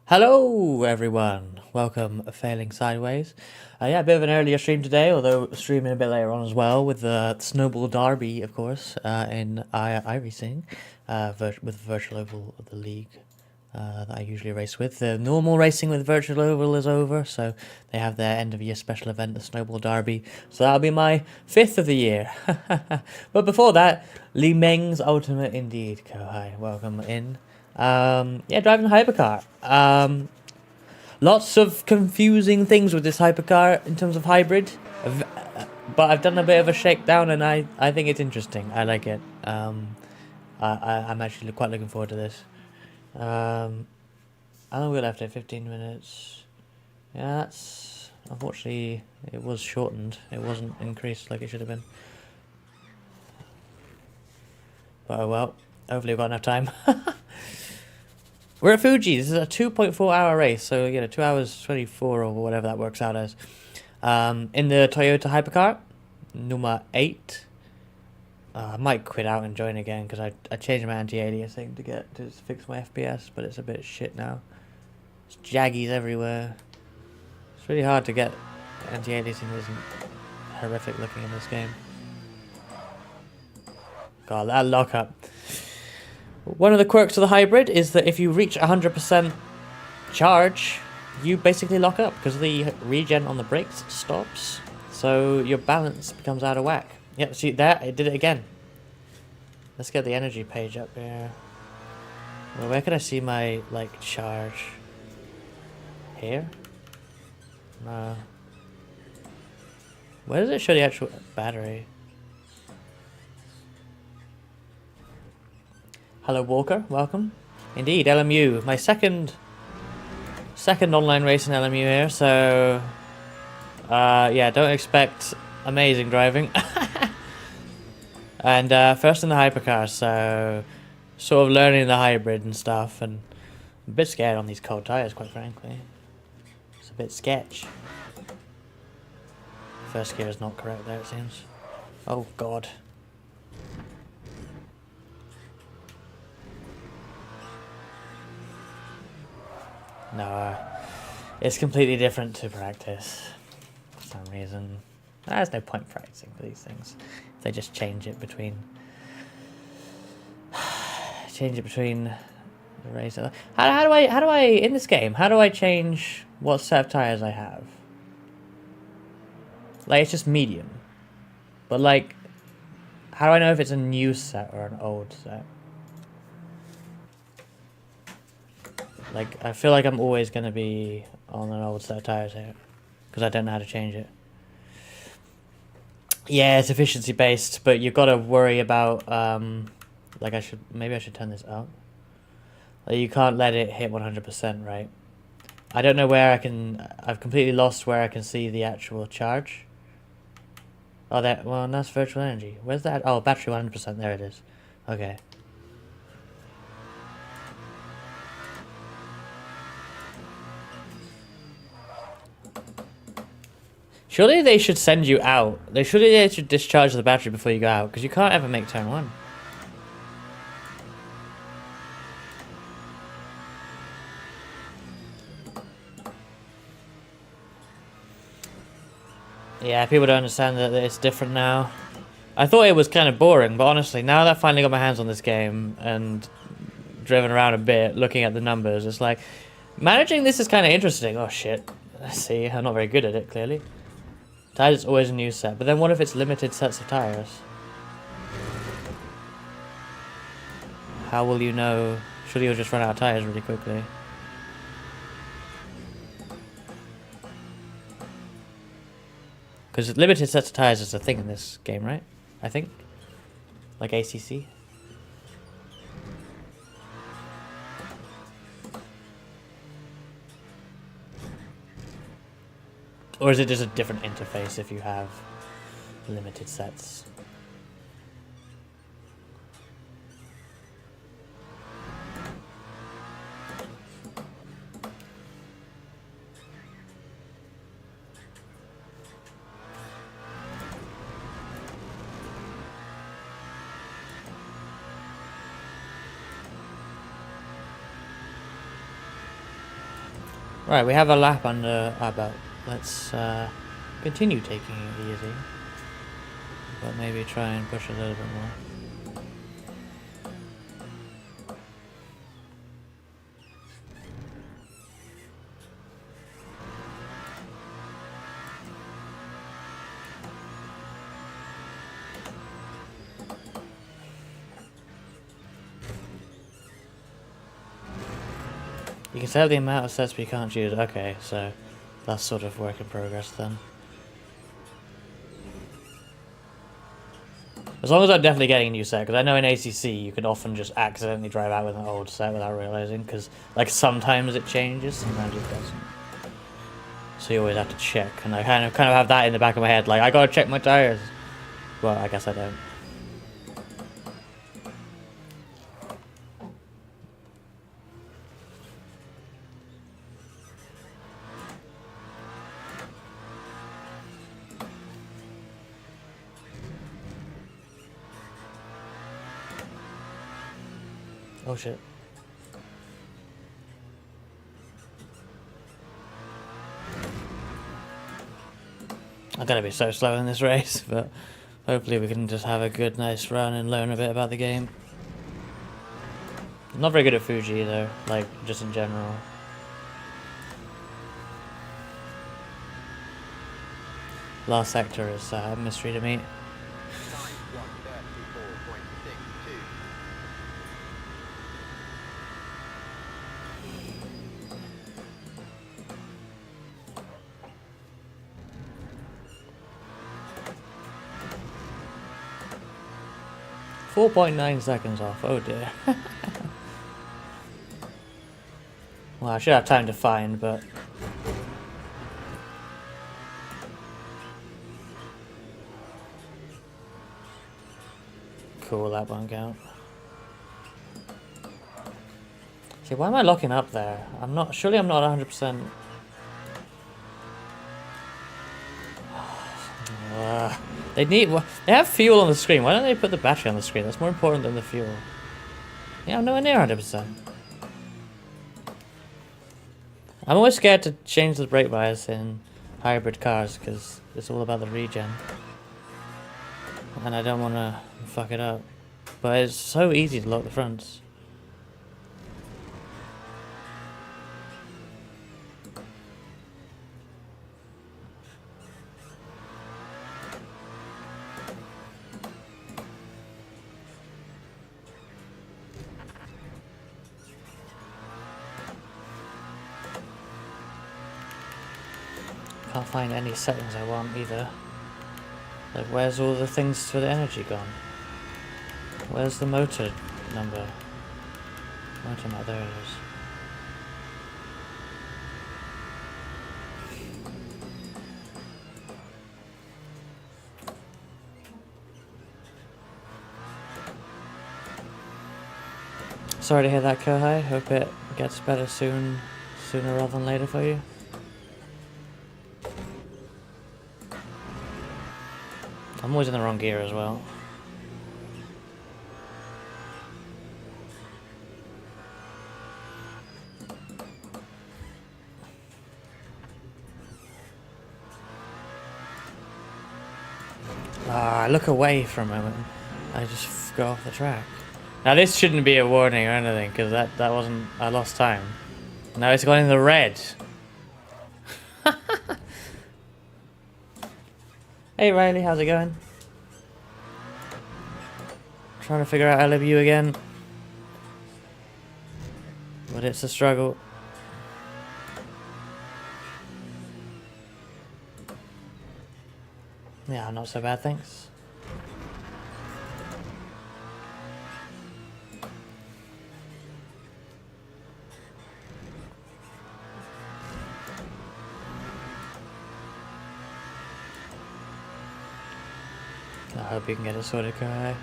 Hello everyone, welcome Failing Sideways. Yeah, a bit of an earlier stream today, although streaming a bit later on as well with the Snowball Derby, of course, in iRacing, with Virtual Oval of the league that I usually race with. The normal racing with Virtual Oval is over, so they have their end of year special event, the Snowball Derby. So that'll be my 5th of the year. But before that, Li Meng's Ultimate Indeed. Hi, welcome in. Yeah, driving a hypercar. Lots of confusing things with this hypercar in terms of hybrid, but I've done a bit of a shakedown and I think it's interesting. I like it. I'm actually quite looking forward to this. How long we left it? 15 minutes. Yeah, that's unfortunately it was shortened. It wasn't increased like it should have been. But oh well. Hopefully we've got enough time. We're at Fuji. This is a 2.4 hour race, so 2 hours 24 or whatever that works out as. In the Toyota Hypercar, number 8. I might quit out and join again because I changed my anti-aliasing to fix my FPS, but it's a bit shit now. There's jaggies everywhere. It's really hard to get anti-aliasing. Isn't horrific looking in this game. God, that lockup. One of the quirks of the hybrid is that if you reach 100% charge, you basically lock up because the regen on the brakes stops. So your balance becomes out of whack. Yep, see there, it did it again. Let's get the energy page up here. Well, where can I see my, charge? Here? No. Where does it show the actual battery? Hello Walker, welcome. Indeed, LMU, my second online race in LMU here, so yeah, don't expect amazing driving. And first in the hypercar, so sort of learning the hybrid and stuff, and I'm a bit scared on these cold tires, quite frankly. It's a bit sketch. First gear is not correct there, it seems. Oh god. No, it's completely different to practice for some reason. There's no point practicing for these things. They just change it between the race. How do I in this game? How do I change what set of tires I have? Like it's just medium, but how do I know if it's a new set or an old set? I feel like I'm always going to be on an old set of tires here. Because I don't know how to change it. Yeah, it's efficiency based, but you've got to worry about, maybe I should turn this up. You can't let it hit 100%, right? I don't know where I've completely lost where I can see the actual charge. Oh, that's virtual energy. Where's that? Oh, battery 100%, there it is. Okay. Surely they should send you out. They should discharge the battery before you go out, because you can't ever make turn 1. Yeah, people don't understand that it's different now. I thought it was kind of boring, but honestly, now that I finally got my hands on this game and driven around a bit, looking at the numbers, it's like, managing this is kind of interesting. Oh shit. See, I'm not very good at it, clearly. Tires is always a new set, but then what if it's limited sets of tires? How will you know? Surely you'll just run out of tires really quickly. Because limited sets of tires is a thing in this game, right? I think. Like ACC. Or is it just a different interface if you have limited sets? Right, we have a lap under our belt. Let's continue taking it easy, but maybe try and push a little bit more. You can tell the amount of sets we can't choose. Okay, so that's sort of work in progress then. As long as I'm definitely getting a new set, because I know in ACC you can often just accidentally drive out with an old set without realizing, because like sometimes it changes, sometimes it doesn't. So you always have to check, and I kind of have that in the back of my head, like I gotta check my tires. Well, I guess I don't. Oh shit. I'm gonna be so slow in this race, but hopefully we can just have a good, nice run and learn a bit about the game. I'm not very good at Fuji though, like just in general. Last sector is a mystery to me. 4.9 seconds off, oh dear. Well, I should have time to find, but... Cool, that won't count. See, why am I locking up there? Surely I'm not 100%... They have fuel on the screen. Why don't they put the battery on the screen? That's more important than the fuel. Yeah, I'm nowhere near 100%. I'm always scared to change the brake bias in hybrid cars because it's all about the regen. And I don't want to fuck it up. But it's so easy to lock the fronts. Can't find any settings I want either. Like, where's all the things for the energy gone? Where's the motor number? Motor map, there it is. Sorry to hear that, Kohai. Hope it gets better sooner rather than later for you. I'm always in the wrong gear as well. I look away for a moment. I just go off the track. Now this shouldn't be a warning or anything, because that wasn't... I lost time. Now it's gone in the red. Hey Riley, how's it going? Trying to figure out LMU again. But it's a struggle. Yeah, not so bad, thanks. I hope you can get it sorted, Kai.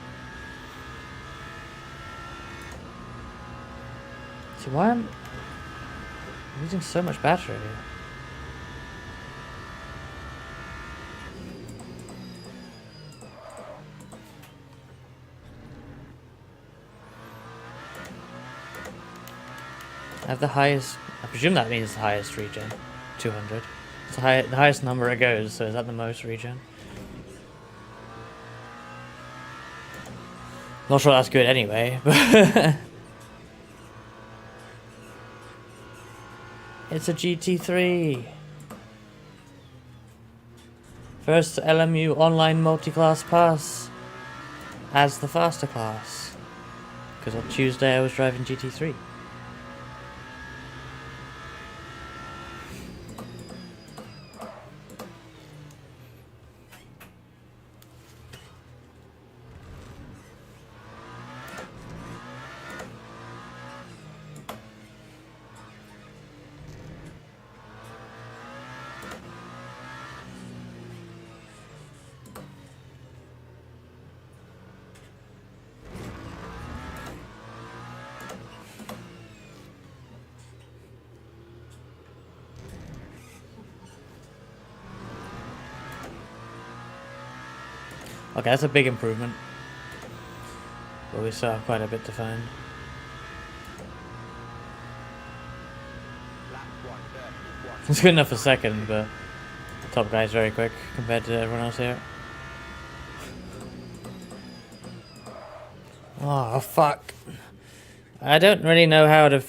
See, why am I using so much battery? I have the highest I presume that means the highest regen. 200. It's the highest number it goes, so is that the most regen? Not sure that's good anyway, but... It's a GT3! First LMU online multi-class pass as the faster class. Because on Tuesday I was driving GT3. Okay, that's a big improvement. But we still have quite a bit to find. It's good enough for second, but the top guy's very quick compared to everyone else here. Oh, fuck. I don't really know how to...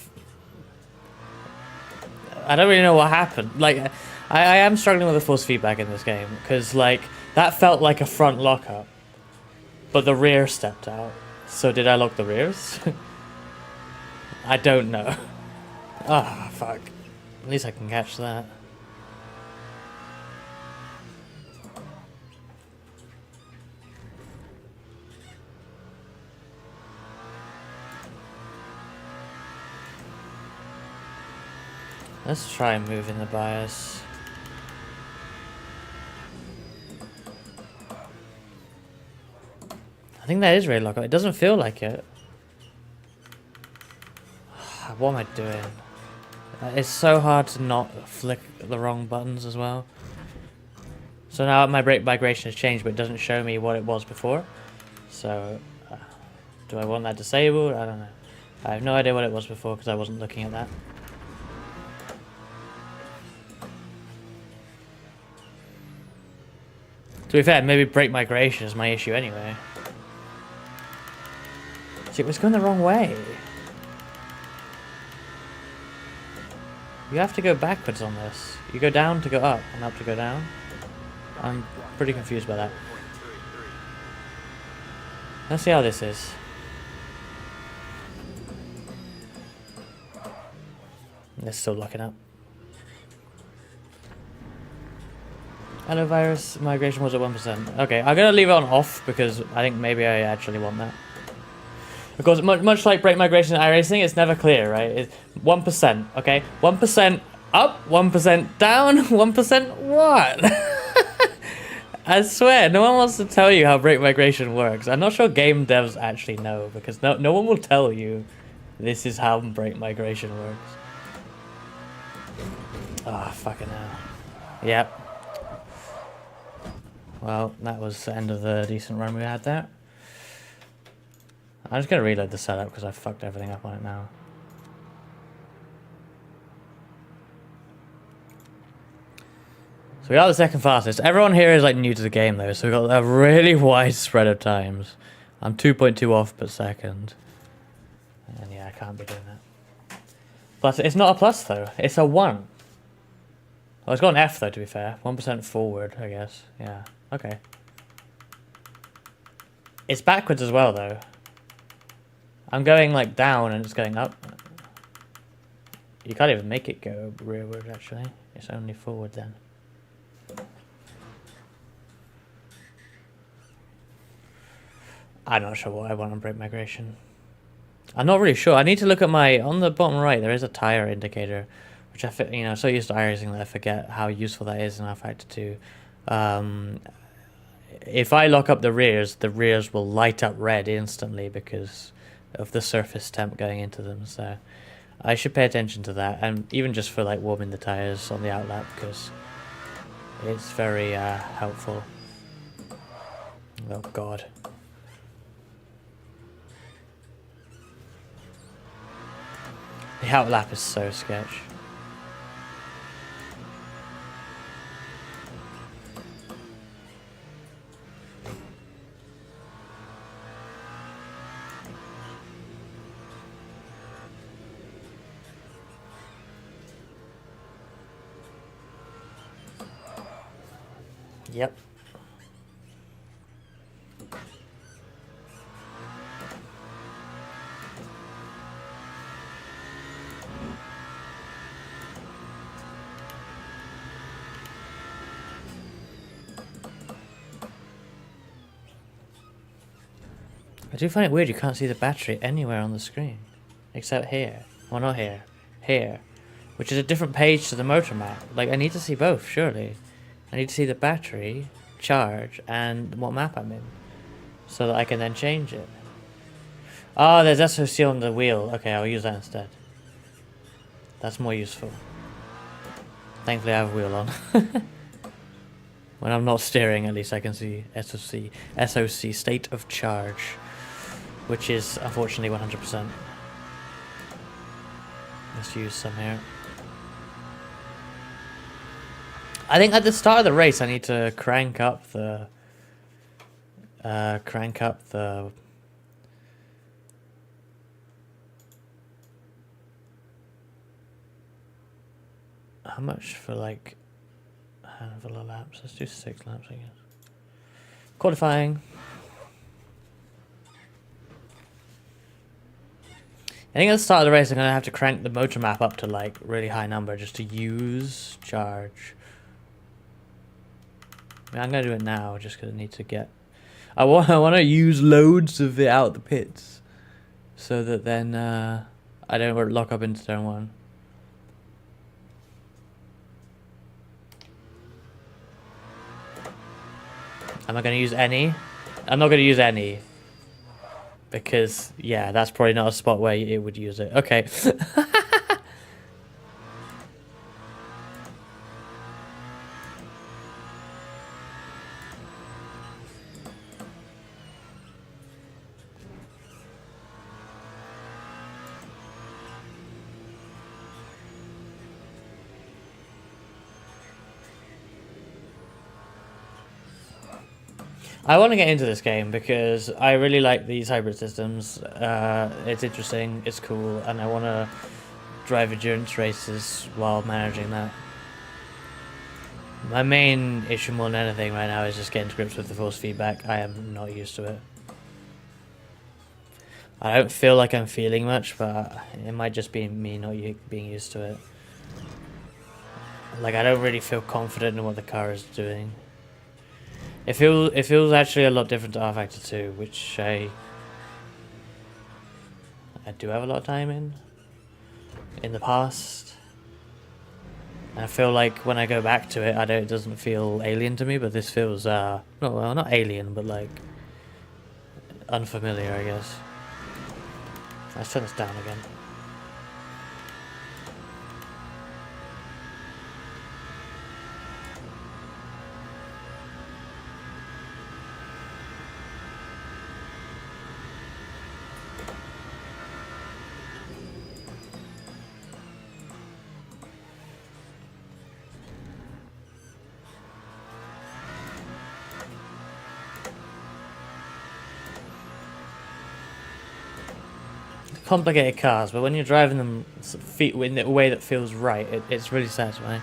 I don't really know what happened. Like, I am struggling with the force feedback in this game, because, like, that felt like a front lockup, but the rear stepped out. So did I lock the rears? I don't know. Ah, oh, fuck. At least I can catch that. Let's try moving the bias. I think that is rear lockup. It doesn't feel like it. What am I doing? It's so hard to not flick the wrong buttons as well. So now my brake migration has changed, but it doesn't show me what it was before. So, do I want that disabled? I don't know. I have no idea what it was before because I wasn't looking at that. To be fair, maybe brake migration is my issue anyway. See, it was going the wrong way. You have to go backwards on this. You go down to go up, and up to go down. I'm pretty confused by that. Let's see how this is. It's still locking up. Hello virus, migration was at 1%. Okay, I'm gonna leave it on off because I think maybe I actually want that. Of course, much like brake migration in iRacing, it's never clear, right? It's 1%, okay? 1% up, 1% down, 1% what? I swear, no one wants to tell you how brake migration works. I'm not sure game devs actually know, because no one will tell you this is how brake migration works. Ah, oh, fucking hell. Yep. Well, that was the end of the decent run we had there. I'm just going to reload the setup because I fucked everything up on it now. So we got the second fastest. Everyone here is like new to the game though, so we got a really wide spread of times. I'm 2.2 off per second. And yeah, I can't be doing that. Plus, it's not a plus though, it's a 1. Oh, it's got an F though, to be fair. 1% forward, I guess. Yeah, okay. It's backwards as well though. I'm going like down and it's going up. You can't even make it go rearward actually. It's only forward then. I'm not sure what I want on brake migration. I'm not really sure. I need to look at my, on the bottom right there is a tire indicator, which I'm so used to iRacing that I forget how useful that is in R-Factor 2. If I lock up the rears will light up red instantly because of the surface temp going into them, so I should pay attention to that, and even just for like warming the tires on the outlap because it's very helpful. Oh god. The outlap is so sketch. Yep. I do find it weird you can't see the battery anywhere on the screen. Except here. Well, not here. Here. Which is a different page to the motor map. Like, I need to see both, surely. I need to see the battery, charge, and what map I'm in. So that I can then change it. Oh, there's SOC on the wheel. Okay, I'll use that instead. That's more useful. Thankfully I have a wheel on. When I'm not steering, at least I can see SOC, state of charge. Which is, unfortunately, 100%. Let's use some here. I think at the start of the race I need to crank up the... How much for, like, a handful of laps? Let's do 6 laps, I guess. Qualifying. I think at the start of the race I'm going to have to crank the motor map up to, like, really high number just to use charge. I mean, I'm going to do it now just because I need to get... I want to use loads of it out the pits. So that then I don't lock up into turn 1. Am I going to use any? I'm not going to use any. Because, yeah, that's probably not a spot where it would use it. Okay. I want to get into this game because I really like these hybrid systems. It's interesting, it's cool, and I want to drive endurance races while managing that. My main issue more than anything right now is just getting to grips with the force feedback. I am not used to it. I don't feel like I'm feeling much, but it might just be me not being used to it. Like, I don't really feel confident in what the car is doing. It feels actually a lot different to R Factor 2, which I do have a lot of time in the past. And I feel like when I go back to it, it doesn't feel alien to me, but this feels not alien, but like unfamiliar, I guess. Let's turn this down again. Complicated cars, but when you're driving them in a way that feels right, it's really satisfying.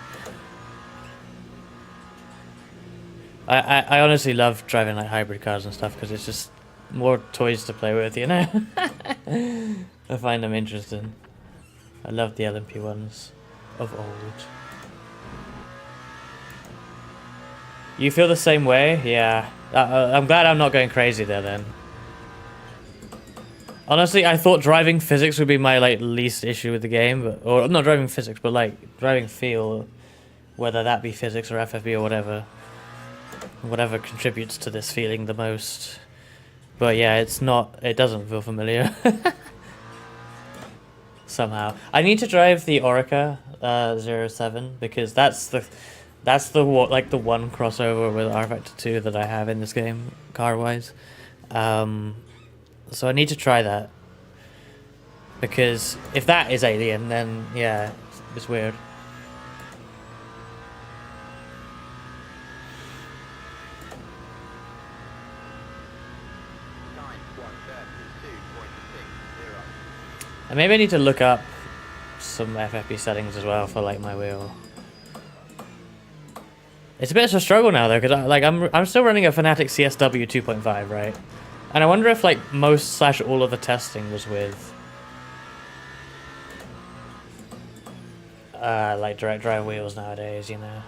I honestly love driving like hybrid cars and stuff because it's just more toys to play with, you know? I find them interesting. I love the LMP ones of old. You feel the same way? Yeah. I'm glad I'm not going crazy there then. Honestly, I thought driving physics would be my like least issue with the game, or not driving physics, but like driving feel, whether that be physics or FFB or whatever contributes to this feeling the most. But yeah, it doesn't feel familiar. Somehow. I need to drive the Orica 07 because that's the one crossover with R Factor 2 that I have in this game, car-wise. So I need to try that. Because if that is alien, then yeah, it's weird. And maybe I need to look up some FFP settings as well for like my wheel. It's a bit of a struggle now though, because I'm still running a Fnatic CSW 2.5, right? And I wonder if like most / all of the testing was with like direct drive wheels nowadays, you know.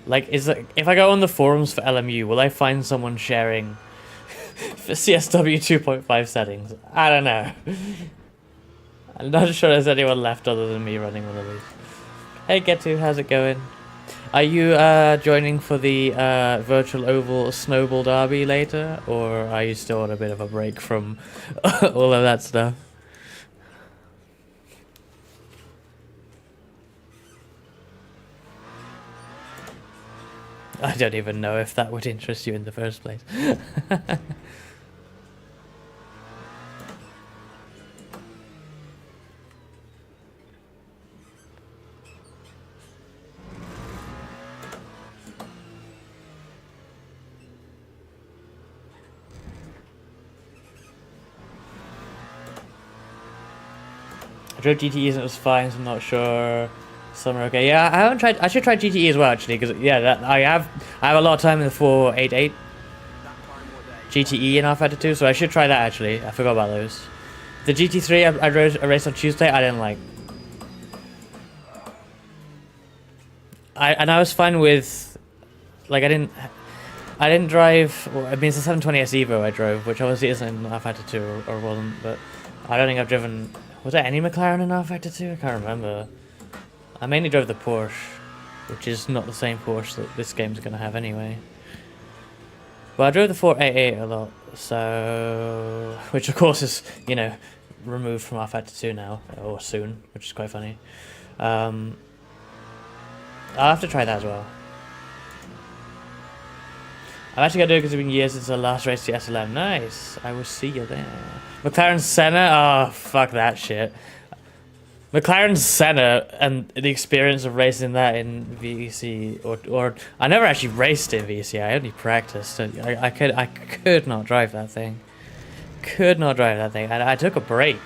Like, if I go on the forums for LMU, will I find someone sharing for CSW 2.5 settings? I don't know. I'm not sure there's anyone left other than me running one of these. Hey Getu, how's it going? Are you joining for the virtual oval snowball derby later, or are you still on a bit of a break from all of that stuff? I don't even know if that would interest you in the first place. I drove GTEs and it was fine, so I'm not sure. Some are okay. Yeah, I haven't tried. I should try GTE as well, actually, because yeah, I have a lot of time in the 488 GTE in R-Factor 2, so I should try that actually. I forgot about those. The GT3 I rode a race on Tuesday. I didn't like. I was fine with, like I didn't drive. Well, I mean, it's a 720S Evo I drove, which obviously isn't in R-Factor 2 or wasn't, but I don't think I've driven. Was there any McLaren in R-Factor 2? I can't remember. I mainly drove the Porsche, which is not the same Porsche that this game's going to have anyway. But I drove the 488 a lot, so... Which of course is, you know, removed from R-Factor 2 now, or soon, which is quite funny. I'll have to try that as well. I'm actually going to do it because it's been years since the last race to SLM. Nice, I will see you there. McLaren Senna? Oh, fuck that shit. McLaren Senna and the experience of racing that in VEC, or I never actually raced in VEC. I only practiced. I could not drive that thing. Could not drive that thing. And I took a break.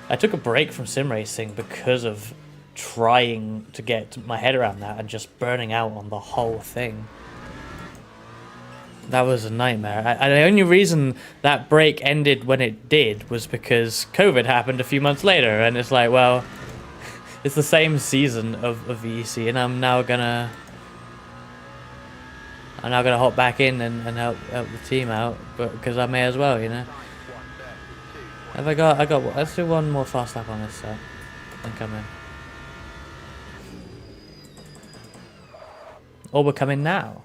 I took a break from sim racing because of trying to get my head around that and just burning out on the whole thing. That was a nightmare. And the only reason that break ended when it did was because COVID happened a few months later, and it's like, well, it's the same season of VEC, and I'm now gonna hop back in and help the team out, but because I may as well, you know. Have I got? Let's do one more fast lap on this set, and come in. Or we're coming now.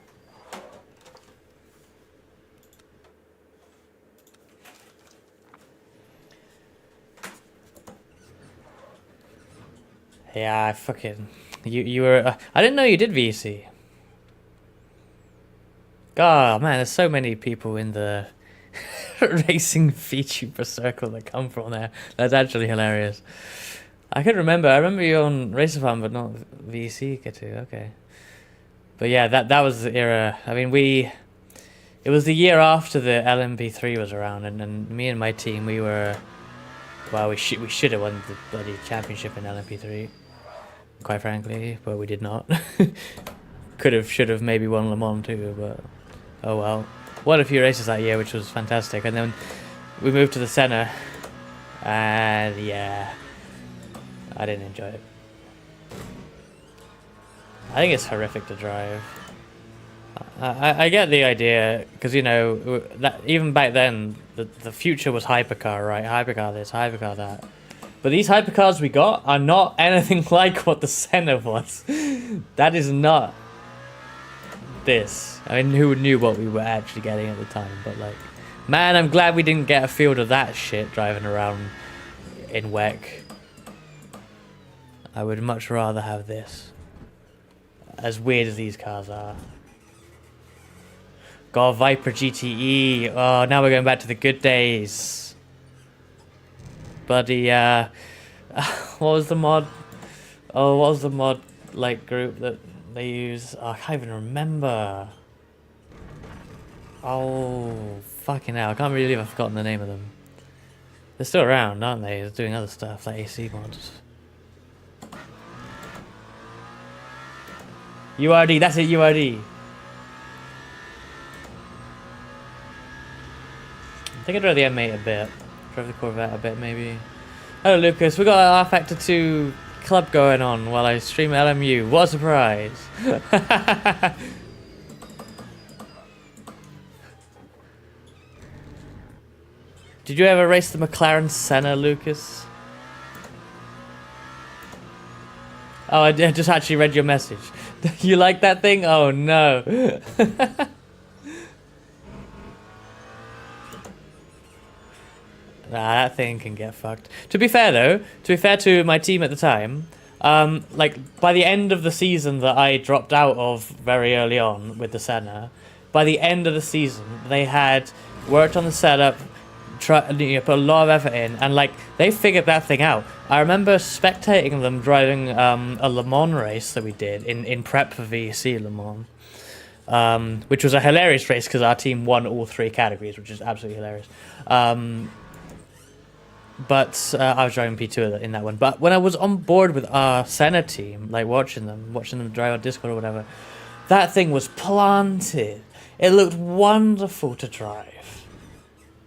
Yeah, I fucking... You were... I didn't know you did VC. God, man, there's so many people in the racing VTuber circle that come from there. That's actually hilarious. I remember you on Racer Farm, but not VC, Ketu, okay. But yeah, that was the era. I mean, it was the year after the LMP3 was around, and me and my team, we were... Well, we should have won the bloody championship in LMP3. Quite frankly, but we did not. Could have, should have, maybe won Le Mans too, but oh well. Won a few races that year, which was fantastic, and then we moved to the Senna, and yeah, I didn't enjoy it. I think it's horrific to drive. I get the idea, because you know, that even back then, the future was hypercar, right? Hypercar this, hypercar that. But these hypercars we got are not anything like what the Senna was. That is not this. I mean, who knew what we were actually getting at the time, but like, man, I'm glad we didn't get a field of that shit driving around in WEC. I would much rather have this. As weird as these cars are. God, Viper GTE. Oh, now we're going back to the good days. Bloody, what was the mod? Oh, what was the mod, like, group that they use? Oh, I can't even remember. Oh, fucking hell. I can't believe I've forgotten the name of them. They're still around, aren't they? They're doing other stuff, like AC mods. URD, that's it, URD. I think I'd drove the M8 a bit. Drove the Corvette a bit, maybe. Hello, Lucas. We got an R Factor 2 club going on while I stream LMU. What a surprise. Did you ever race the McLaren Senna, Lucas? Oh, I just actually read your message. You like that thing? Oh, no. Nah, that thing can get fucked. To be fair, though, to be fair to my team at the time, like, by the end of the season that I dropped out of very early on with the Senna, by the end of the season, they had worked on the setup, put a lot of effort in, and, like, they figured that thing out. I remember spectating them driving a Le Mans race that we did in prep for VEC Le Mans, which was a hilarious race because our team won all 3 categories, which is absolutely hilarious. But I was driving P2 in that one. But when I was on board with our Senna team, like watching them drive on Discord or whatever, that thing was planted. It looked wonderful to drive.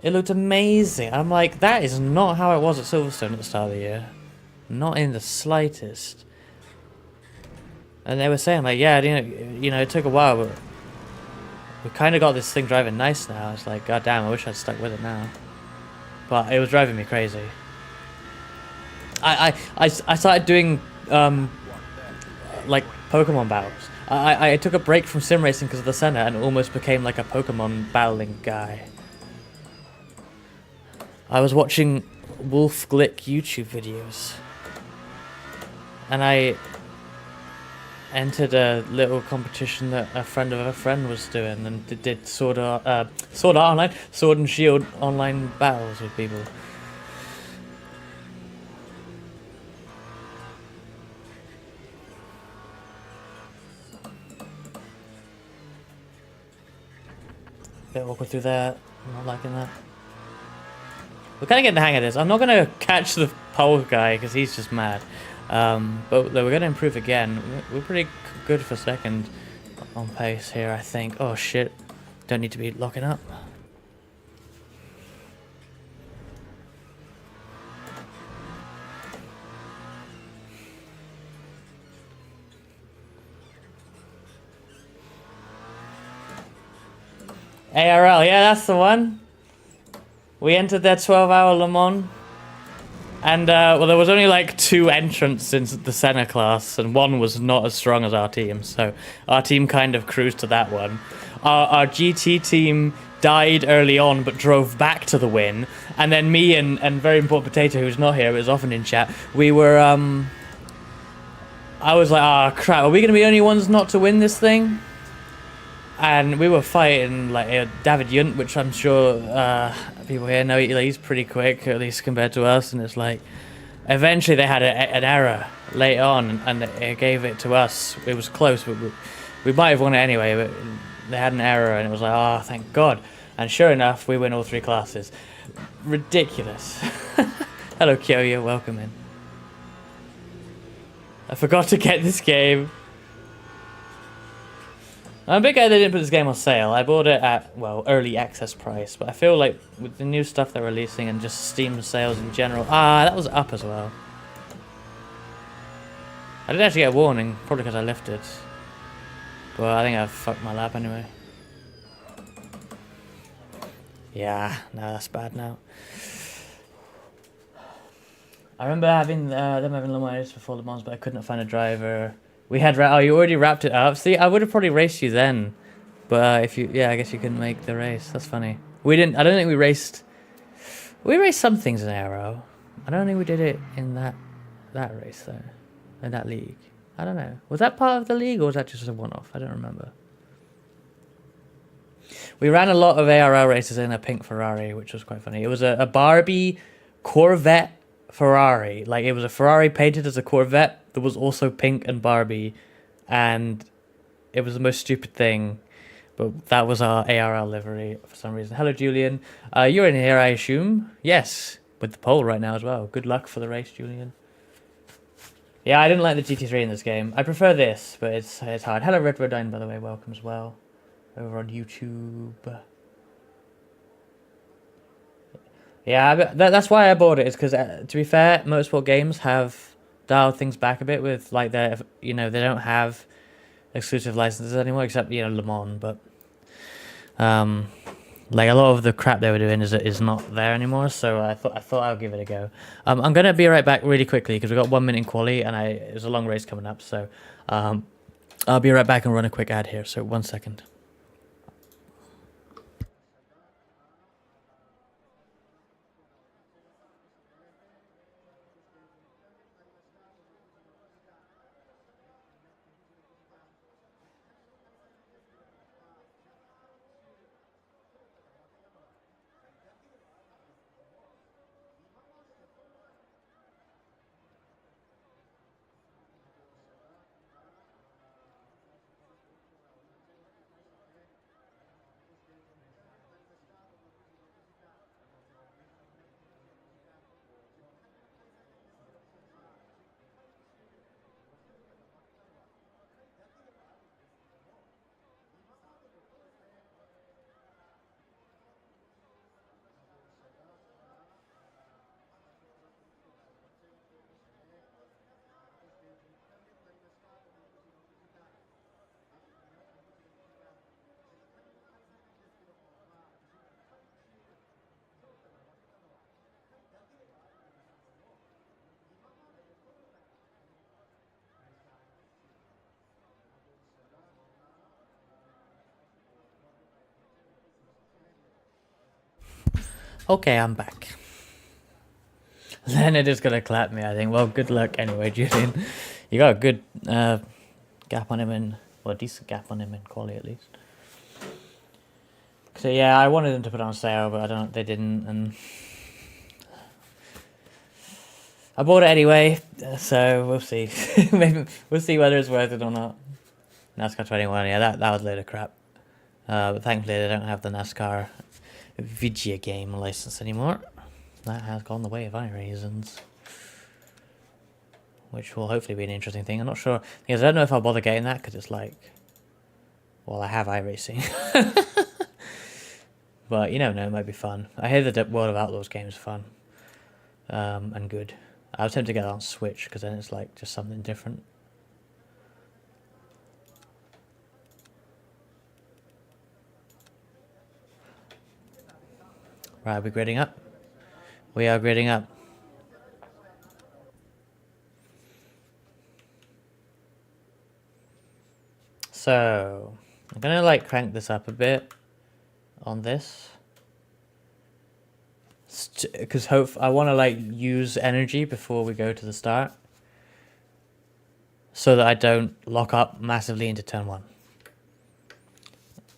It looked amazing. I'm like, that is not how it was at Silverstone at the start of the year. Not in the slightest. And they were saying, like, yeah, you know, it took a while, but we kind of got this thing driving nice now. It's like, god damn, I wish I'd stuck with it now. But it was driving me crazy. I started doing like Pokemon battles. I took a break from sim racing because of the Senna and almost became like a Pokemon battling guy. I was watching Wolf Glick YouTube videos, and I entered a little competition that a friend of a friend was doing, and did Sword and Shield online battles with people. Bit awkward through that. I'm not liking that. We're kind of getting the hang of this. I'm not going to catch the pole guy because he's just mad. But we're going to improve again. We're pretty good for second on pace here, I think. Oh shit. Don't need to be locking up. ARL, yeah, that's the one. We entered their 12-hour Le Mans. And, well, there was only like 2 entrants in the Senna class, and one was not as strong as our team, so our team kind of cruised to that one. Our GT team died early on, but drove back to the win, and then me and very important Potato, who's not here, but is often in chat, we were, I was like, oh crap, are we going to be the only ones not to win this thing? And we were fighting like David Yunt, which I'm sure people here know he's pretty quick, at least compared to us. And it's like, eventually they had an error late on, and it gave it to us. It was close, but we might have won it anyway. But they had an error, and it was like, oh, thank God. And sure enough, we win all 3 classes. Ridiculous. Hello, Kyoyo, welcome in. I forgot to get this game. I'm a big guy they didn't put this game on sale. I bought it at, well, early access price, but I feel like with the new stuff they're releasing and just Steam sales in general... Ah, that was up as well. I didn't actually get a warning, probably because I lifted. But I think I've fucked my lap anyway. Yeah, no, that's bad now. I remember having them having Le Mans before Le Mans, but I couldn't find a driver. We had... Oh, you already wrapped it up? See, I would have probably raced you then. But if you... Yeah, I guess you couldn't make the race. That's funny. We didn't... I don't think we raced... We raced some things in Aero. I don't think we did it in that race, though. In that league. I don't know. Was that part of the league, or was that just a one-off? I don't remember. We ran a lot of ARL races in a pink Ferrari, which was quite funny. It was a Barbie Corvette Ferrari. Like, it was a Ferrari painted as a Corvette that was also pink and Barbie, and it was the most stupid thing, but that was our ARL livery for some reason. Hello, Julian. You're in here, I assume? Yes, with the pole right now as well. Good luck for the race, Julian. Yeah, I didn't like the GT3 in this game. I prefer this, but it's hard. Hello, Red Rodine, by the way. Welcome as well. Over on YouTube. Yeah, that's why I bought it. Is because to be fair, motorsport games have dialed things back a bit with like their they don't have exclusive licenses anymore except Le Mans, but um like a lot of the crap they were doing is not there anymore. So I thought I'll give it a go. I'm gonna be right back really quickly because we got 1 minute in quali and there's a long race coming up. So I'll be right back and run a quick ad here. So 1 second. Okay, I'm back. Leonard is gonna clap me, I think. Well, good luck anyway, Julian. You got a good gap on him a decent gap on him in quali at least. So yeah, I wanted them to put on sale, but they didn't, and I bought it anyway. So we'll see. Maybe we'll see whether it's worth it or not. NASCAR 21, yeah, that was a load of crap. But thankfully they don't have the NASCAR video game license anymore. That has gone the way of iReasons, which will hopefully be an interesting thing. I'm not sure because I don't know if I'll bother getting that because it's like, well, I have iRacing, but you never know, it might be fun. I hear the World of Outlaws game is fun and good. I was tempted to get it on Switch because then it's like just something different. Right, we're gridding up. We are gridding up. So I'm gonna like crank this up a bit on this, because I want to like use energy before we go to the start, so that I don't lock up massively into turn 1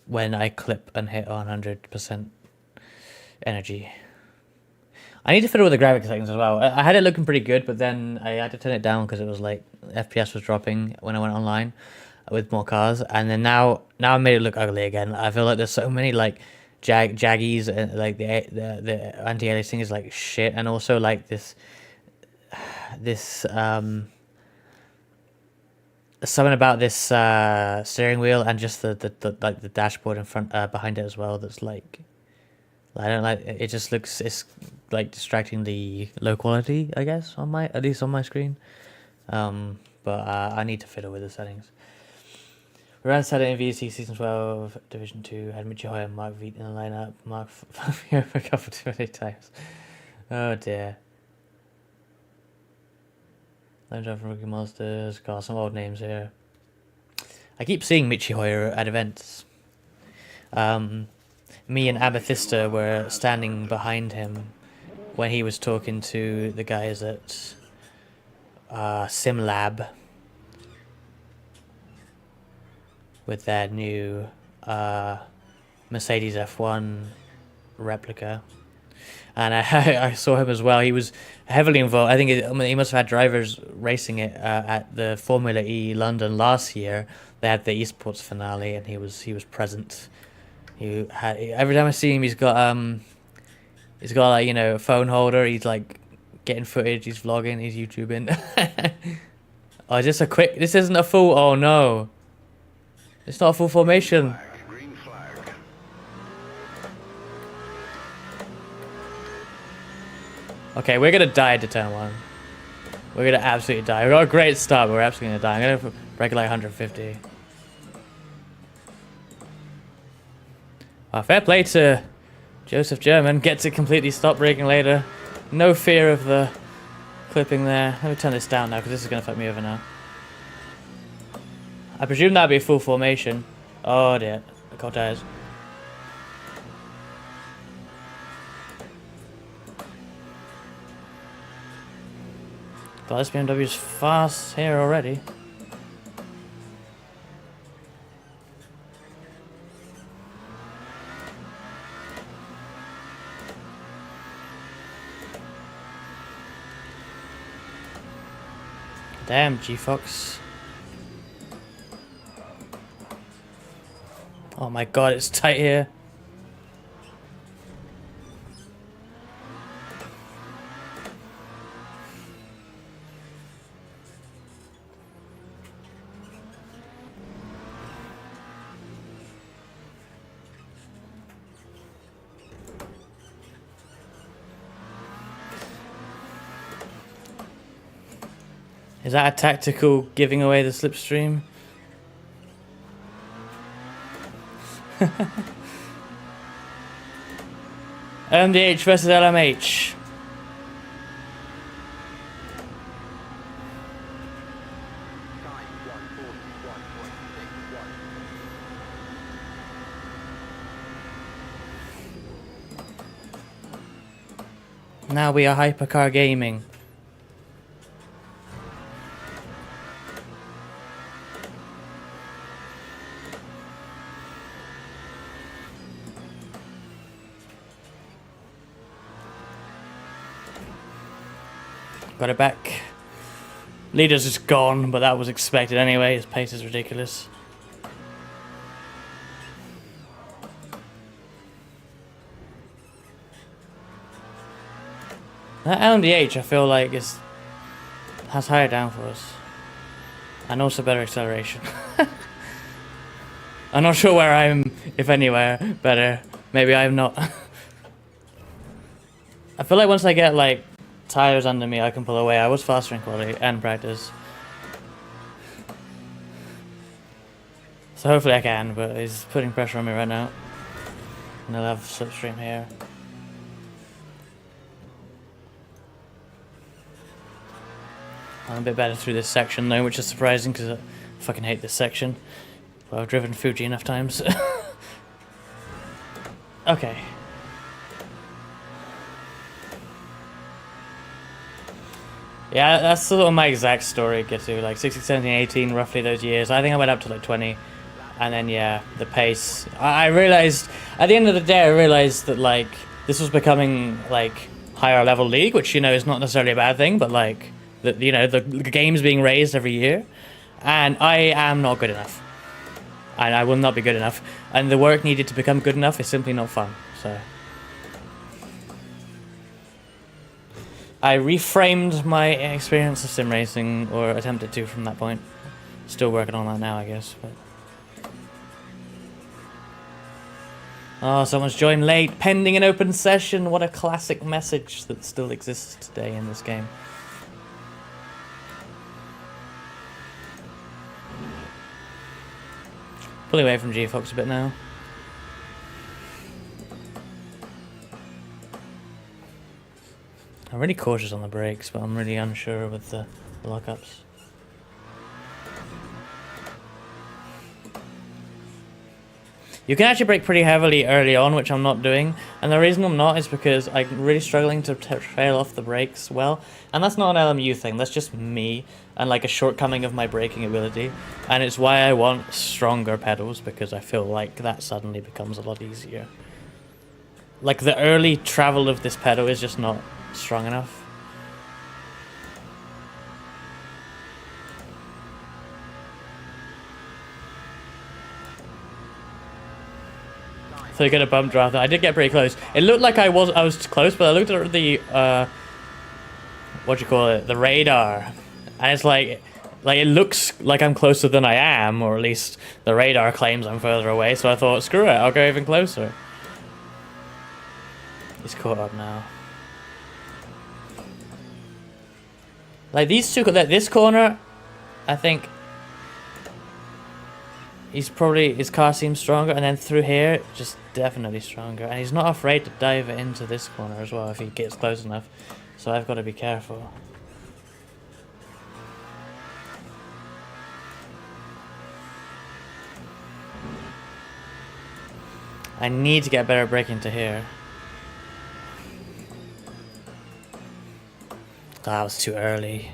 when I clip and hit 100% energy. I need to fiddle with the graphics settings as well. I had it looking pretty good, but then I had to turn it down because it was like FPS was dropping when I went online with more cars, and then now I made it look ugly again. I feel like there's so many like jaggies and like the anti-aliasing is like shit, and also like this something about this steering wheel and just the like the dashboard in front behind it as well. That's like I don't like it. Just looks it's like distractingly low quality, I guess, at least on my screen. But I need to fiddle with the settings. We ran Saturday in VC Season 12, Division 2, had Mirai and Mark Veet in the lineup. Mark Fabio for a couple too many times. Oh dear. Lone Drive from Rookie Monsters. Got some old names here. I keep seeing Michi Hoyer at events. Me and Amethysta were standing behind him when he was talking to the guys at SimLab with their new Mercedes F1 replica. And I saw him as well. He was heavily involved. I think he must have had drivers racing it at the Formula E London last year. They had the esports finale, and he was present. Every time I see him, he's got like a phone holder. He's like getting footage. He's vlogging. He's YouTubing. Oh, is this a quick... This isn't a full... Oh, no. It's not a full formation. Green flag. Okay, we're going to die to turn 1. We're going to absolutely die. We got a great start, but we're absolutely going to die. I'm going to break like 150. Fair play to Joseph German. Gets it completely stop braking later. No fear of the clipping there. Let me turn this down now because this is going to fuck me over now. I presume that'd be a full formation. Oh dear. The car tires. God, this BMW's fast here already. Damn, G-Fox. Oh my god, it's tight here. Is that a tactical giving away the slipstream? MDH versus LMH. Now we are Hypercar Gaming. Got it back. Leader's just gone, but that was expected anyway. His pace is ridiculous. That LMDH I feel like has higher downforce. And also better acceleration. I'm not sure where I'm, if anywhere, better. Maybe I'm not. I feel like once I get like tires under me, I can pull away. I was faster in quality and practice. So hopefully I can, but he's putting pressure on me right now. And I'll have slipstream here. I'm a bit better through this section though, which is surprising because I fucking hate this section. But I've driven Fuji enough times. Okay. Yeah, that's sort of my exact story, get to like 16, 17, 18, roughly those years. I think I went up to like 20. And then, yeah, the pace. I realized, at the end of the day, I realized that like, this was becoming like higher level league, which, you know, is not necessarily a bad thing, but like, you know, the game's being raised every year. And I am not good enough. And I will not be good enough. And the work needed to become good enough is simply not fun, so. I reframed my experience of sim racing, or attempted to from that point. Still working on that now, I guess. But. Oh, someone's joined late. Pending an open session. What a classic message that still exists today in this game. Pulling away from G-Fox a bit now. I'm really cautious on the brakes, but I'm really unsure with the lockups. You can actually brake pretty heavily early on, which I'm not doing. And the reason I'm not is because I'm really struggling to trail off the brakes well. And that's not an LMU thing, that's just me. And like a shortcoming of my braking ability. And it's why I want stronger pedals, because I feel like that suddenly becomes a lot easier. Like the early travel of this pedal is just not strong enough. So you get a bump draft. I did get pretty close. It looked like I was close, but I looked at the what do you call it? The radar, and it's like like, it looks like I'm closer than I am, or at least the radar claims I'm further away, so I thought, screw it, I'll go even closer. He's caught up now. Like, these two, this corner, I think his car seems stronger, and then through here, just definitely stronger. And he's not afraid to dive into this corner as well if he gets close enough. So I've got to be careful. I need to get better braking to here. That was too early.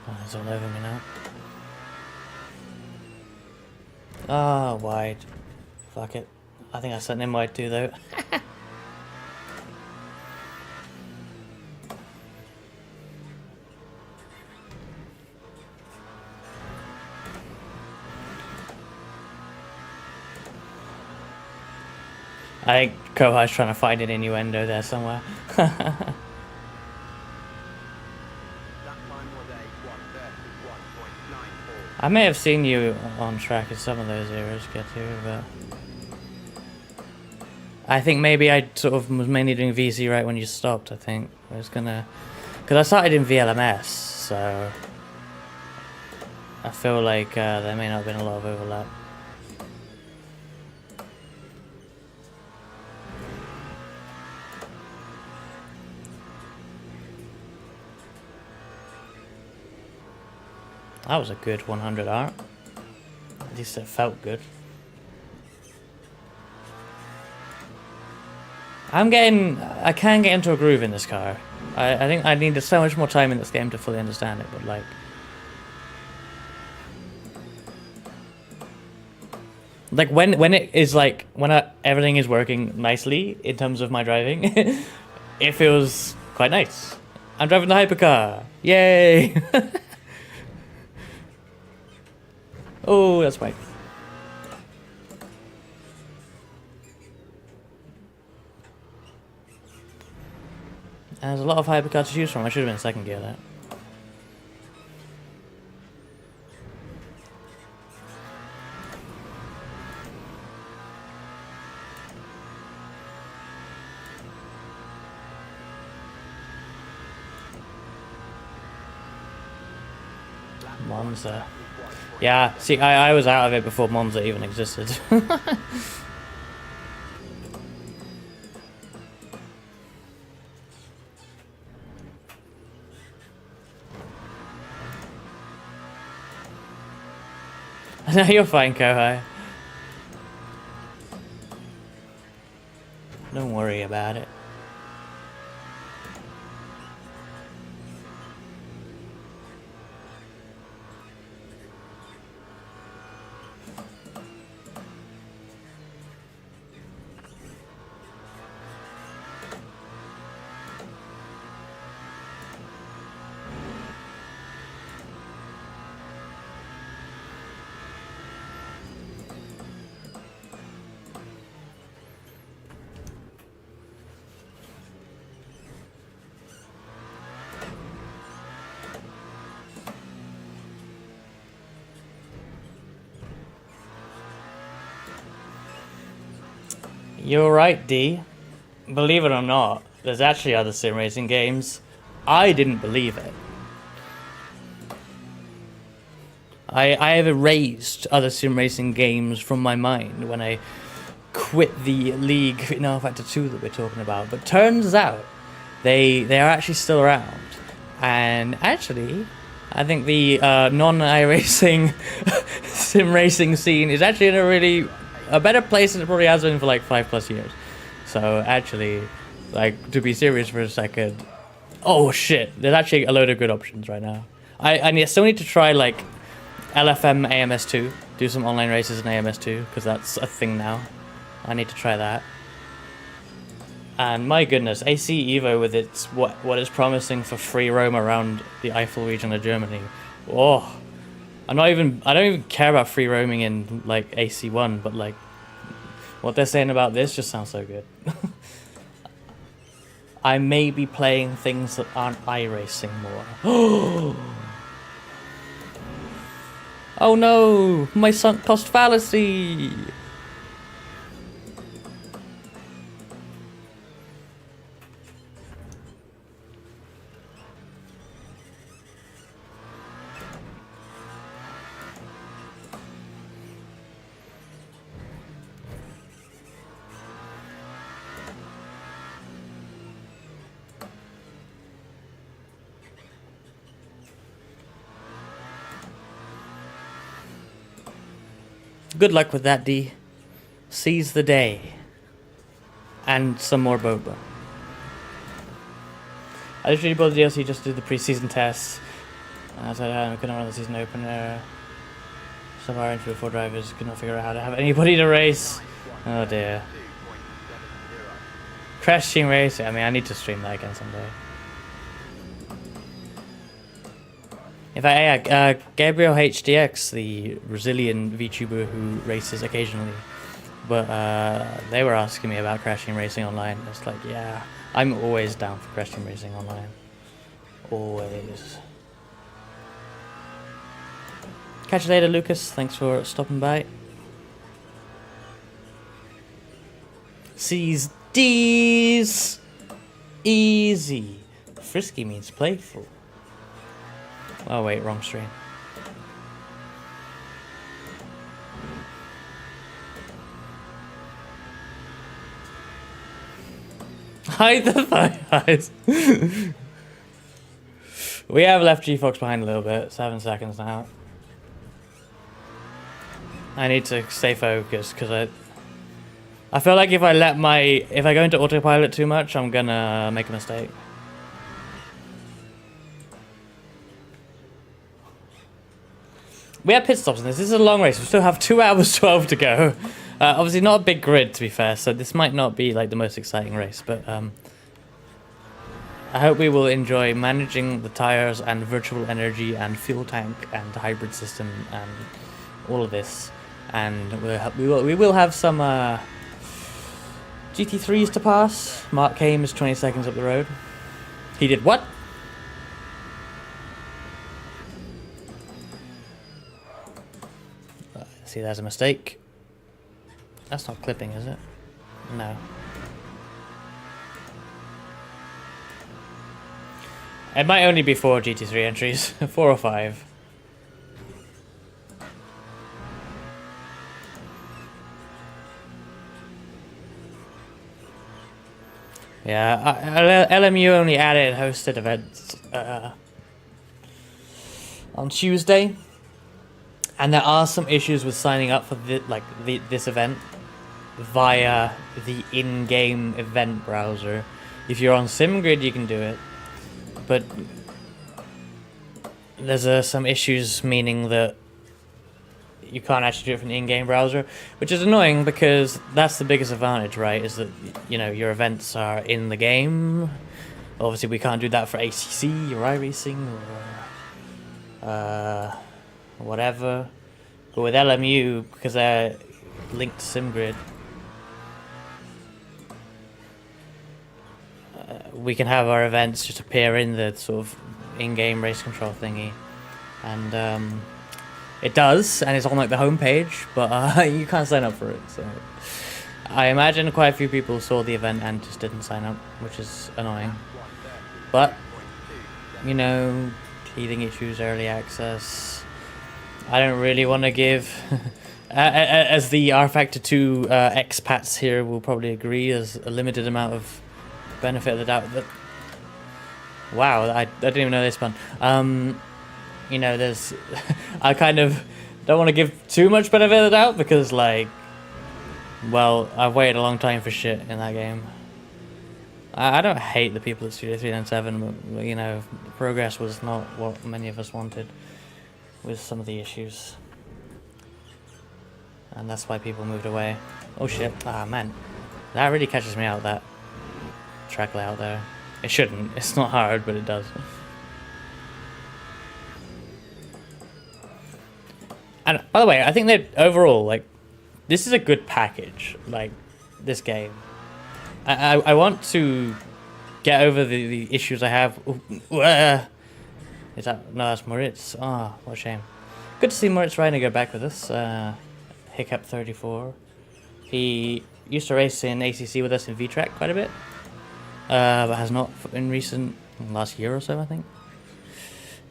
Oh, it's all over me now. Ah, wide. Fuck it. I think I sent him wide too, though. I think Kohai's trying to find an innuendo there somewhere. I may have seen you on track in some of those areas, get to, but I think maybe I sort of was mainly doing VC right when you stopped. I think I was gonna, because I started in VLMS, so I feel like there may not have been a lot of overlap. That was a good 100 art. At least it felt good. I can get into a groove in this car. I think I needed so much more time in this game to fully understand it, but like when it is like, everything is working nicely in terms of my driving, it feels quite nice. I'm driving the hypercar. Yay! Oh, that's right. There's a lot of hypercars to choose from. I should have been second gear there. Monza. Yeah, see, I was out of it before Monza even existed. No, you're fine, Kohai. Don't worry about it. You're right, D. Believe it or not, there's actually other sim racing games. I didn't believe it. I have erased other sim racing games from my mind when I quit the League in R Factor 2 that we're talking about. But turns out they are actually still around. And actually, I think the non-iRacing sim racing scene is actually in a better place than it probably has been for like 5+ years. So actually, like, to be serious for a second, oh shit, there's actually a load of good options right now. I still need to try like LFM AMS2, do some online races in AMS2, because that's a thing now. I need to try that. And my goodness, AC Evo with its what is promising for free roam around the Eifel region of Germany. Oh, I don't even care about free roaming in like AC1, but like What they're saying about this just sounds so good. I may be playing things that aren't iRacing more. Oh no! My sunk cost fallacy! Good luck with that, D. Seize the day. And some more boba. I literally bought the DLC just to do the pre-season tests. So I couldn't run the season opener. Some of our entry 4 drivers could not figure out how to have anybody to race. Oh dear. Crash Team Racing. I mean, I need to stream that again someday. In fact, yeah, Gabriel HDX, the Brazilian VTuber who races occasionally, but they were asking me about Crash Team Racing Online. It's like, yeah, I'm always down for Crash Team Racing Online. Always. Catch you later, Lucas. Thanks for stopping by. C's D's. Easy. Frisky means playful. Oh wait, wrong stream. Hide the eyes. We have left G-Fox behind a little bit. 7 seconds now. I need to stay focused because I feel like if I go into autopilot too much, I'm gonna make a mistake. We have pit stops in this. This is a long race. We still have 2 hours 12 to go. Obviously not a big grid, to be fair, so this might not be like the most exciting race, but I hope we will enjoy managing the tires and virtual energy and fuel tank and hybrid system and all of this. And we will have some GT3s to pass. Mark Kame is 20 seconds up the road. He did what? See, there's a mistake. That's not clipping, is it? No. It might only be 4 GT3 entries. 4 or 5. Yeah, LMU only added hosted events on Tuesday. And there are some issues with signing up for this event via the in-game event browser. If you're on SimGrid, you can do it, but there's some issues, meaning that you can't actually do it from the in-game browser, which is annoying because that's the biggest advantage, right? Is that, you know, your events are in the game. Obviously, we can't do that for ACC or iRacing or whatever, but with LMU, because they're linked to SimGrid, we can have our events just appear in the sort of in-game race control thingy, and it does, and it's on like the homepage, but you can't sign up for it. So I imagine quite a few people saw the event and just didn't sign up, which is annoying. But you know, teething issues, early access. I don't really want to give, as the R Factor 2 expats here will probably agree, there's a limited amount of benefit of the doubt. That, wow, I didn't even know this one. You know, there's, I kind of don't want to give too much benefit of the doubt because, like, well, I've waited a long time for shit in that game. I don't hate the people at Studio 397, but, you know, progress was not what many of us wanted with some of the issues. And that's why people moved away. Oh shit, ah man. That really catches me out, that track layout there. It shouldn't, it's not hard, but it does. And by the way, I think that overall, like, this is a good package. Like this game, I want to get over the issues I have. Is that no? That's Moritz. Ah, what a shame. Good to see Moritz Reiner go back with us. Hiccup 34. He used to race in ACC with us in VTrack quite a bit, but has not in last year or so, I think.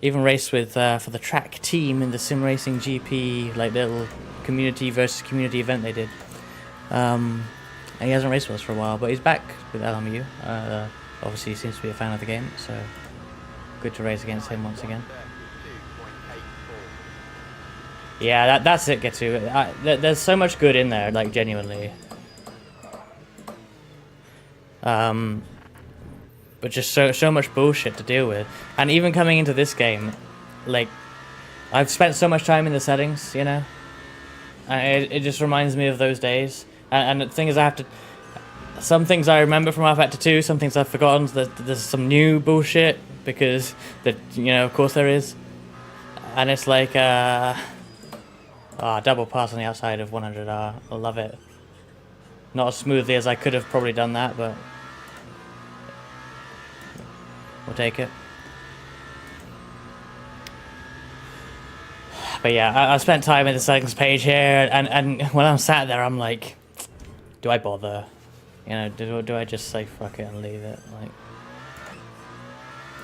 Even raced with for the track team in the Sim Racing GP, like little community versus community event they did. And he hasn't raced with us for a while, but he's back with LMU. Obviously, he seems to be a fan of the game, so good to race against him once again. Yeah, that's it, Getsu. There's so much good in there, like, genuinely. But just so much bullshit to deal with. And even coming into this game, like, I've spent so much time in the settings, you know? And it just reminds me of those days. And the thing is, I have to... Some things I remember from R-Factor 2, some things I've forgotten. There's some new bullshit, because, you know, of course there is. And it's like, double pass on the outside of 100R. I love it. Not as smoothly as I could have probably done that, but... we'll take it. But yeah, I spent time in the settings page here, and when I'm sat there, I'm like, do I bother? You know, do I just say fuck it and leave it? Like,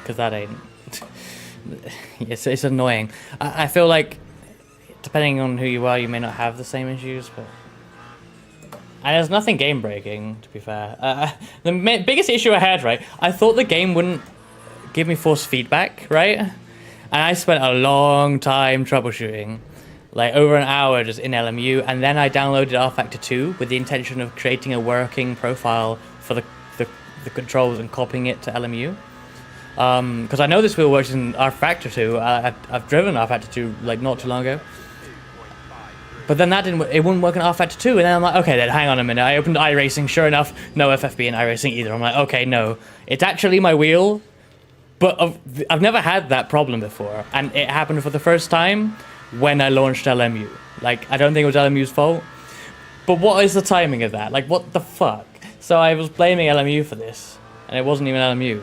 because that ain't... it's annoying. I feel like, depending on who you are, you may not have the same issues, but... And there's nothing game breaking, to be fair. The biggest issue I had, right, I thought the game wouldn't give me force feedback, right? And I spent a long time troubleshooting, like over an hour just in LMU, and then I downloaded R-Factor 2 with the intention of creating a working profile for the controls and copying it to LMU. Because I know this wheel works in R-Factor 2. I've driven R-Factor 2 like not too long ago. But then it wouldn't work in R-Factor 2, and then I'm like, okay, then hang on a minute. I opened iRacing, sure enough, no FFB in iRacing either. I'm like, okay, no. It's actually my wheel, but I've never had that problem before, and it happened for the first time when I launched LMU. Like, I don't think it was LMU's fault, but what is the timing of that? Like, what the fuck? So I was blaming LMU for this, and it wasn't even LMU.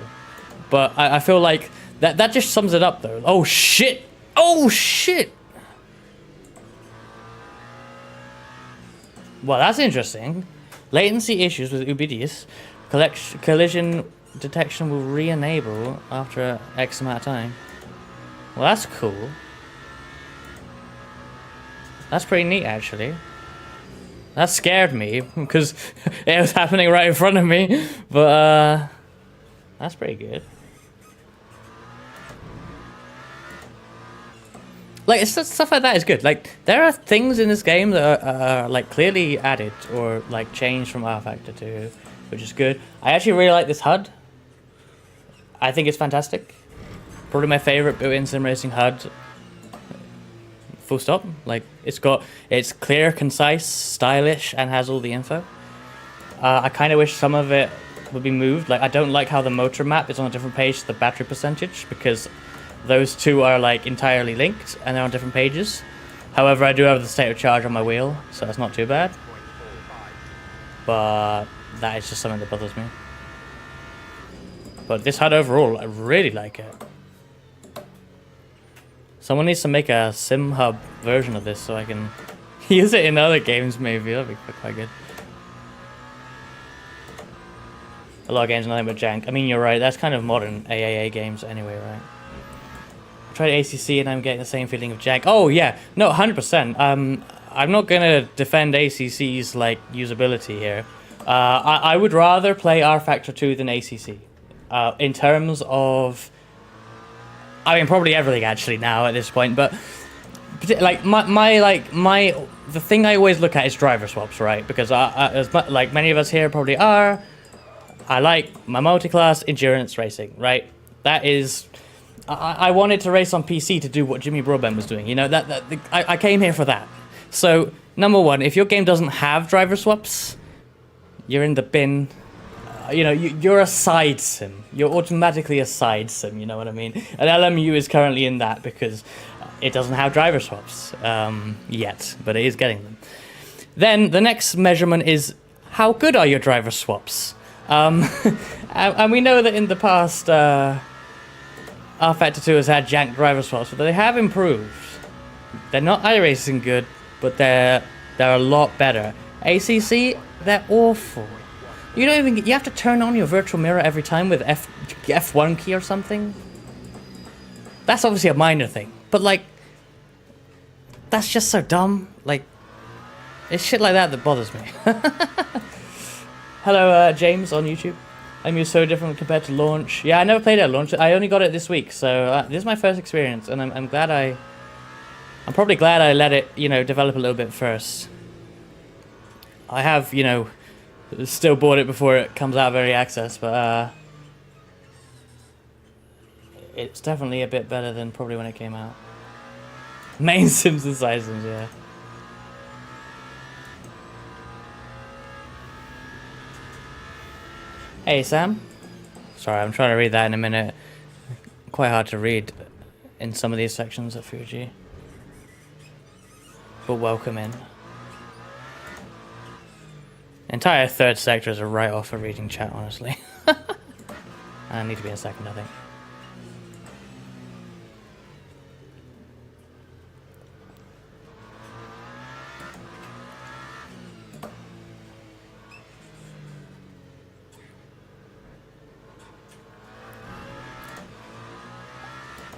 But I feel like that just sums it up, though. Oh, shit! Oh, shit! Well, that's interesting. Latency issues with Ubidis. Collision detection will re-enable after X amount of time. Well, that's cool. That's pretty neat, actually. That scared me, because it was happening right in front of me. But, that's pretty good. Like, stuff like that is good. Like, there are things in this game that are like, clearly added or, like, changed from R-Factor 2, which is good. I actually really like this HUD. I think it's fantastic. Probably my favorite built-in sim racing HUD. Full stop. Like, it's clear, concise, stylish, and has all the info. I kind of wish some of it would be moved. Like, I don't like how the motor map is on a different page to the battery percentage, because those two are like entirely linked and they're on different pages. However, I do have the state of charge on my wheel, so that's not too bad. But that is just something that bothers me. But this HUD overall, I really like it. Someone needs to make a sim hub version of this so I can use it in other games maybe. That'd be quite good. A lot of games are nothing but jank. I mean, you're right, that's kind of modern AAA games anyway, right? Tried ACC and I'm getting the same feeling of jank. Oh yeah, no, 100%. I'm not gonna defend ACC's like usability here. I would rather play R-Factor 2 than ACC. In terms of, I mean, probably everything actually now at this point. But like the thing I always look at is driver swaps, right? Because like many of us here probably are. I like my multi-class endurance racing, right? That is. I wanted to race on PC to do what Jimmy Broadbent was doing. You know, I came here for that. So, number one, if your game doesn't have driver swaps, you're in the bin. You know, you're a side sim. You're automatically a side sim, you know what I mean? And LMU is currently in that because it doesn't have driver swaps yet, but it is getting them. Then the next measurement is how good are your driver swaps? And we know that in the past, R-Factor 2 has had jank driver swaps, but they have improved. They're not iRacing good, but they're a lot better. ACC, they're awful. You don't even, you have to turn on your virtual mirror every time with F1 key or something. That's obviously a minor thing, but like, that's just so dumb. Like, it's shit like that bothers me. Hello, James on YouTube. I'm so different compared to launch. Yeah, I never played it at launch. I only got it this week, so this is my first experience, and I'm glad I'm probably glad I let it, you know, develop a little bit first. I have, you know, still bought it before it comes out of early access, but it's definitely a bit better than probably when it came out. Main Sims and side Sims, yeah. Hey, Sam. Sorry, I'm trying to read that in a minute. Quite hard to read in some of these sections at Fuji. But welcome in. Entire third sector is a write-off for reading chat, honestly. I need to be in a second, I think.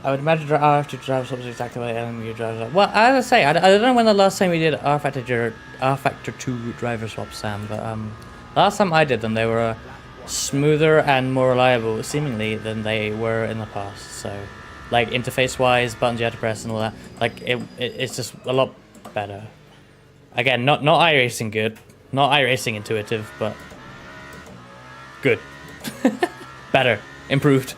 I would imagine R-Factor drive swaps exactly like LMU driver swap. Well, as I say, I don't know when the last time we did R-Factor 2 driver swaps, Sam, but last time I did them, they were smoother and more reliable, seemingly, than they were in the past. So, like, interface-wise, buttons you had to press and all that, like, it's just a lot better. Again, not iRacing good, not iRacing intuitive, but good. Better. Improved.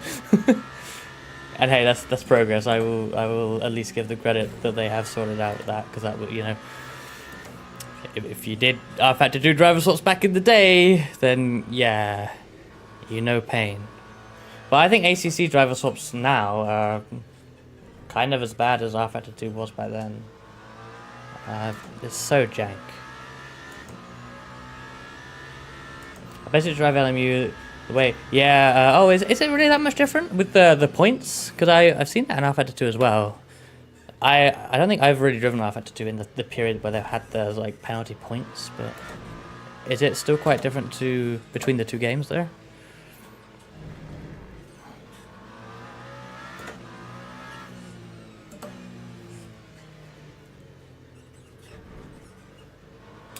And hey, that's progress. I will at least give the credit that they have sorted out that, because that would, you know, if you did R-Factor 2 driver swaps back in the day, then yeah, you know pain. But I think ACC driver swaps now are kind of as bad as R-Factor 2 was back then. It's so jank. I basically drive LMU. Wait, yeah, oh, is it really that much different with the points? Because I've seen that in R-Factor 2 as well. I don't think I've really driven R-Factor 2 in the period where they've had the, like, penalty points, but is it still quite different between the two games there?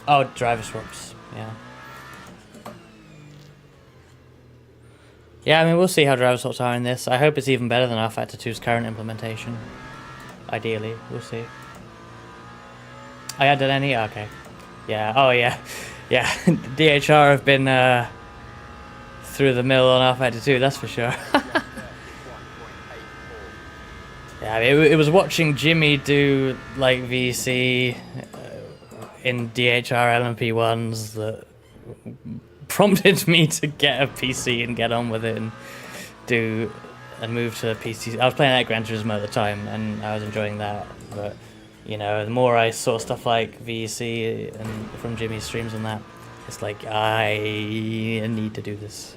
Oh, driver swaps, yeah. Yeah, I mean, we'll see how driver swaps are in this. I hope it's even better than R-Factor 2's current implementation. Ideally, we'll see. I had done any? Okay. Yeah, oh yeah. Yeah, DHR have been through the mill on R-Factor 2, that's for sure. Yeah, I mean, it was watching Jimmy do, like, VC in DHR LMP1s that prompted me to get a PC and get on with it and move to a PC. I was playing at Gran Turismo at the time and I was enjoying that, but you know, the more I saw stuff like VC and from Jimmy's streams and that, it's like I need to do this.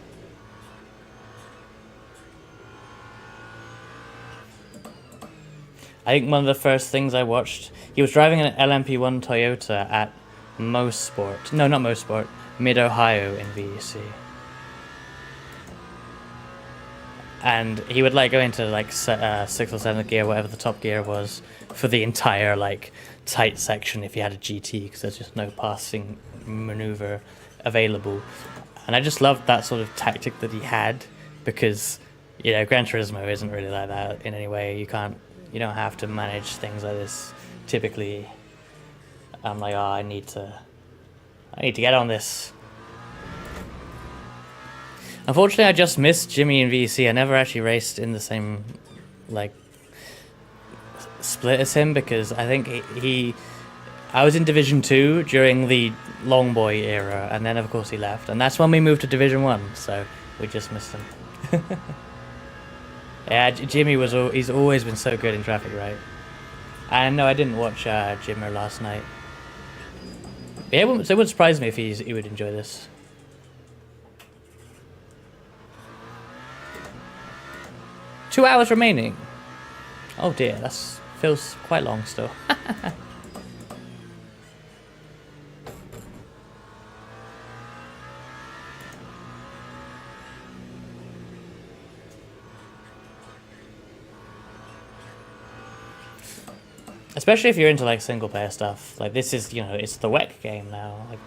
I think one of the first things I watched, he was driving an LMP1 Toyota at Mosport. No, not Mosport. Mid-Ohio in VEC. And he would like go into like 6th or 7th gear, whatever the top gear was, for the entire like tight section if you had a GT, because there's just no passing maneuver available. And I just loved that sort of tactic that he had, because, you know, Gran Turismo isn't really like that in any way. You don't have to manage things like this typically. I'm like, oh, I need to get on this. Unfortunately, I just missed Jimmy in VC. I never actually raced in the same, like, split as him, because I think I was in Division 2 during the Long Boy era, and then of course he left, and that's when we moved to Division 1, so we just missed him. Yeah, Jimmy he's always been so good in traffic, right? And no, I didn't watch Jimmer last night. Yeah, it wouldn't surprise me if he would enjoy this. Two hours remaining. Oh dear, that feels quite long still. Especially if you're into like single player stuff. Like this is, you know, it's the WEC game now. Like,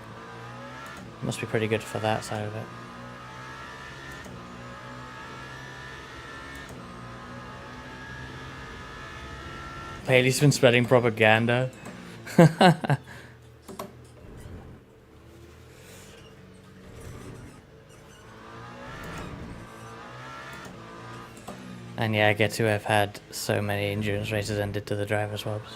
it must be pretty good for that side of it. Haley's been spreading propaganda. And yeah, I get to have had so many endurance races ended to the driver swaps.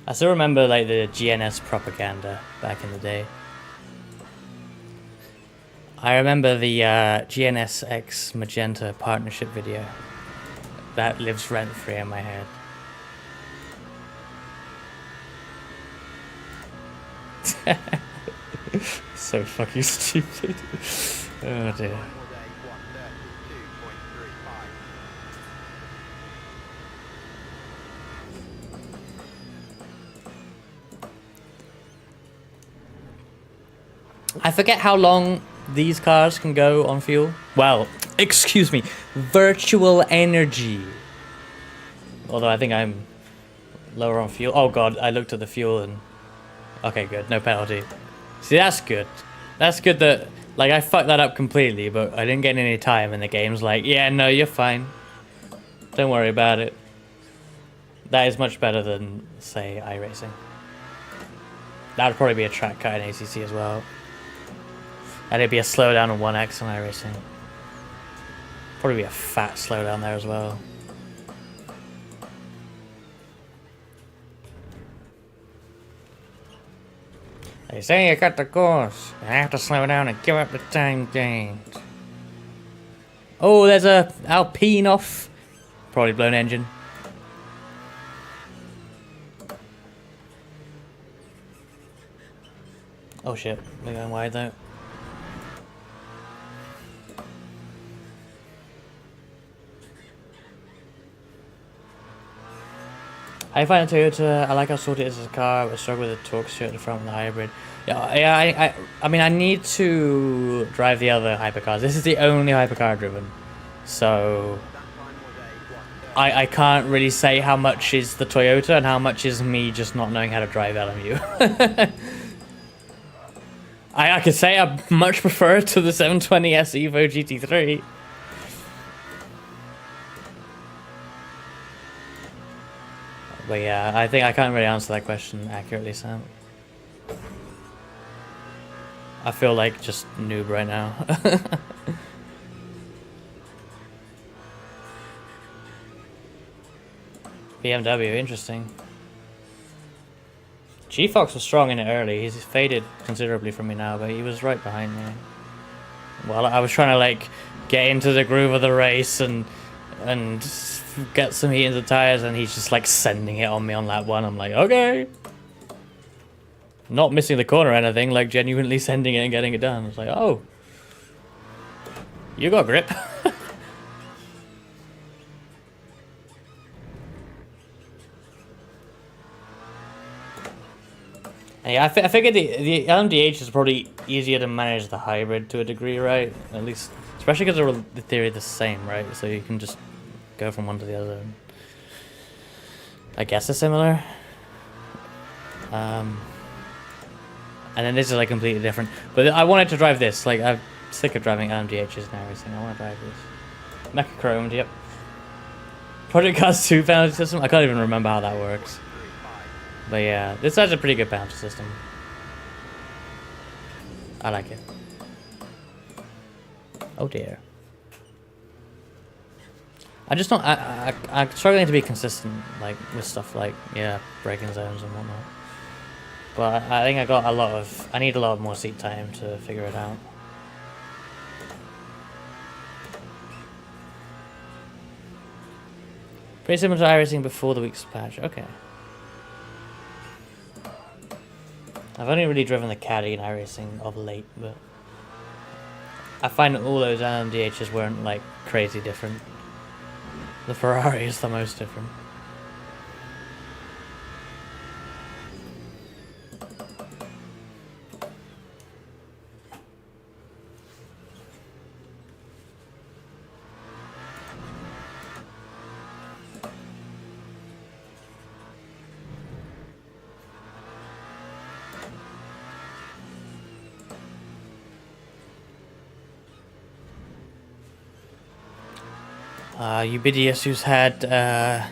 I still remember like the GNS propaganda back in the day. I remember the GNS X Magenta partnership video. That lives rent-free in my head. So fucking stupid. Oh dear. I forget how long these cars can go on fuel. Well, excuse me, virtual energy. Although I think I'm lower on fuel. Oh god, I looked at the fuel and... Okay, good, no penalty. See, that's good. That's good that... Like, I fucked that up completely, but I didn't get any time and the game's like, yeah, no, you're fine. Don't worry about it. That is much better than, say, iRacing. That would probably be a track cut in ACC as well. And it'd be a slowdown on 1x on iRacing. Probably be a fat slowdown there as well. They say you got the course. You have to slow down and give up the time gains. Oh, there's a Alpine off. Probably blown engine. Oh shit, we're going wide though. I find the Toyota, I like how sorted it is as a car, but I struggle with the torque share at the front of the hybrid. Yeah, I mean, I need to drive the other hypercars. This is the only hypercar driven. So, I can't really say how much is the Toyota and how much is me just not knowing how to drive LMU. I could say I much prefer it to the 720S Evo GT3. But yeah, I think I can't really answer that question accurately, Sam. I feel like just noob right now. BMW, interesting. G-Fox was strong in it early. He's faded considerably from me now, but he was right behind me. Well, I was trying to like get into the groove of the race and get some heat into the tires, and he's just like sending it on me on lap 1. I'm like, okay. Not missing the corner or anything, like genuinely sending it and getting it done. I was like, oh. You got grip. Yeah, I figured the LMDH is probably easier to manage the hybrid to a degree, right? At least, especially because they're in theory the same, right? So you can just go from one to the other. I guess they're similar. And then this is like completely different. But I wanted to drive this. Like, I'm sick of driving LMDHs and everything. I want to drive this. Mecha chromed, yep. Project Cars 2 penalty system. I can't even remember how that works. But yeah, this has a pretty good bounce system. I like it. Oh dear. I just don't. I'm struggling to be consistent, like with stuff like braking zones and whatnot. But I think I need a lot more seat time to figure it out. Pretty similar to iRacing before the week's patch. Okay. I've only really driven the Caddy in iRacing of late, but I find that all those LMDHs weren't like crazy different. The Ferrari is the most different. Ubidius, who's had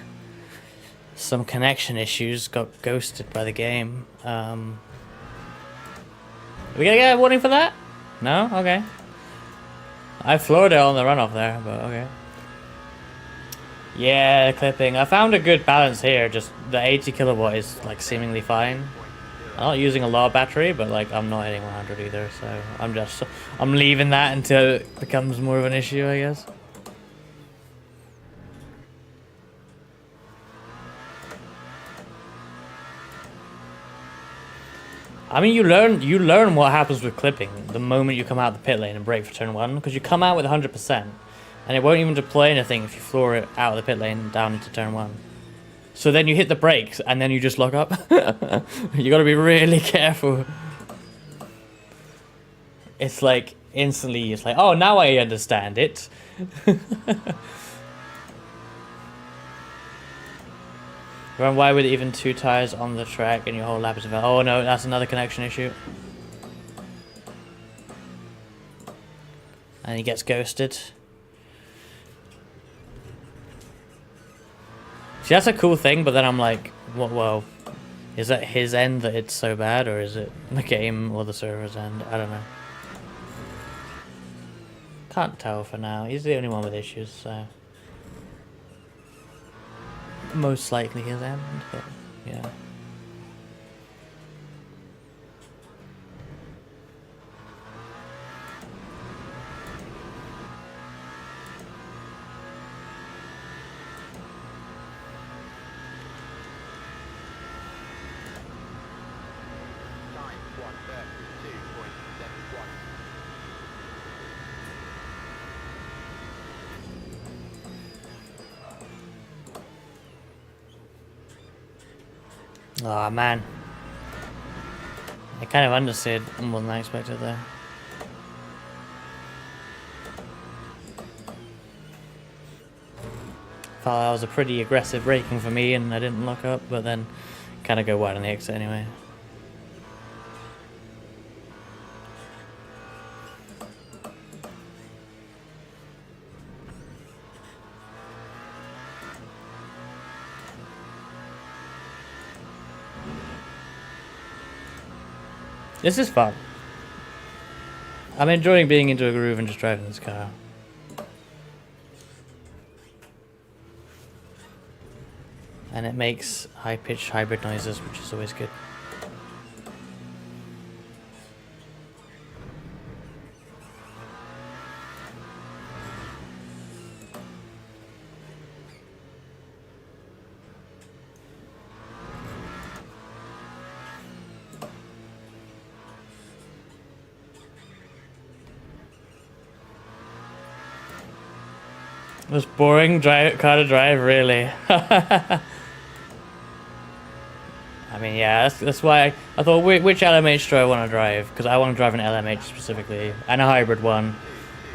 some connection issues, got ghosted by the game. Are we gonna get a warning for that? No? Okay. I floored it on the runoff there, but okay. Yeah, clipping. I found a good balance here. Just the 80 kilowatt is like seemingly fine. I'm not using a lot of battery, but like I'm not hitting 100 either, so I'm leaving that until it becomes more of an issue, I guess. I mean, you learn what happens with clipping the moment you come out of the pit lane and brake for turn 1, because you come out with 100%, and it won't even deploy anything if you floor it out of the pit lane down into turn 1. So then you hit the brakes, and then you just lock up. You gotta be really careful. It's like, instantly, it's like, oh, now I understand it. Run wide with even 2 tires on the track and your whole lap is about. Oh no, that's another connection issue. And he gets ghosted. See, that's a cool thing, but then I'm like, what? Well, is that his end that it's so bad, or is it the game or the server's end? I don't know. Can't tell for now. He's the only one with issues, so. Most likely his end, but yeah. Oh man, I kind of understood more than I expected there. Felt that was a pretty aggressive braking for me and I didn't lock up, but then kind of go wide on the exit anyway. This is fun. I'm enjoying being into a groove and just driving this car. And it makes high-pitched hybrid noises, which is always good. It was boring car to drive, really. I mean, yeah, that's why I thought, which LMH do I want to drive? Because I want to drive an LMH specifically, and a hybrid one.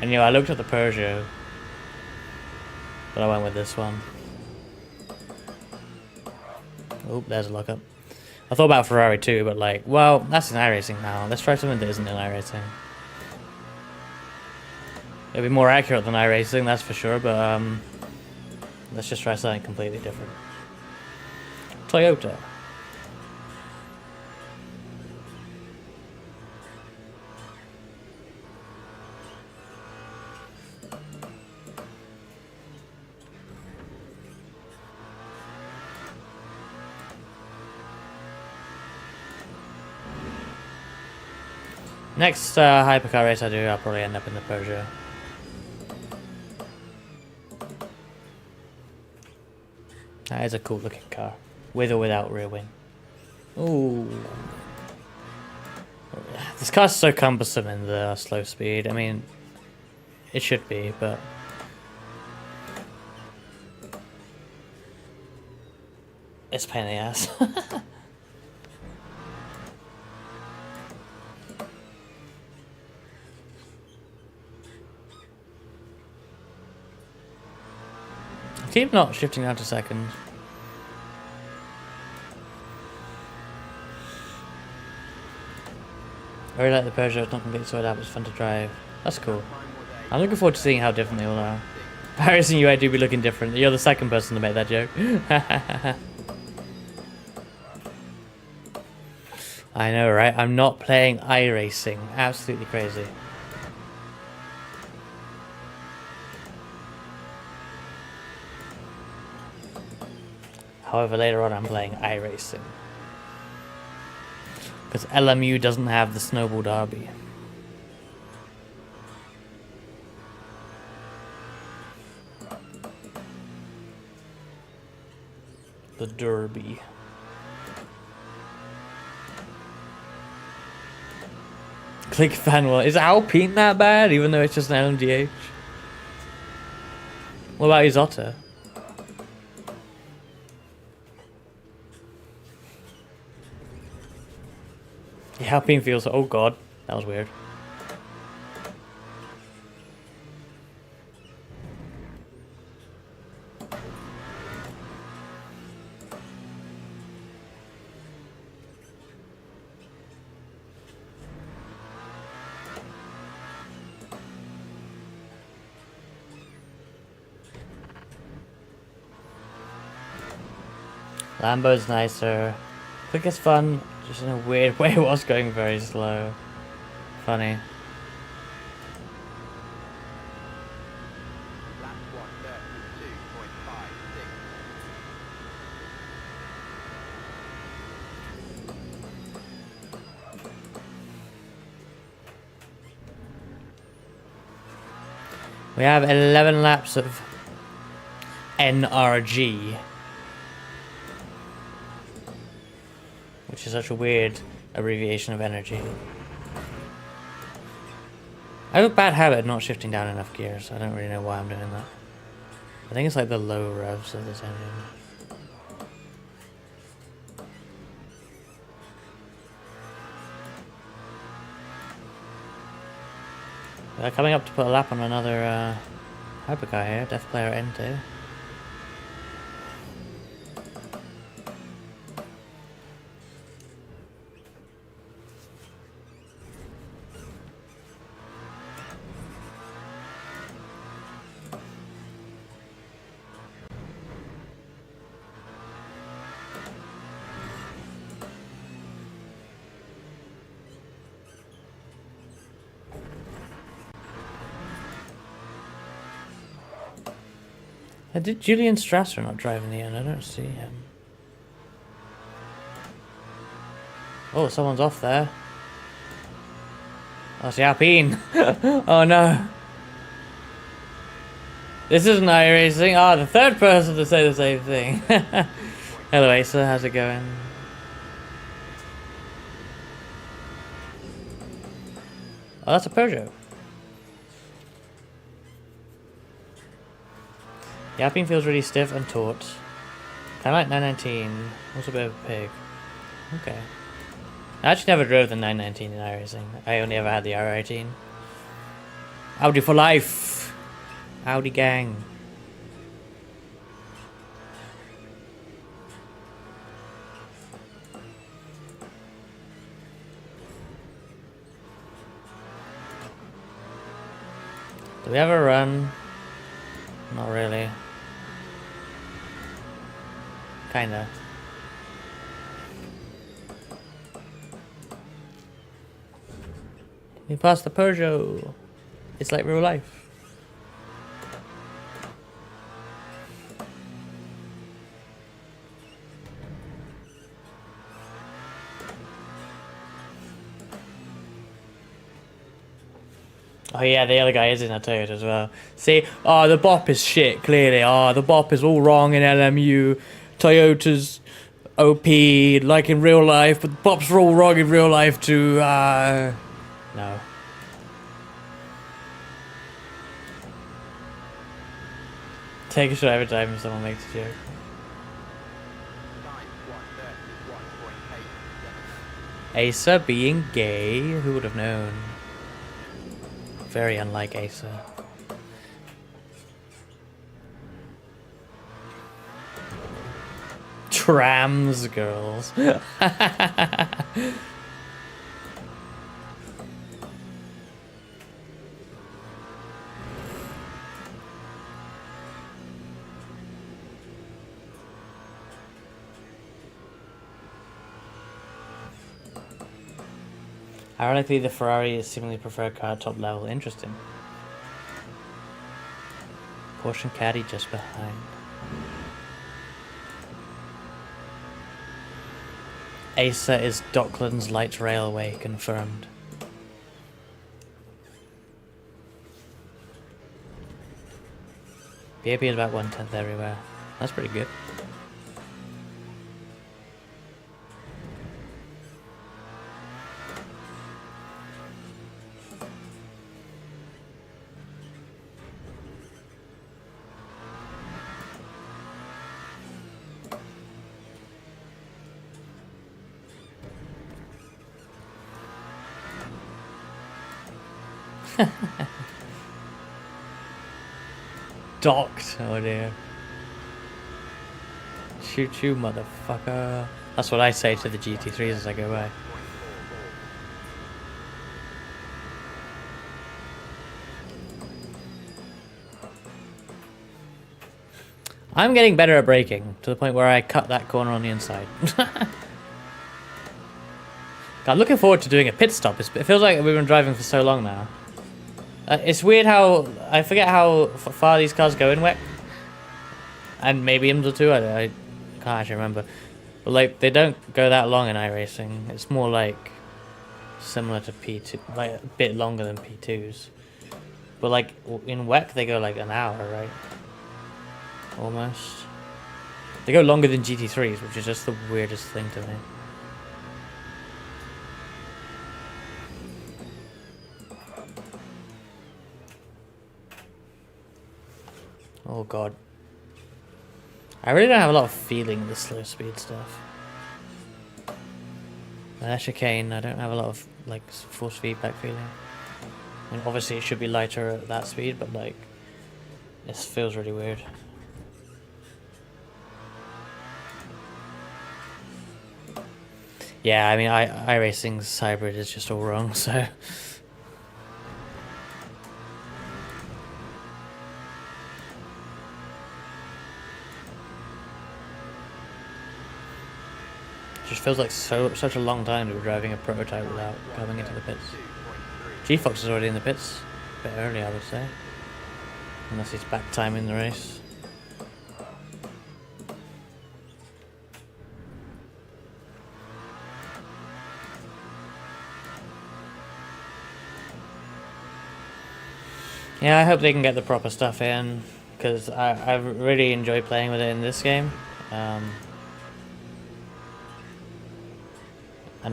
And you know, I looked at the Peugeot, but I went with this one. Oh, there's a lockup. I thought about Ferrari too, but like, well, that's in iRacing now. Let's try something that isn't in iRacing. It'll be more accurate than iRacing, that's for sure, but let's just try something completely different. Toyota. Next hypercar race I do, I'll probably end up in the Peugeot. That is a cool looking car. With or without rear wing. Ooh. This car's so cumbersome in the slow speed. I mean, it should be, but... it's a pain in the ass. Keep not shifting down to second. I really like the Peugeot, it's not completely sorted out, but it's fun to drive. That's cool. I'm looking forward to seeing how different they all are. Paris and you, I do be looking different. You're the second person to make that joke. I know, right? I'm not playing iRacing. Absolutely crazy. However, later on I'm playing iRacing. Because LMU doesn't have the Snowball Derby. The Derby. Click fan wall. Is Alpine that bad, even though it's just an LMDH? What about Isotta? The Alpine feels... oh god, that was weird. Lambo's nicer. Click is fun, just in a weird way. It was going very slow. Funny. We have 11 laps of NRG. Which is such a weird abbreviation of energy. I have a bad habit of not shifting down enough gears. I don't really know why I'm doing that. I think it's like the low revs of this engine. They're coming up to put a lap on another hypercar here. Death Player N2. Did Julian Strasser not drive in the end? I don't see him. Oh, someone's off there. Oh, it's the Alpine. Oh no. This isn't iRacing. Ah, the third person to say the same thing. Hello, Asa. How's it going? Oh, that's a Peugeot. The Alpine feels really stiff and taut. Kinda like 919. Also a bit of a pig. Okay. I actually never drove the 919 in iRacing. I only ever had the R18. Audi for life! Audi gang. Do we have a run? Not really. Kinda. We passed the Peugeot. It's like real life. Oh yeah, the other guy is in a Toyota as well. See, oh, the bop is shit, clearly. Oh, the bop is all wrong in LMU. Toyota's OP like in real life, but the pops are all wrong in real life too. No. Take a shot every time someone makes a joke. Asa being gay? Who would have known? Very unlike Asa. Trams girls. Ironically, the Ferrari is seemingly preferred car at top level. Interesting. Porsche and Caddy just behind. Asa is Docklands Light Railway, confirmed. BAP is about 1/10 everywhere. That's pretty good. Docked, oh dear. Shoot you, motherfucker. That's what I say to the GT3s as I go by. I'm getting better at braking, to the point where I cut that corner on the inside. I'm looking forward to doing a pit stop. It feels like we've been driving for so long now. It's weird how, I forget how far these cars go in WEC. And maybe IMSA too, I can't actually remember. But like, they don't go that long in iRacing. It's more like, similar to P2, like a bit longer than P2s. But like, in WEC they go like an hour, right? Almost. They go longer than GT3s, which is just the weirdest thing to me. Oh god. I really don't have a lot of feeling in the slow speed stuff. That chicane, I don't have a lot of like force feedback feeling. I mean, obviously it should be lighter at that speed, but like, it feels really weird. Yeah, I mean, iRacing's hybrid is just all wrong, so... Just feels like such a long time to be driving a prototype without coming into the pits. G-Fox is already in the pits. A bit early, I would say. Unless he's back timing the race. Yeah, I hope they can get the proper stuff in, because I really enjoy playing with it in this game. And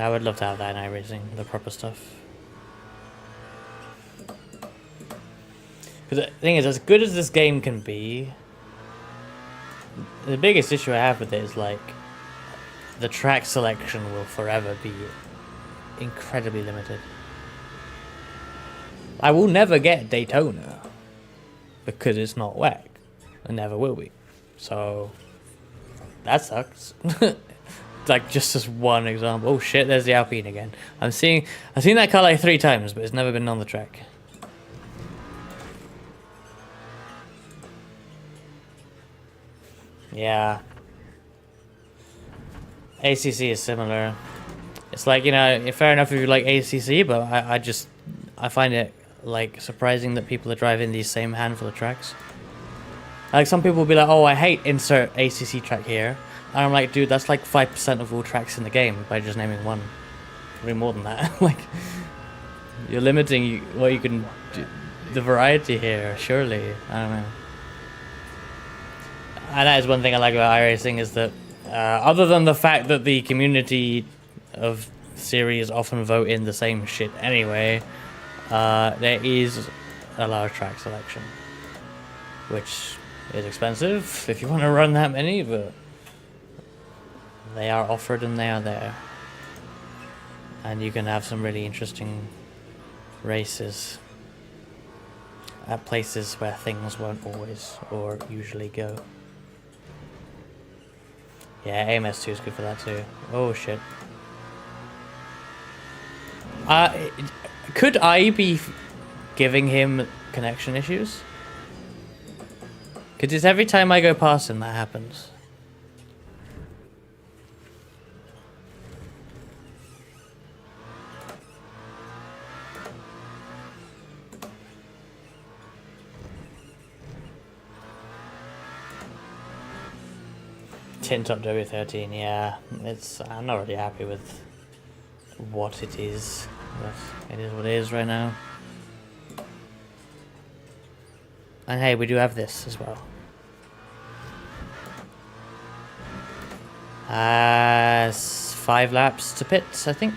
I would love to have that in iRacing, the proper stuff. Because the thing is, as good as this game can be, the biggest issue I have with it is like, the track selection will forever be incredibly limited. I will never get Daytona because it's not WEC. It never will be. So that sucks. Like just as one example. Oh shit, there's the Alpine again. I've seen that car like 3 times, but it's never been on the track. Yeah. ACC is similar. It's like, you know, fair enough if you like ACC, but I find it like surprising that people are driving these same handful of tracks. Like some people will be like, oh, I hate insert ACC track here, and I'm like, dude, that's like 5% of all tracks in the game by just naming one. Probably more than that. Like, you're limiting what you can do, the variety here, surely. I don't know. And that is one thing I like about iRacing is that, other than the fact that the community of series often vote in the same shit anyway, there is a large track selection, which is expensive if you want to run that many, but they are offered and they are there. And you can have some really interesting races at places where things won't always or usually go. Yeah, AMS2 is good for that too. Oh shit. Could I be giving him connection issues? Because it's every time I go past him that happens. Tin Top W13, yeah. I'm not really happy with what it is, but it is what it is right now. And hey, we do have this as well. 5 laps to pits, I think.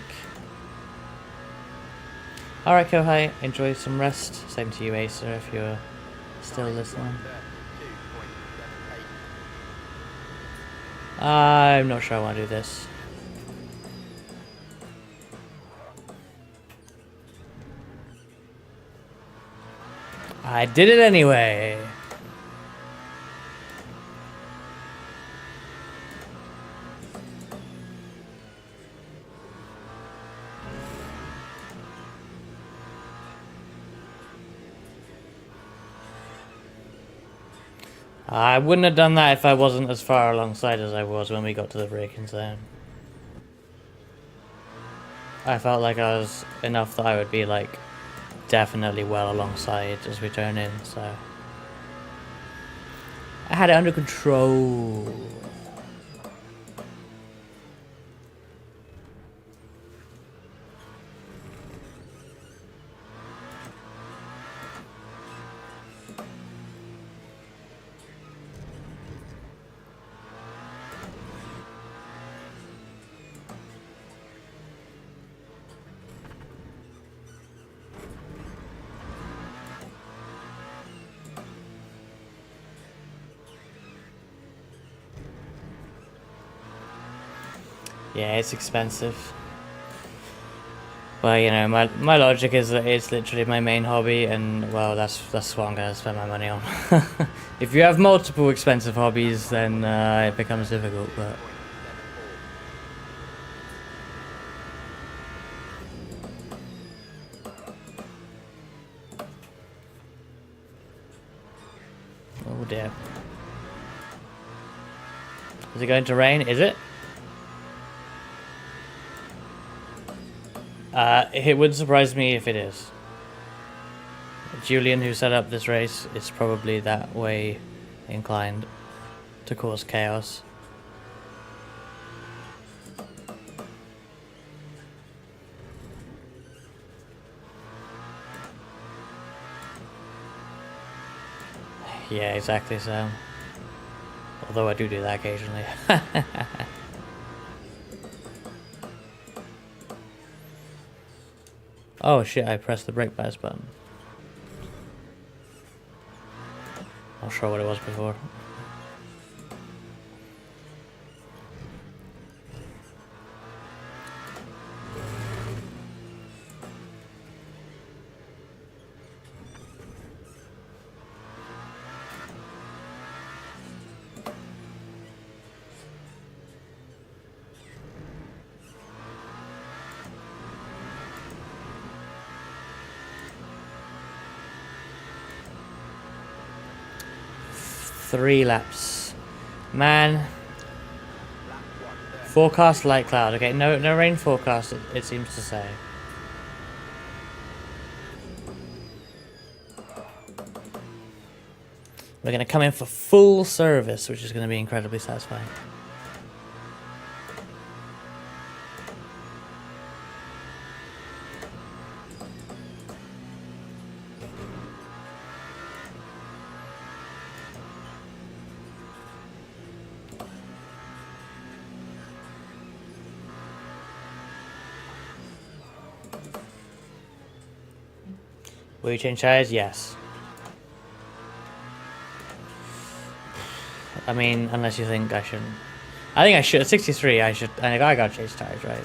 Alright, Kohai, enjoy some rest. Same to you, Acer, if you're still listening. I'm not sure I want to do this. I did it anyway. I wouldn't have done that if I wasn't as far alongside as I was when we got to the braking zone. I felt like I was enough that I would be like definitely well alongside as we turn in, so I had it under control. Yeah, it's expensive. Well, you know, my logic is that it's literally my main hobby, and well, that's what I'm gonna spend my money on. If you have multiple expensive hobbies, then it becomes difficult. But oh dear, is it going to rain? Is it? It would surprise me if it is. Julian, who set up this race, is probably that way inclined to cause chaos. Yeah, exactly so. Although I do that occasionally. Oh shit, I pressed the brake bias button. Not sure what it was before. Three laps. Man. Forecast light cloud. Okay, no rain forecast, it seems to say. We're going to come in for full service, which is going to be incredibly satisfying. Will you change tires? Yes. I mean, unless you think I shouldn't. I think I should. At 63, I should. I gotta change tires, right?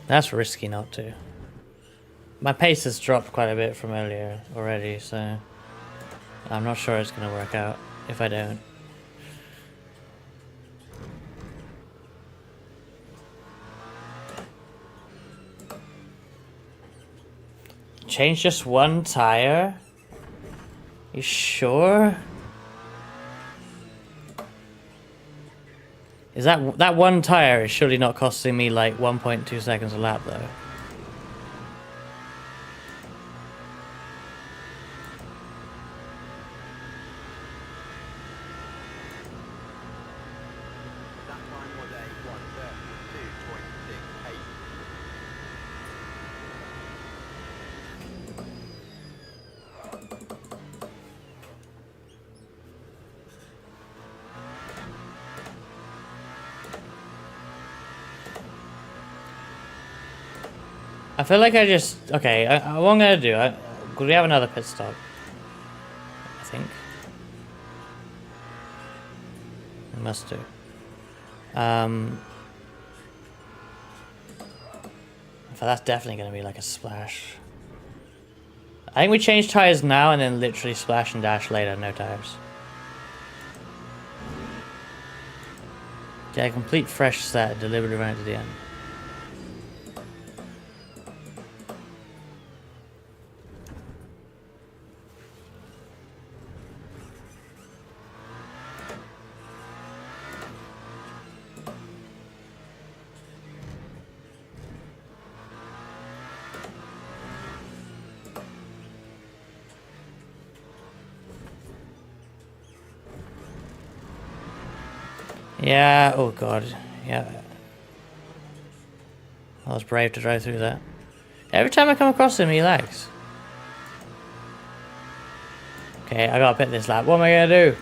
That's risky not to. My pace has dropped quite a bit from earlier already, so I'm not sure it's gonna work out if I don't. Change just one tire? You sure? Is that one tire is surely not costing me like 1.2 seconds a lap though? I feel like I just... Okay, what I'm gonna do... Could we have another pit stop? I think. We must do. That's definitely gonna be like a splash. I think we change tires now and then literally splash and dash later, no tires. Get a complete fresh set delivered around to the end. Yeah, oh god, yeah. I was brave to drive through that. Every time I come across him, he lags. Okay, I gotta pit this lap. What am I gonna do?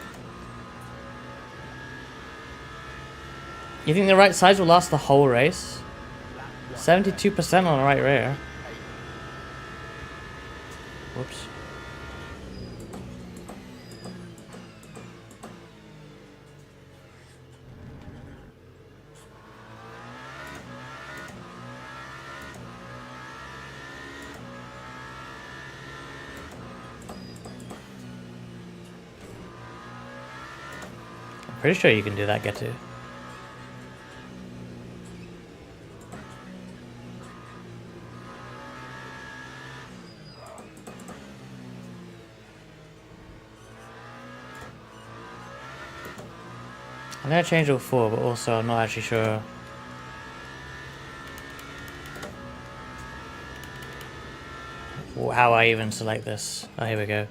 You think the right sides will last the whole race? 72% on the right rear. Whoops. Pretty sure you can do that, get to. I'm gonna change all four, but also I'm not actually sure. How I even select this. Oh, here we go.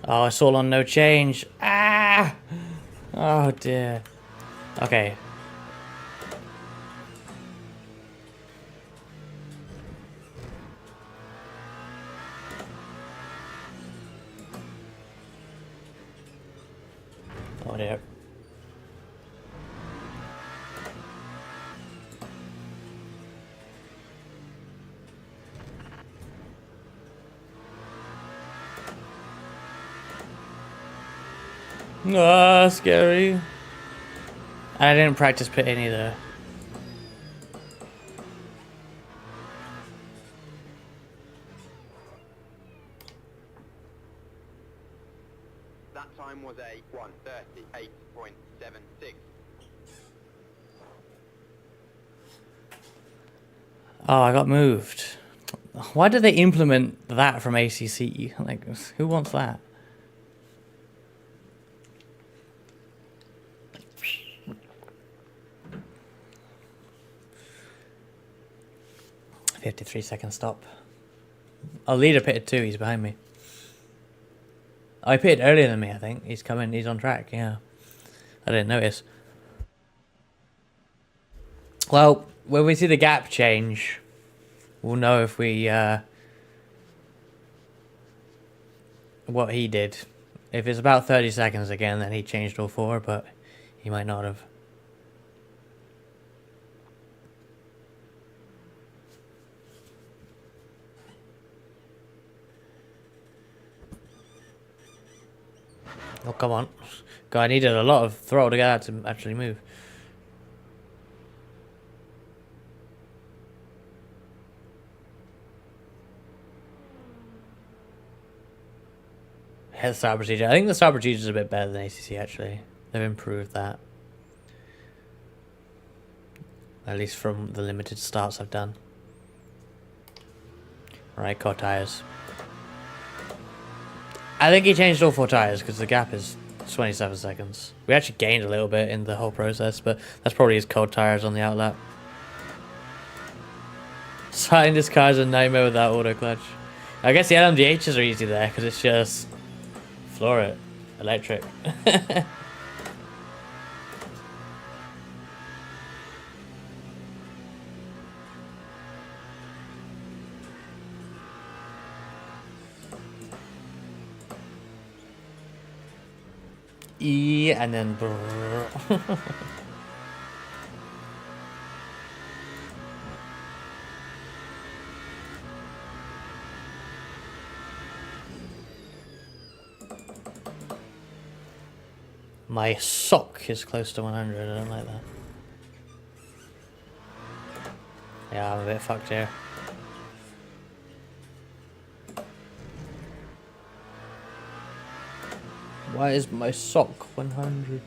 Oh, it's all on no change. Ah! Oh dear. Okay. Oh dear. Ah, scary. I didn't practice pitting either. That time was a 1:38.76. Oh, I got moved. Why did they implement that from ACC? Like, who wants that? "53-second stop." Oh, leader pitted too. He's behind me. Oh, he pitted earlier than me, I think. He's coming. He's on track, yeah. I didn't notice. Well, when we see the gap change, we'll know if we, what he did. If it's about 30 seconds again, then he changed all four, but he might not have. Oh, come on. God, I needed a lot of throttle to get that to actually move. Head start procedure. I think the start procedure is a bit better than ACC, actually. They've improved that. At least from the limited starts I've done. Right, car tyres. I think he changed all 4 tyres because the gap is 27 seconds. We actually gained a little bit in the whole process, but that's probably his cold tyres on the outlet. Starting this car is a nightmare without auto clutch. I guess the LMDHs are easy there because it's just floor it, electric. E and then brrr. My sock is close to 100. I don't like that. Yeah, I'm a bit fucked here. Why is my sock 100?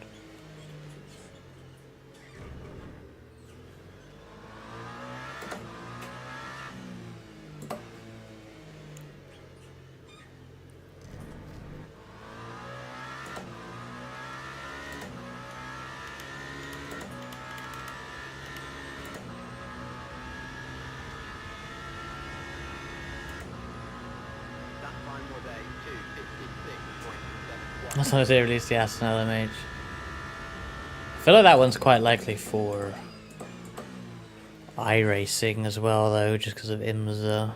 As long as they release the Aston LMH. I feel like that one's quite likely for iRacing as well, though, just because of IMSA.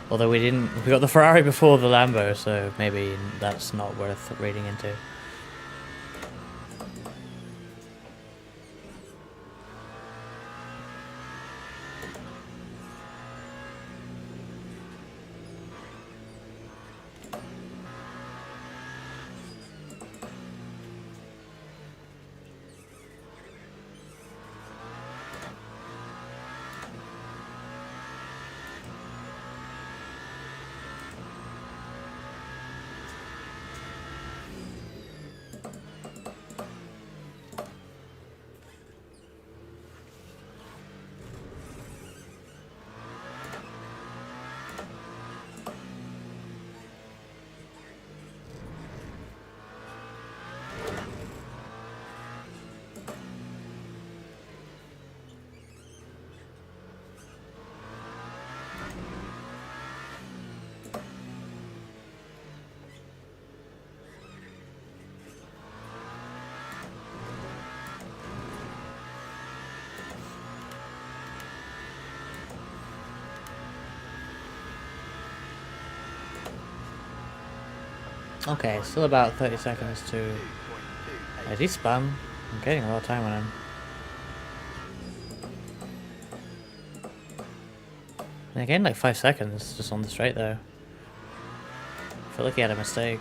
Although we got the Ferrari before the Lambo, so maybe that's not worth reading into. Okay, still about 30 seconds to... Is he spam? I'm getting a lot of time on him. And I gained like 5 seconds just on the straight there. I feel like he had a mistake.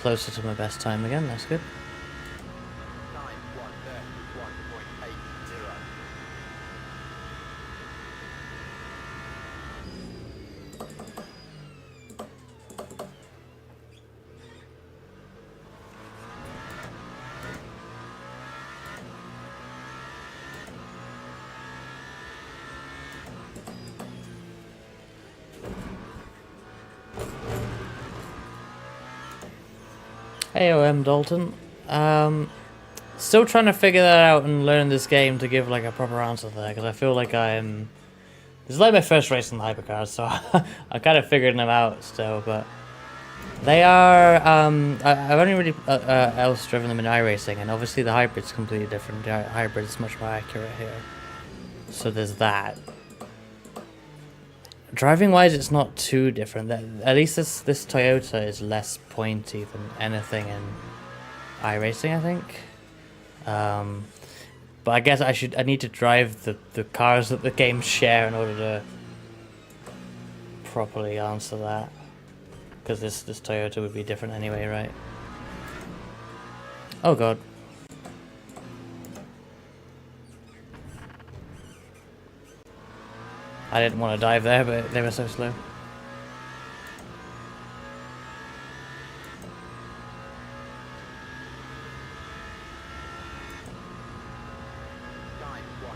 Closer to my best time again, that's good. Hey, OM Dalton. Still trying to figure that out and learn this game to give like a proper answer there, because I feel like I'm. This is like my first race in the hypercars, so I'm kind of figuring them out still, but they are. I've only really else driven them in iRacing, and obviously the hybrid's completely different. The hybrid is much more accurate here, so there's that. Driving wise, it's not too different. At least this Toyota is less pointy than anything in iRacing, I think. But I guess I need to drive the cars that the games share in order to properly answer that. Because this Toyota would be different anyway, right? Oh god. I didn't want to dive there, but they were so slow. Time 1:32.27.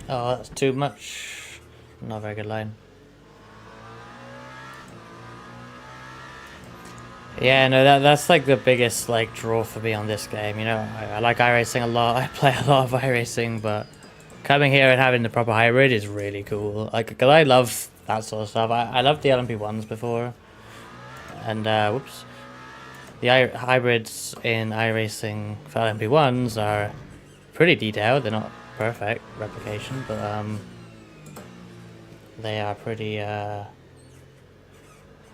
Oh, that's too much. Not a very good line. Yeah, no, that's like the biggest like draw for me on this game. You know, I like iRacing a lot. I play a lot of iRacing, but coming here and having the proper hybrid is really cool. Like, cause I love that sort of stuff. I loved the LMP1s before, and whoops, the hybrids in iRacing for LMP1s are pretty detailed. They're not perfect replication, but they are pretty.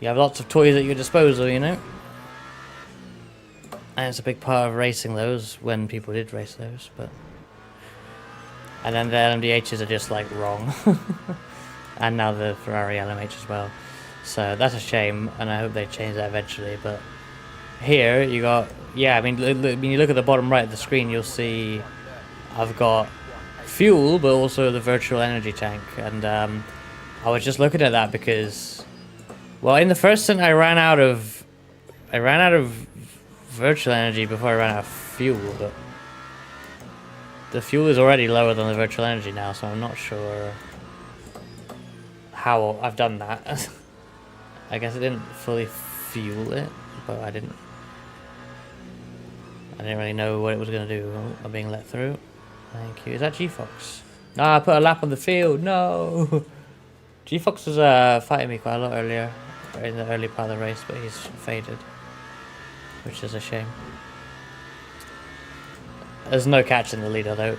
You have lots of toys at your disposal, you know. And it's a big part of racing those when people did race those, but. And then the LMDHs are just like wrong. And now the Ferrari LMH as well. So that's a shame, and I hope they change that eventually. But here you got, yeah, I mean, when you look at the bottom right of the screen, you'll see I've got fuel, but also the virtual energy tank. And I was just looking at that because, well, in the first stint I ran out of virtual energy before I ran out of fuel, but the fuel is already lower than the virtual energy now, so I'm not sure how I've done that. I guess I didn't fully fuel it, but I didn't really know what it was going to do. Oh, I'm being let through. Thank you. Is that G-Fox? No, I put a lap on the field. No! G-Fox was fighting me quite a lot earlier, in the early part of the race, but he's faded, which is a shame. There's no catch in the leader though.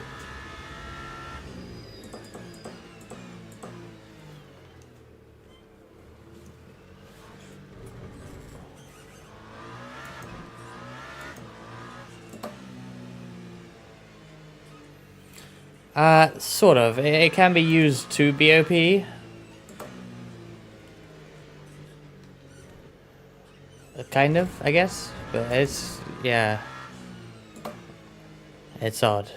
Sort of. It can be used to BOP. Kind of, I guess. But it's, yeah. It's odd.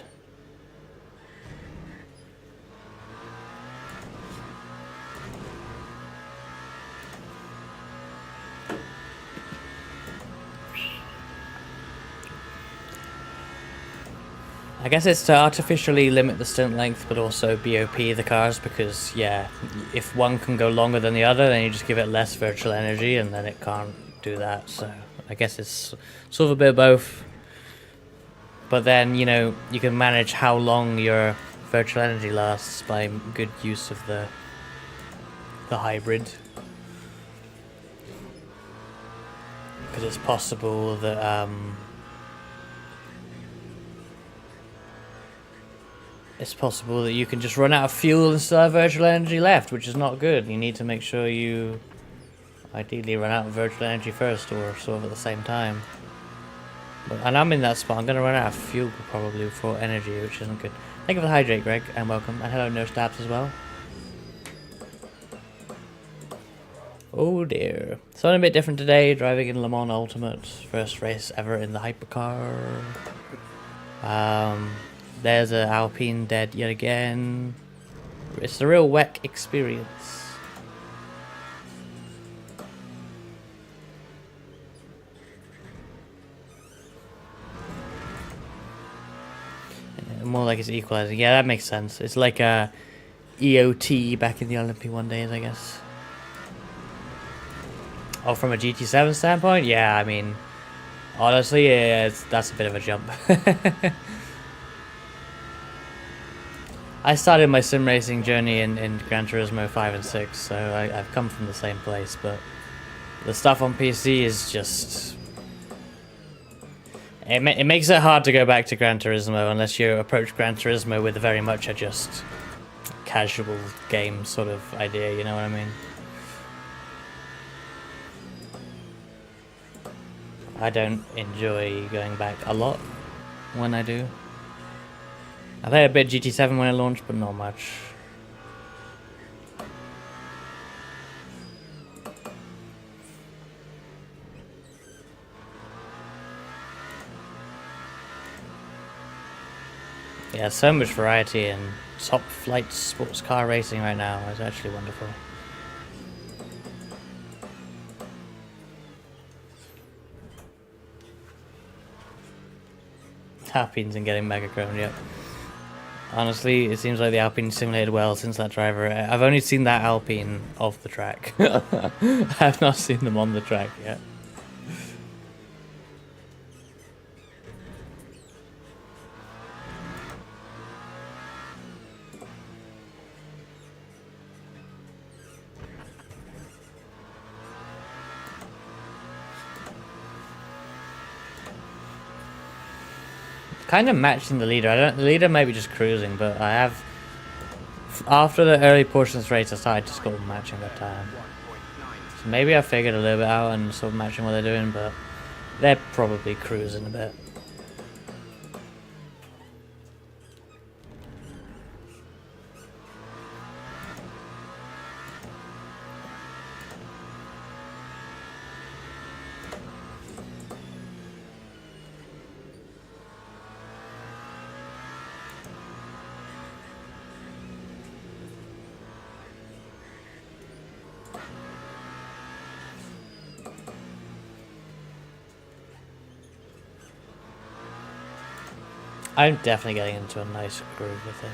I guess it's to artificially limit the stint length, but also BOP the cars, because, yeah, if one can go longer than the other, then you just give it less virtual energy, and then it can't do that, so I guess it's sort of a bit of both. But then, you know, you can manage how long your virtual energy lasts by good use of the hybrid. Because it's possible that, you can just run out of fuel and still have virtual energy left, which is not good. You need to make sure you ideally run out of virtual energy first, or sort of at the same time. And I'm in that spot. I'm going to run out of fuel probably for energy, which isn't good. Thank you for the hydrate, Greg, and welcome. And hello, Nurse Dabs as well. Oh dear. Something a bit different today, driving in Le Mans Ultimate. First race ever in the hypercar. There's an Alpine dead yet again. It's a real WEC experience. More like it's equalizing. Yeah, that makes sense. It's like a EOT back in the LMP1 days, I guess. Oh, from a GT7 standpoint? Yeah, I mean, honestly, yeah, that's a bit of a jump. I started my sim racing journey in Gran Turismo 5 and 6, so I've come from the same place, but the stuff on PC is just... It makes it hard to go back to Gran Turismo unless you approach Gran Turismo with very much a just casual game sort of idea, you know what I mean? I don't enjoy going back a lot when I do. I played a bit GT7 when it launched, but not much. Yeah, so much variety in top flight sports car racing right now. It's actually wonderful. Alpines and getting Mega Chrome, yep. Honestly, it seems like the Alpine simulated well since that driver. I've only seen that Alpine off the track. I've not seen them on the track yet. Kind of matching the leader. The leader may be just cruising, but I have after the early portions race I started to sort of matching that time. So maybe I figured a little bit out and sort of matching what they're doing, but they're probably cruising a bit. I'm definitely getting into a nice groove with this.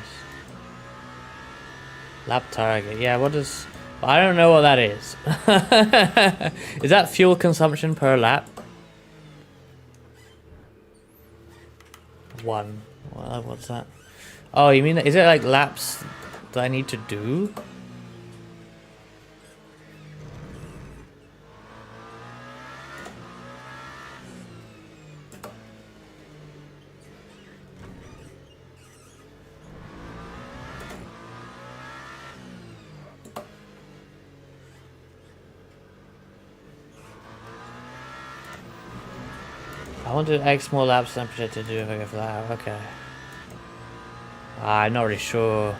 Lap target. Yeah, what does... I don't know what that is. Is that fuel consumption per lap? 1. Well, what's that? Oh, you mean... Is it like laps that I need to do? I want to X more laps than I'm projected to do if I go for that. Okay. I'm not really sure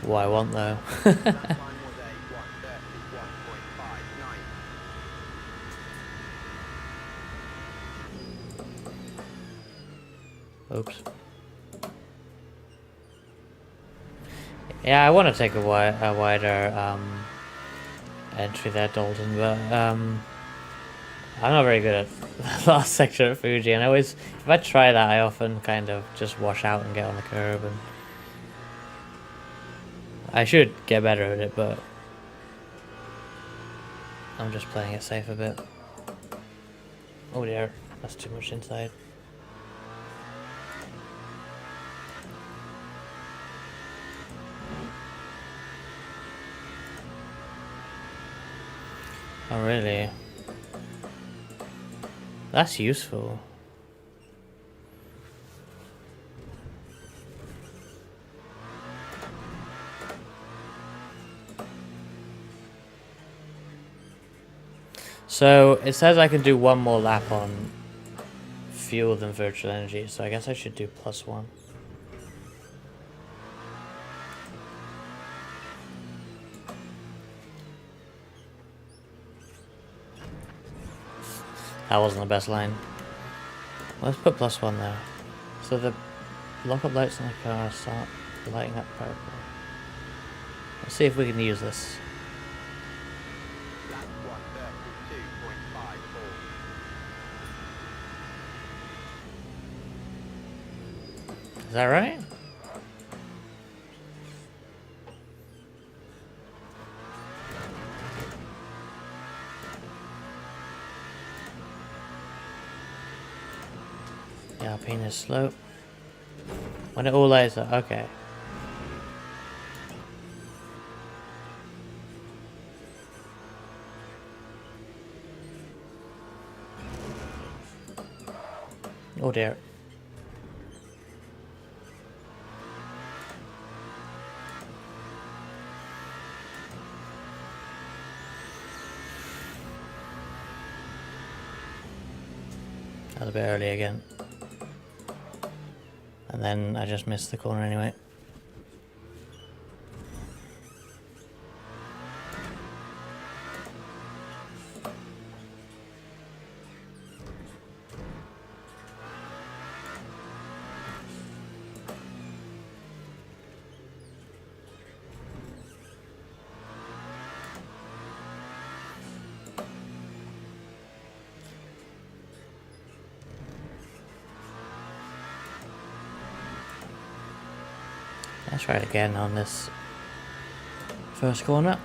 what I want though. Oops. Yeah, I want to take a wider entry there, Dalton, but I'm not very good at the last section at Fuji, and if I try that, I often kind of just wash out and get on the curb, and I should get better at it, but I'm just playing it safe a bit. Oh dear, that's too much inside. Oh really? That's useful. So it says I can do one more lap on fuel than virtual energy, so I guess I should do +1. That wasn't the best line. Let's put +1 there. So the lock-up lights on the car start lighting up purple. Let's see if we can use this. Lap 132.54. Is that right? Yeah, Alpine is slow. When it all lights up, okay. Oh dear. That was a bit early again. And then I just missed the corner anyway. Let's try it again on this first corner.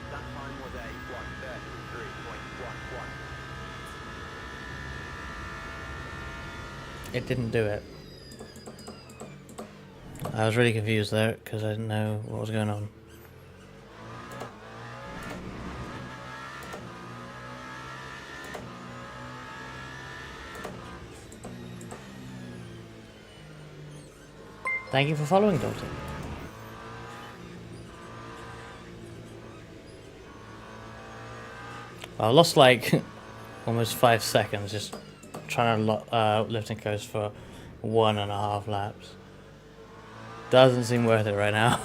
That time was a 133.11. It didn't do it. I was really confused there because I didn't know what was going on. Thank you for following, Dalton. Well, I lost like almost 5 seconds just trying to lift and coast for 1.5 laps. Doesn't seem worth it right now.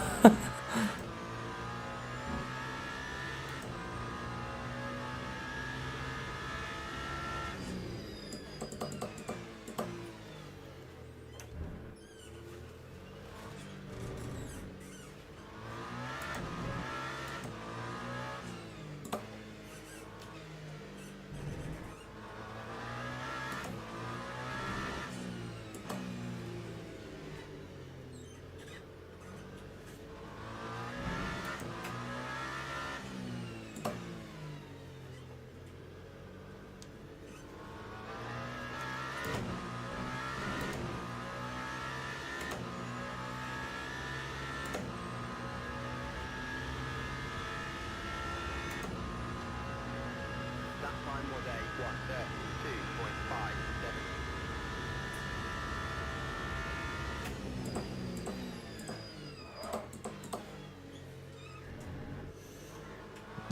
That time was a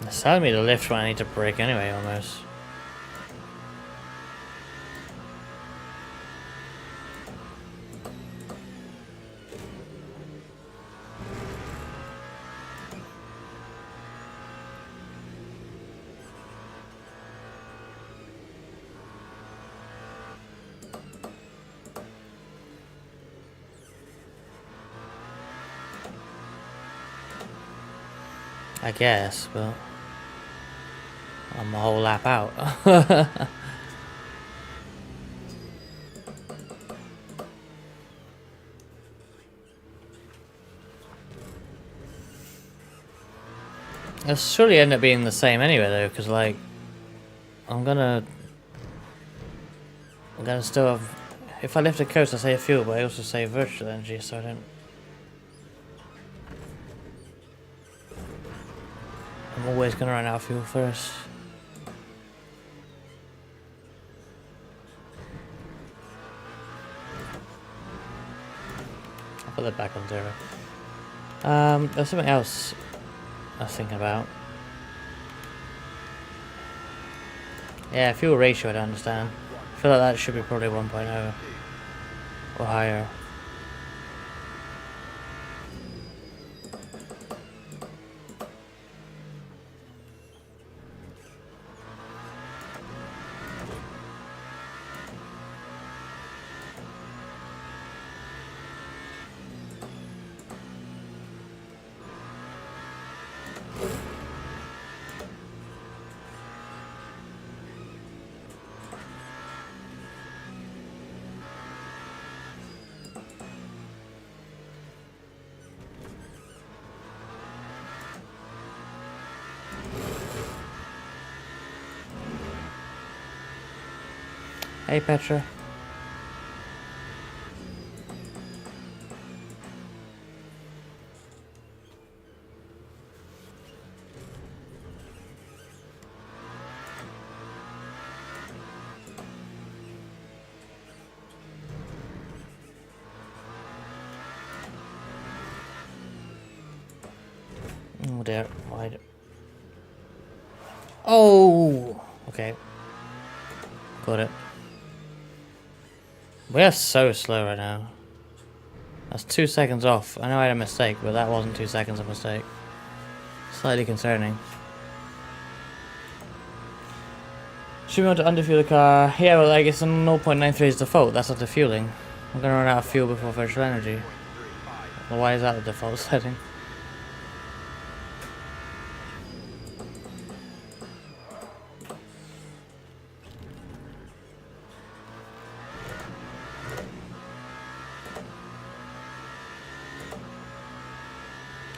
132.57. It's telling me to lift when I need to brake anyway, almost. I guess, but I'm a whole lap out. It'll surely end up being the same anyway, though, because like I'm gonna still have. If I lift a coast, I save fuel, but I also save virtual energy, so I don't. I'm always gonna run out of fuel first. I'll put that back on 0. There's something else I was thinking about. Yeah, fuel ratio I don't understand. I feel like that should be probably 1.0 or higher. Hey, Petra. Oh dear, wide. Oh! Okay. Got it. We are so slow right now. That's 2 seconds off. I know I had a mistake, but that wasn't 2 seconds of mistake. Slightly concerning. Should we want to underfuel the car? Yeah, well, I guess 0.93 is default. That's not the fueling. I'm gonna run out of fuel before virtual energy. Well, why is that the default setting?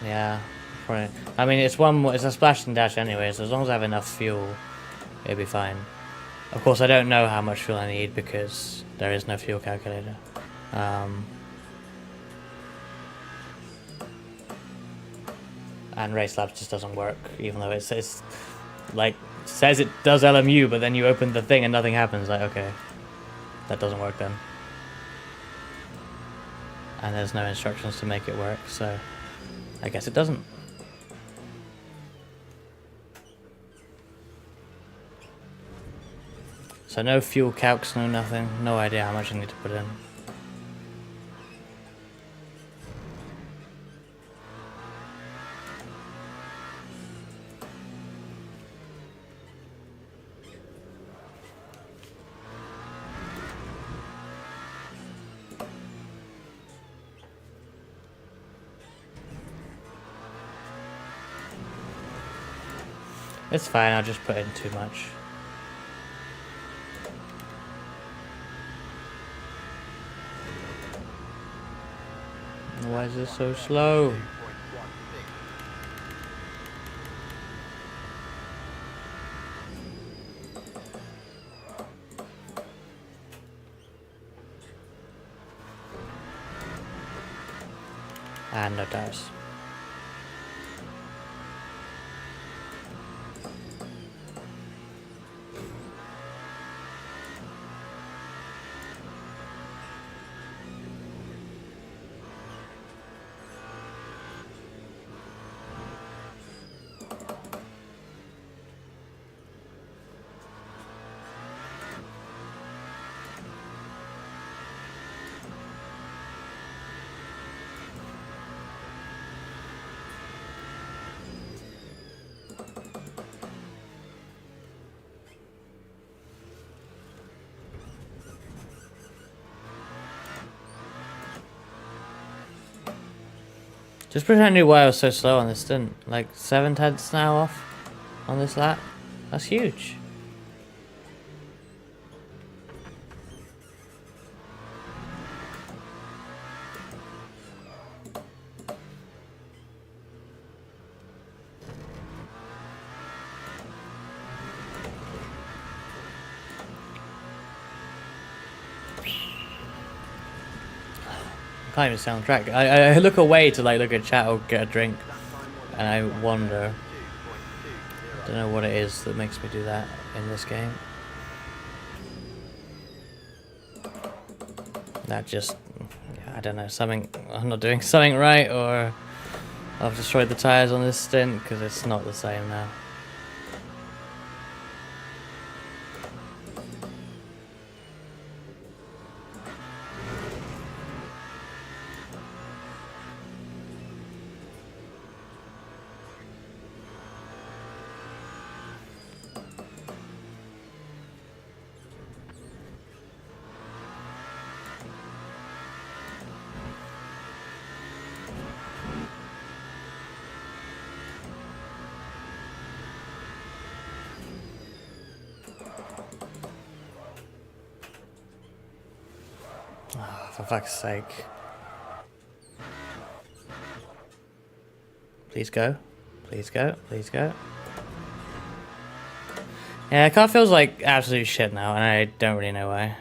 Yeah, right. I mean, it's a splash and dash anyway, so as long as I have enough fuel, it'll be fine. Of course, I don't know how much fuel I need because there is no fuel calculator. And Race Labs just doesn't work, even though it says, like, says it does LMU, but then you open the thing and nothing happens. Like, okay, that doesn't work then. And there's no instructions to make it work, so I guess it doesn't. So no fuel calcs, no nothing. No idea how much I need to put in. It's fine, I'll just put in too much. Why is it so slow? And no tires. Just pretend I knew why I was so slow on this stint. Like 7/10 now off on this lap. That's huge. Can't even sound track. I look away to like look at chat or get a drink, and I wonder. Don't know what it is that makes me do that in this game. That just, I don't know, something, I'm not doing something right, or I've destroyed the tires on this stint because it's not the same now. Oh, for fuck's sake. Please go. Please go. Please go. Yeah, the car feels like absolute shit now, and I don't really know why.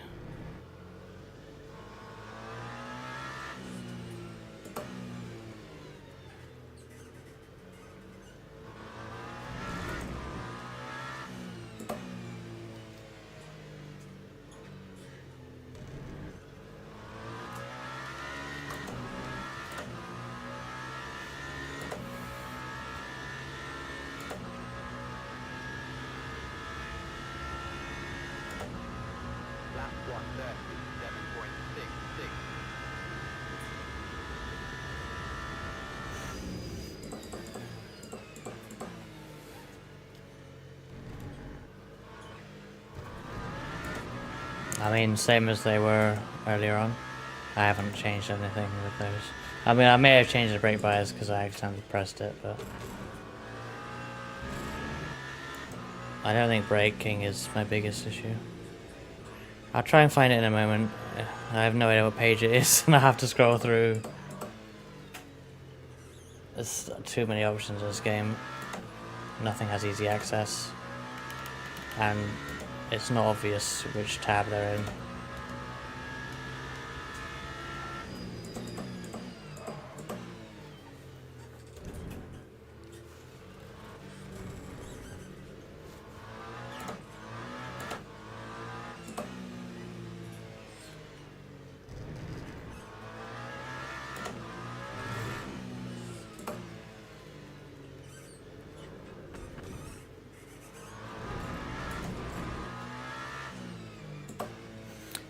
mean, same as they were earlier on. I haven't changed anything with those. I mean, I may have changed the brake bias because I accidentally pressed it, but I don't think braking is my biggest issue. I'll try and find it in a moment. I have no idea what page it is, and I have to scroll through. There's too many options in this game. Nothing has easy access, and it's not obvious which tab they're in.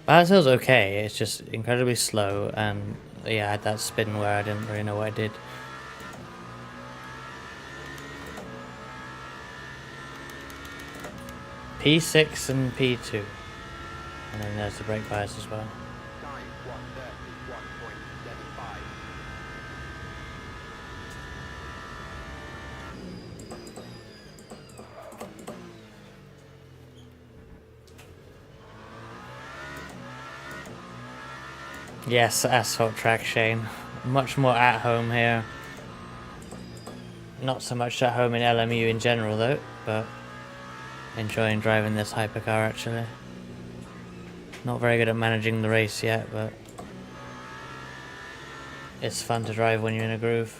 Balance Hill's okay, it's just incredibly slow, and yeah, I had that spin where I didn't really know what I did. P6 and P2. And then there's the brake bias as well. Time 1:31.75. Yes, asphalt track, Shane. Much more at home here. Not so much at home in LMU in general though, but enjoying driving this hypercar actually. Not very good at managing the race yet, but it's fun to drive when you're in a groove.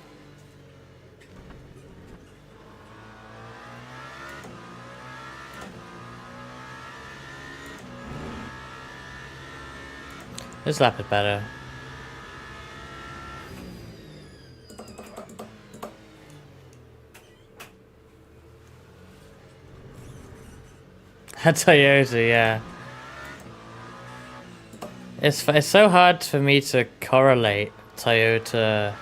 This lap is better. A Toyota, yeah. It's so hard for me to correlate Toyota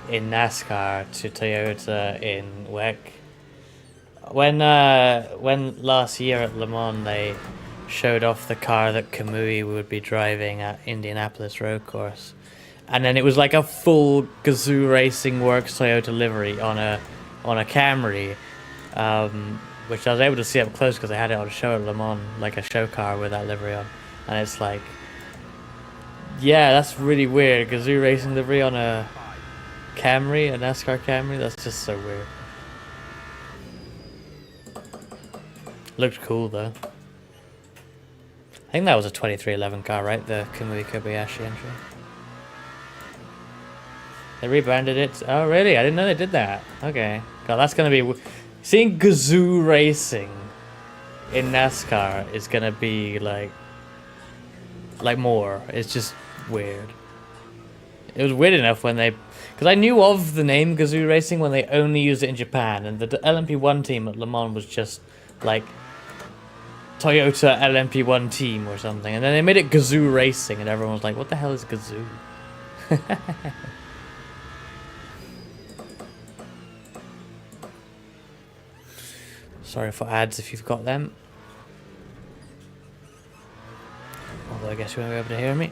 in NASCAR to Toyota in WEC. When last year at Le Mans they showed off the car that Kamui would be driving at Indianapolis Road Course, and then it was like a full Gazoo Racing Works Toyota livery on a Camry, which I was able to see up close because they had it on show at Le Mans, like a show car with that livery on, and it's like, yeah, that's really weird. Gazoo Racing livery on a Camry, a NASCAR Camry, that's just so weird. Looked cool though. I think that was a 2311 car, right? The Kamui Kobayashi entry. They rebranded it. Oh, really? I didn't know they did that. Okay. God, that's gonna be... Seeing Gazoo Racing in NASCAR is gonna be like more. It's just weird. It was weird enough when they... Because I knew of the name Gazoo Racing when they only used it in Japan, and the LMP1 team at Le Mans was just like Toyota LMP1 team or something, and then they made it Gazoo Racing, and everyone was like, what the hell is Gazoo? Sorry for ads if you've got them. Although I guess you won't be able to hear me.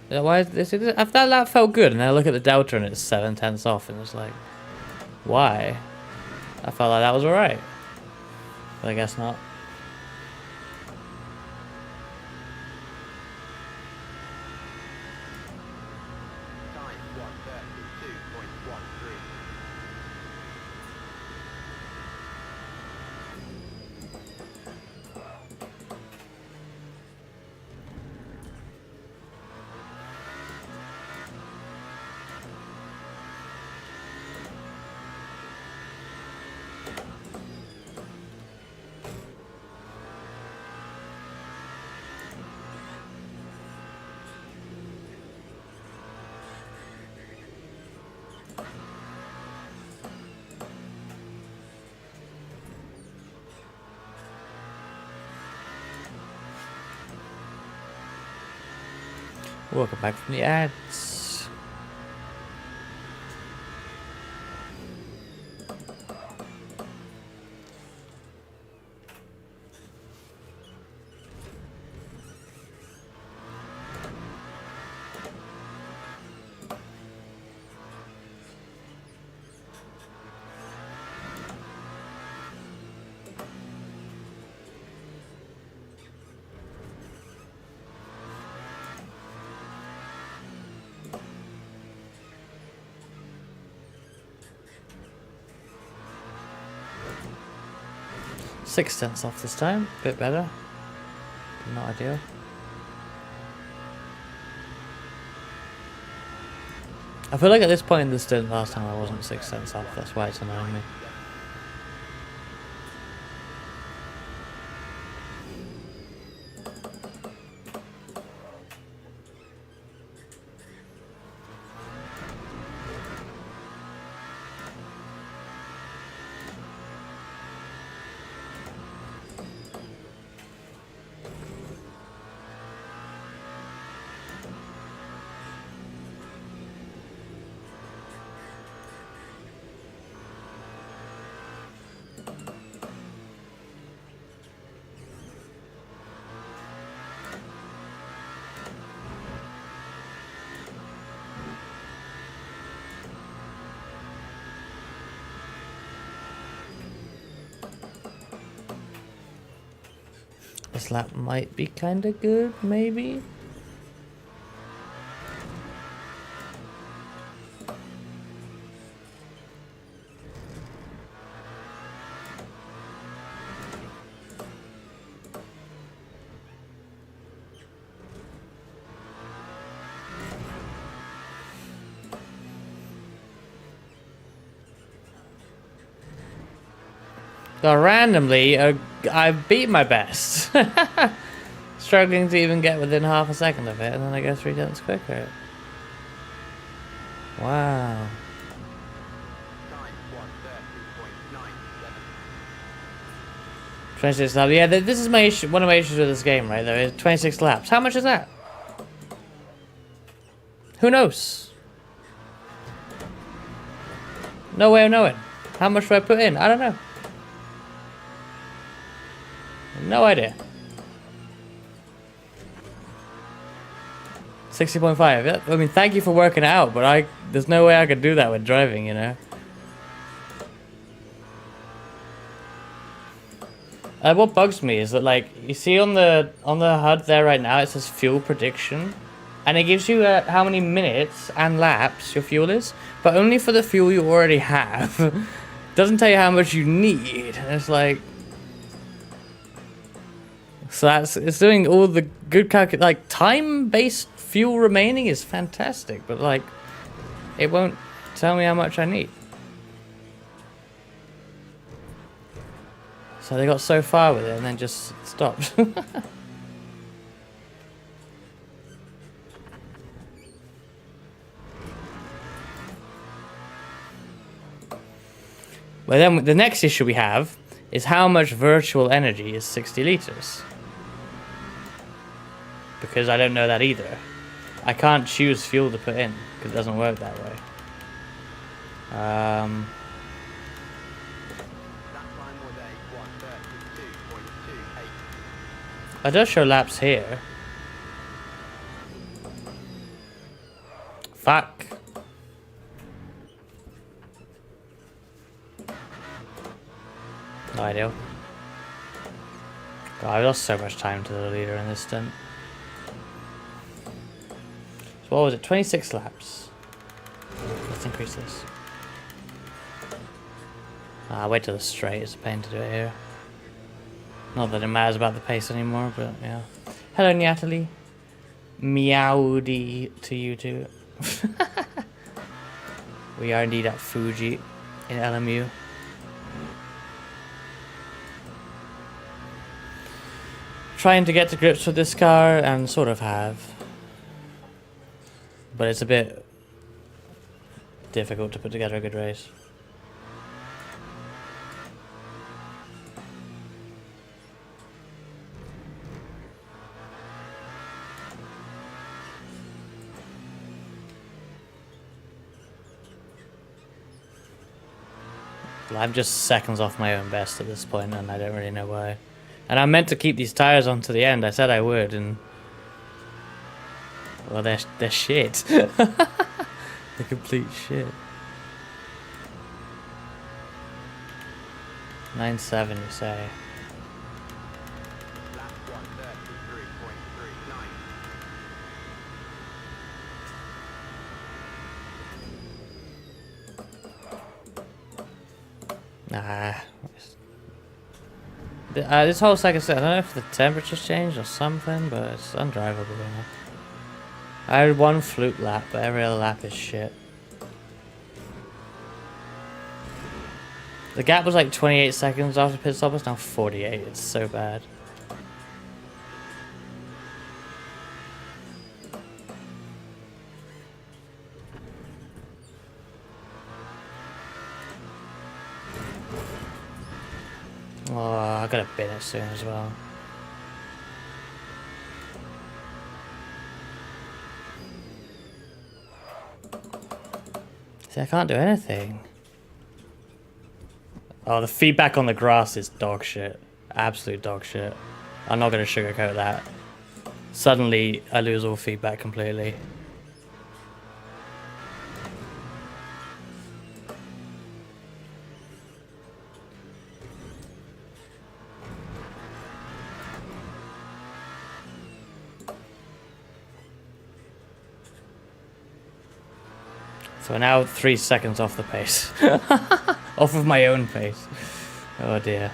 Why is this? That felt good, and then I look at the delta and it's 7/10 off, and it's like, why? I felt like that was alright, but I guess not. Time 1:32.13. Welcome back from the ads. $0.06 off this time, bit better. Not ideal. I feel like at this point in the stint last time I wasn't 6 cents off, that's why it's annoying me. This lap might be kinda good, maybe? So randomly, I beat my best. Struggling to even get within half a second of it, and then I go 3/10 quicker. Wow. Time 1:30.97. 26 laps. Yeah, this is my issue. One of my issues with this game, right? There is 26 laps. How much is that? Who knows? No way of knowing. How much do I put in? I don't know. No idea. 60.5. Yeah, I mean, thank you for working it out, but there's no way I could do that with driving, you know. What bugs me is that, like, you see on the HUD there right now, it says fuel prediction, and it gives you how many minutes and laps your fuel is, but only for the fuel you already have. Doesn't tell you how much you need. And it's like, so it's doing all the good like time-based fuel remaining is fantastic, but like, it won't tell me how much I need. So they got so far with it and then just stopped. Well, then the next issue we have is how much virtual energy is 60 liters. Because I don't know that either. I can't choose fuel to put in because it doesn't work that way. That time was a 1:32.28. It does show laps here. Fuck. No idea. God, I lost so much time to the leader in this stint. So what was it? 26 laps. Let's increase this. Wait till the straight. It's a pain to do it here. Not that it matters about the pace anymore, but yeah. Hello, Natalie. Meowdy to you too. We are indeed at Fuji in LMU. Trying to get to grips with this car, and sort of have. But it's a bit difficult to put together a good race. Well, I'm just seconds off my own best at this point, and I don't really know why. And I meant to keep these tires on to the end. I said I would, and well, they're shit. They're complete shit. 9.7, you say? Lap 133.39. Nah. This whole second set, I don't know if the temperature's changed or something, but it's undrivable enough. I had one fluke lap, but every other lap is shit. The gap was like 28 seconds after pit stop, it's now 48. It's so bad. Oh, I gotta bin it soon as well. See, I can't do anything. Oh, the feedback on the grass is dog shit. Absolute dog shit. I'm not gonna sugarcoat that. Suddenly, I lose all feedback completely. So we're now 3 seconds off the pace. Off of my own pace. Oh dear.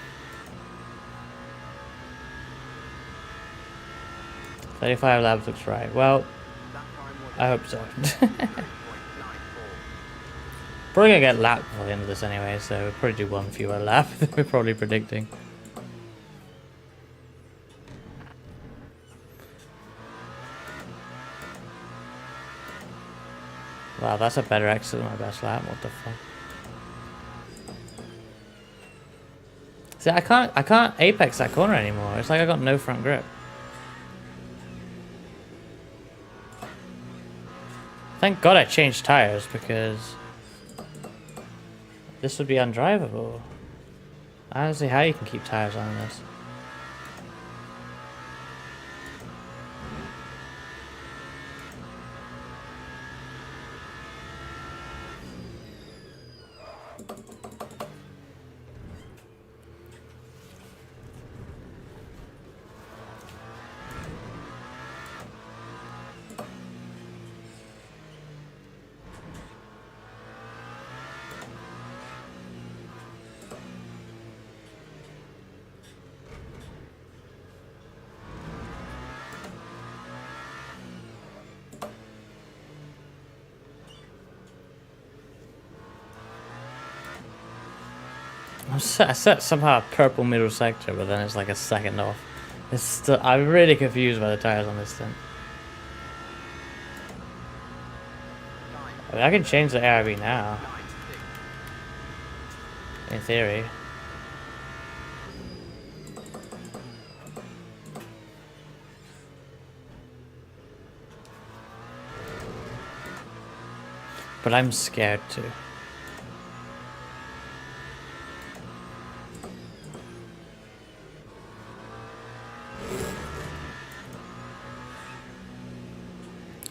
35 laps looks right. Well, I hope so. Probably gonna get lapped before the end of this anyway, so we'll probably do one fewer lap than we're probably predicting. Wow, that's a better exit than my best lap. What the fuck? See, I can't apex that corner anymore. It's like I got no front grip. Thank God I changed tires, because this would be undrivable. I don't see how you can keep tires on this. I set somehow a purple middle sector, but then it's like a second off. It's still, I'm really confused by the tires on this thing. I mean, I can change the ARB now. In theory. But I'm scared too.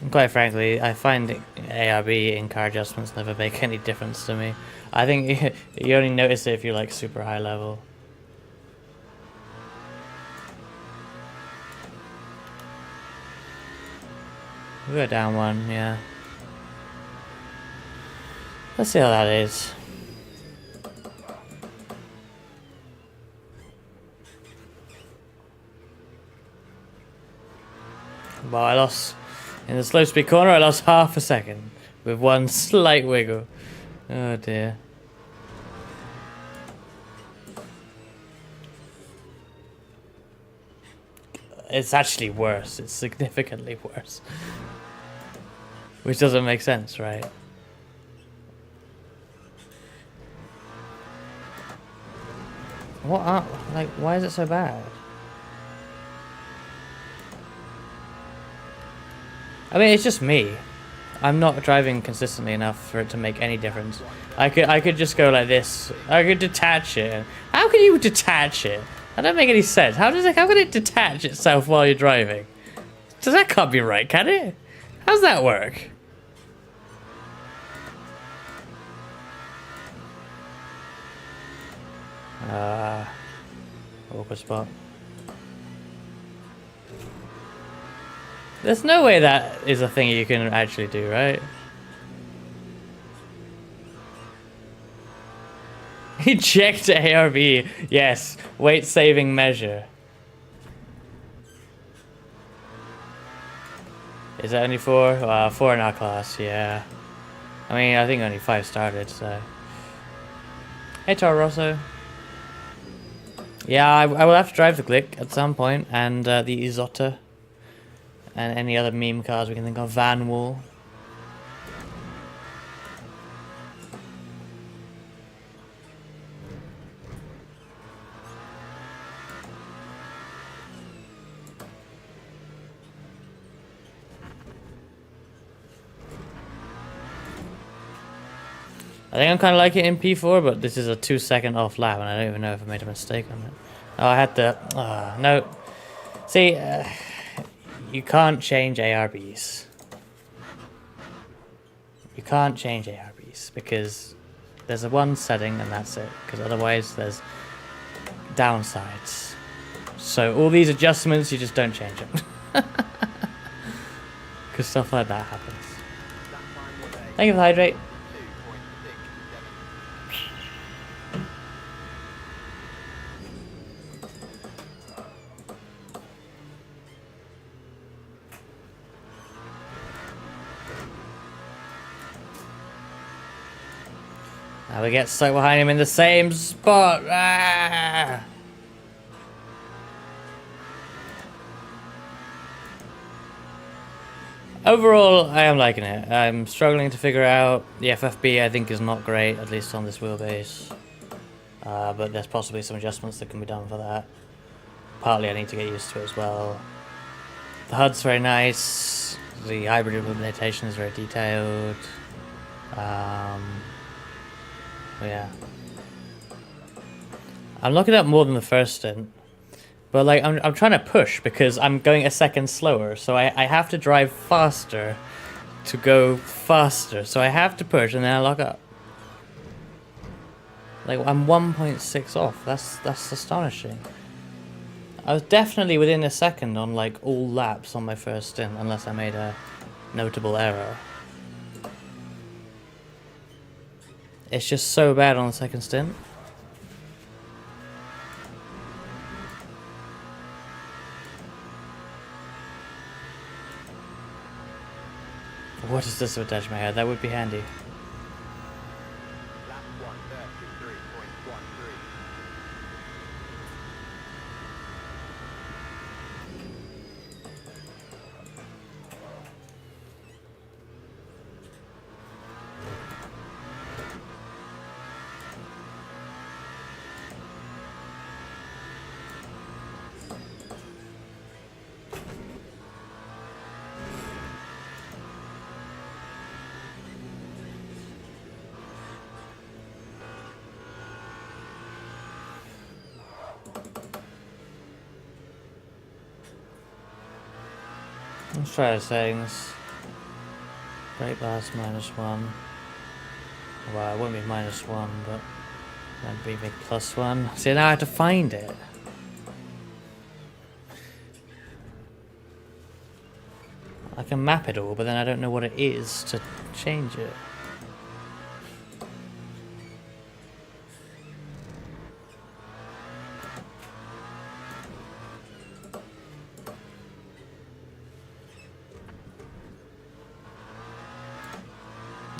Quite frankly, I find ARB in-car adjustments never make any difference to me. I think you only notice it if you're like super high level. We go down one, yeah. Let's see how that is. Well, I lost... In the slow speed corner, I lost half a second with one slight wiggle. Oh dear. It's actually worse. It's significantly worse. Which doesn't make sense, right? What are... Like, why is it so bad? I mean, it's just me. I'm not driving consistently enough for it to make any difference. I could just go like this. I could detach it. How can you detach it? That doesn't make any sense. How can it detach itself while you're driving? Does that can't be right, can it? How's that work? Awkward spot. There's no way that is a thing you can actually do, right? Eject ARB. Yes. Weight saving measure. Is that only 4? 4 in our class, yeah. I mean, I think only 5 started, so. Hey, Toro Rosso. Yeah, I will have to drive the Glick at some point, and the Isotta. And any other meme cars we can think of. Van Wall. I think I'm kind of like it in P4, but this is a 2-second off lap, and I don't even know if I made a mistake on it. Oh, I had to... no. See, you can't change ARBs. You can't change ARBs, because there's a one setting, and that's it. Because otherwise, there's downsides. So all these adjustments, you just don't change them. Because stuff like that happens. Thank you for the hydrate. Now we get stuck behind him in the same spot. Ah! Overall, I am liking it. I'm struggling to figure out the FFB. I think is not great, at least on this wheelbase. But there's possibly some adjustments that can be done for that. Partly I need to get used to it as well. The HUD's very nice. The hybrid implementation is very detailed. Yeah. I'm looking at more than the first stint. But like I'm trying to push because I'm going a second slower, so I have to drive faster to go faster. So I have to push and then I lock up. Like I'm 1.6 off. That's astonishing. I was definitely within a second on like all laps on my first stint, unless I made a notable error. It's just so bad on the second stint. What is this to attach my head? That would be handy. Lap 1:33.13. Let's try the settings. Brake blast -1. Well, it won't be -1, but that'd be big +1. See, now I have to find it. I can map it all, but then I don't know what it is to change it.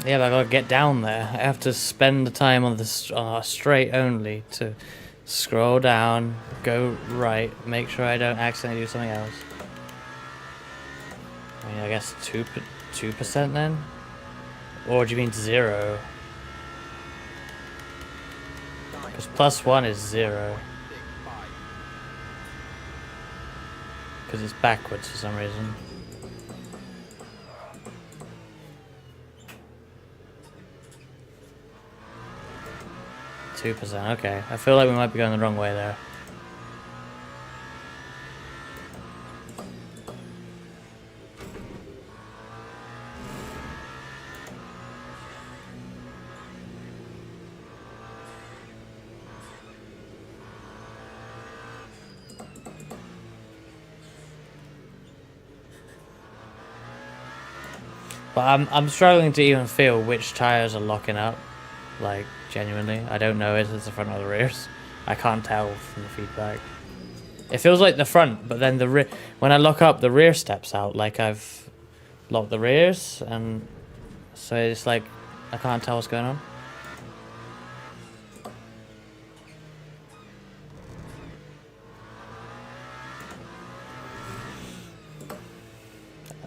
Yeah, but I gotta get down there. I have to spend the time on the straight only to scroll down, go right, make sure I don't accidentally do something else. I mean, I guess 2% then? Or do you mean 0? Because +1 is 0. Because it's backwards for some reason. 2%. Okay, I feel like we might be going the wrong way there. But I'm struggling to even feel which tires are locking up. Like, genuinely. I don't know if it's the front or the rears. I can't tell from the feedback. It feels like the front, but then the rear... When I lock up, the rear steps out. Like, I've locked the rears, and... So it's like, I can't tell what's going on.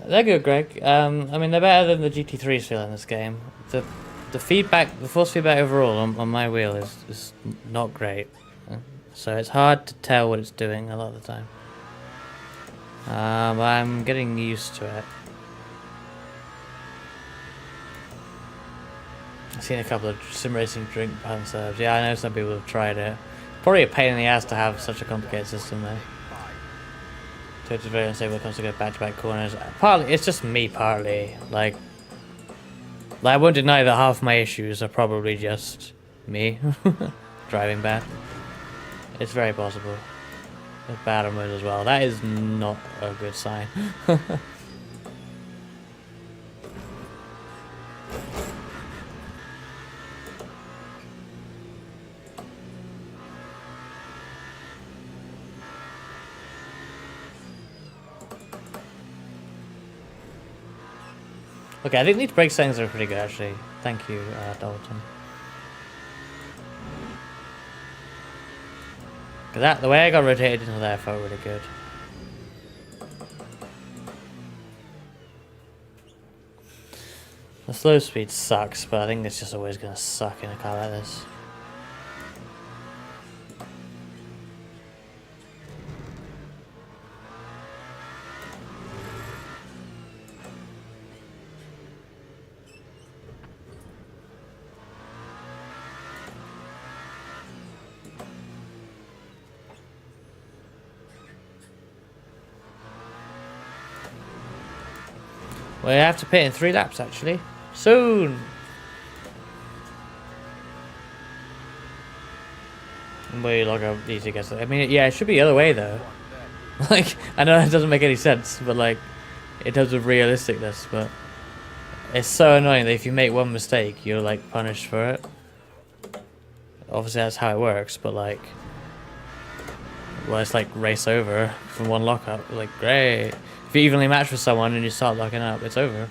They're good, Greg. I mean, they're better than the GT3s feel in this game. The feedback, the force feedback overall on my wheel is not great. So it's hard to tell what it's doing a lot of the time. But I'm getting used to it. I've seen a couple of sim racing drink pan serves. Yeah, I know some people have tried it. Probably a pain in the ass to have such a complicated system though. So it's very unstable when it comes to go back-to-back corners. Partly, it's just me partly. Like, I won't deny that half my issues are probably just me driving bad. It's very possible. With bad on mode as well. That is not a good sign. Okay, I think these brake settings are pretty good actually. Thank you, Dalton. Cause the way I got rotated into there felt really good. The slow speed sucks, but I think it's just always gonna suck in a car like this. We have to pit in 3 laps actually. Soon! We log up easy gets it. I mean, yeah, it should be the other way though. Like, I know that doesn't make any sense, but like, in terms of realisticness, but it's so annoying that if you make one mistake, you're like punished for it. Obviously that's how it works, but like, well, it's like race over from one lockup. Like, great. If you evenly match with someone and you start locking up, it's over.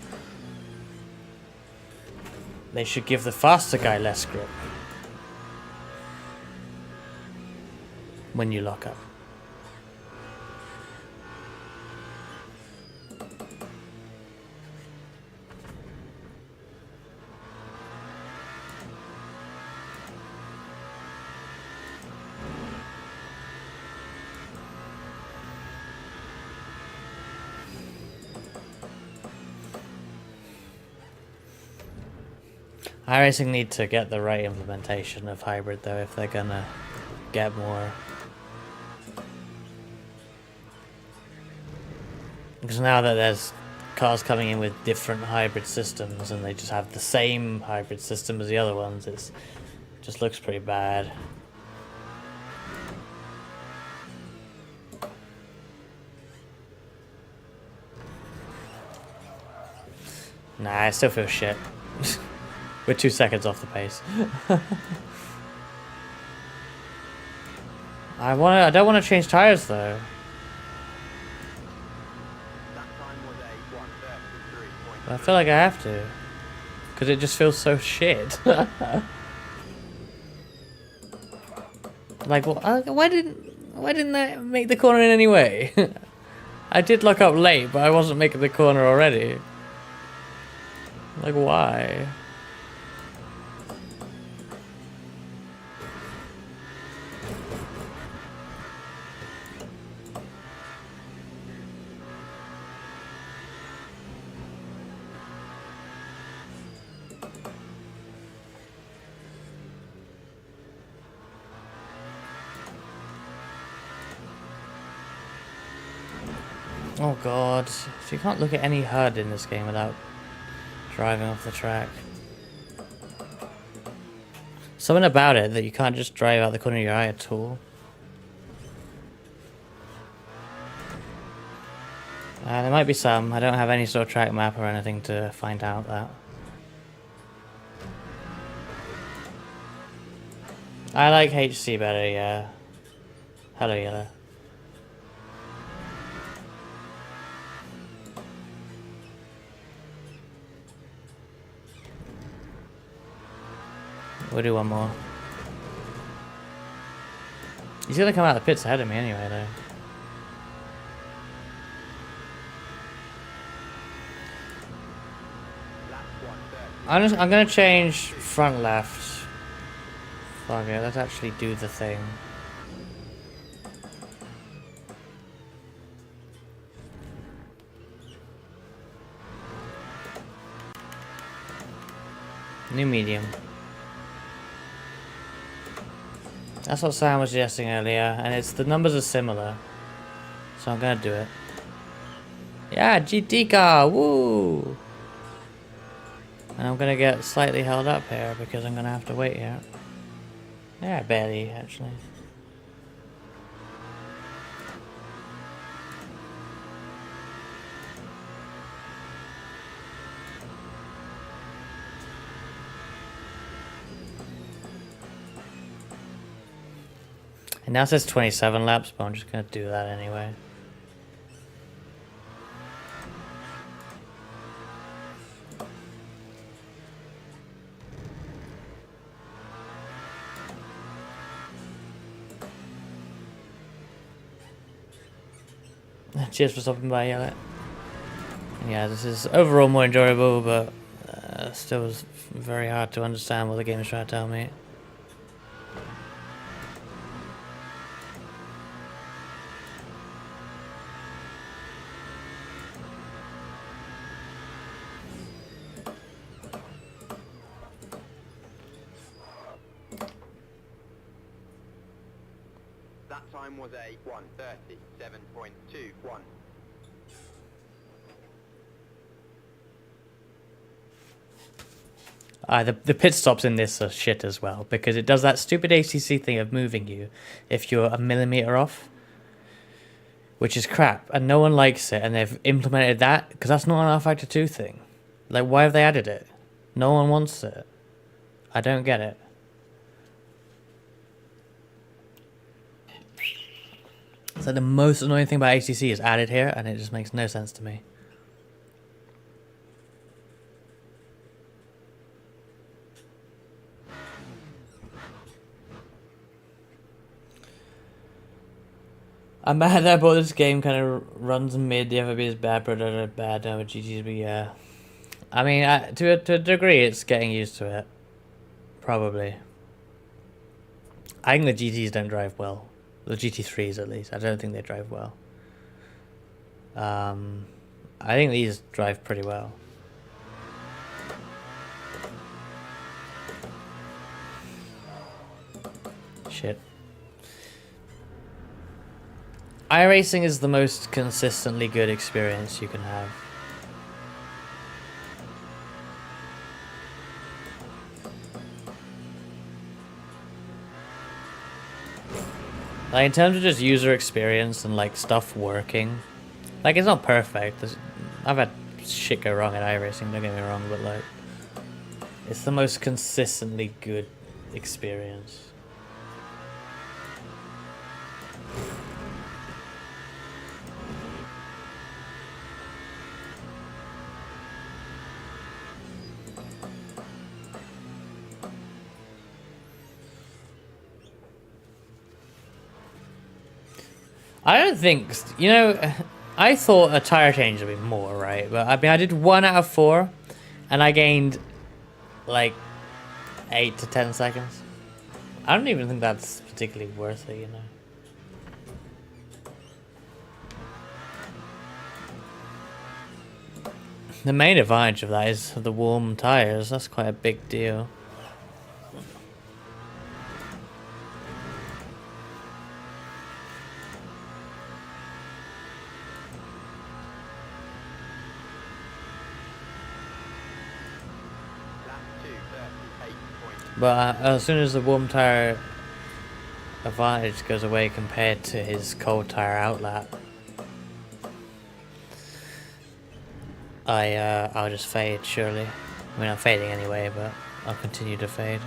They should give the faster guy less grip when you lock up. iRacing need to get the right implementation of hybrid though if they're gonna get more. Because now that there's cars coming in with different hybrid systems and they just have the same hybrid system as the other ones, it just looks pretty bad. Nah, I still feel shit. We're 2 seconds off the pace. I don't want to change tires though. I feel like I have to, because it just feels so shit. Like, well, why didn't I make the corner in any way? I did lock up late, but I wasn't making the corner already. Like, why? Oh god, so you can't look at any HUD in this game without driving off the track. Something about it that you can't just drive out the corner of your eye at all. There might be some. I don't have any sort of track map or anything to find out that. I like HC better, yeah. Hello, Yellow. We'll do one more. He's gonna come out of the pits ahead of me anyway, though. I'm gonna change front left. Fuck it, let's actually do the thing. New medium. That's what Sam was suggesting earlier, and the numbers are similar. So I'm gonna do it. Yeah, GT car, woo! And I'm gonna get slightly held up here because I'm gonna have to wait here. Yeah, barely, actually. And now it says 27 laps, but I'm just gonna do that anyway. Cheers for stopping by, Yellow. Yeah, this is overall more enjoyable, but still was very hard to understand what the game is trying to tell me. That time was a 1:37.21. The pit stops in this are shit as well, because it does that stupid ACC thing of moving you if you're a millimeter off, which is crap, and no one likes it, and they've implemented that, because that's not an R Factor 2 thing. Like, why have they added it? No one wants it. I don't get it. It's like the most annoying thing about ACC is added here, and it just makes no sense to me. I'm mad that I bought this game, kind of runs mid, the FOB is bad, but bad, with GG's, but yeah. I mean, to a degree, it's getting used to it. Probably. I think the GTs don't drive well. The GT3s, at least. I don't think they drive well. I think these drive pretty well. Shit. iRacing is the most consistently good experience you can have. Like, in terms of just user experience and, like, stuff working, like, it's not perfect. I've had shit go wrong at iRacing, don't get me wrong, but, like, it's the most consistently good experience. I don't think, you know, I thought a tire change would be more, right? But I mean, I did 1 out of 4, and I gained like 8 to 10 seconds. I don't even think that's particularly worth it, you know. The main advantage of that is the warm tires. That's quite a big deal. points. But as soon as the warm tire advantage goes away compared to his cold tire outlap, I'll just fade, surely. I mean, I'm fading anyway, but I'll continue to fade.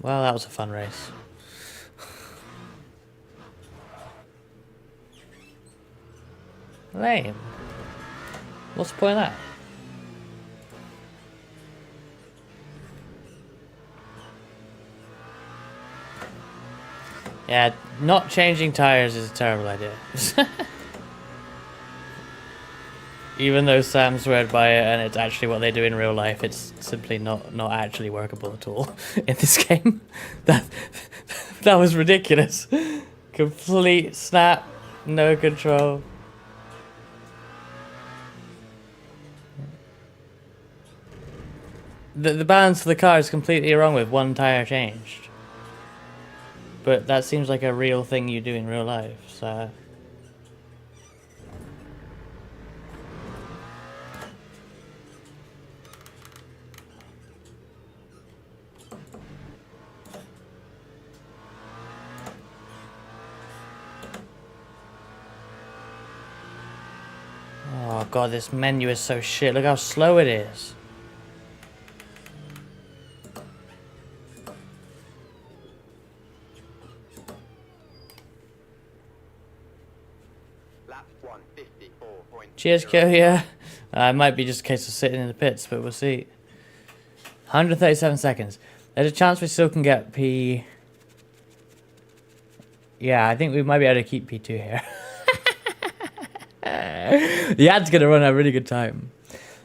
Well, that was a fun race. Lame. What's the point of that? Yeah, not changing tires is a terrible idea. Even though Sam sweared by it and it's actually what they do in real life, it's simply not actually workable at all in this game. That was ridiculous. Complete snap, no control. The balance of the car is completely wrong with one tire changed. But that seems like a real thing you do in real life, so... Oh god, this menu is so shit. Look how slow it is. Lap 154.0. Cheers, Kyoya. It might be just a case of sitting in the pits, but we'll see. 137 seconds. There's a chance we still can get P... Yeah, I think we might be able to keep P2 here. The ad's going to run a really good time.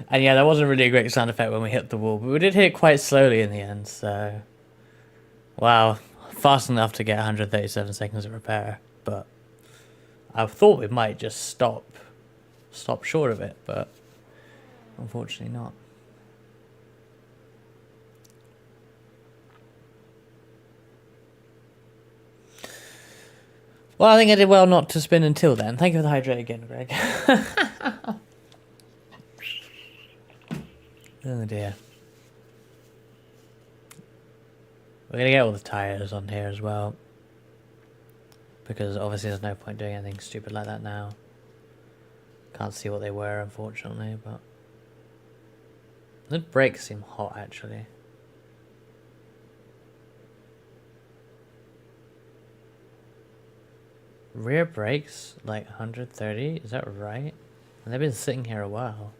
And yeah, that wasn't really a great sound effect when we hit the wall, but we did hit it quite slowly in the end, so... Wow, fast enough to get 137 seconds of repair, but... I thought we might just stop short of it, but... Unfortunately not. Well, I think I did well not to spin until then. Thank you for the hydrate again, Greg. Oh dear. We're going to get all the tyres on here as well. Because obviously there's no point doing anything stupid like that now. Can't see what they were, unfortunately, but... The brakes seem hot, actually. Rear brakes, like 130, is that right? And they've been sitting here a while.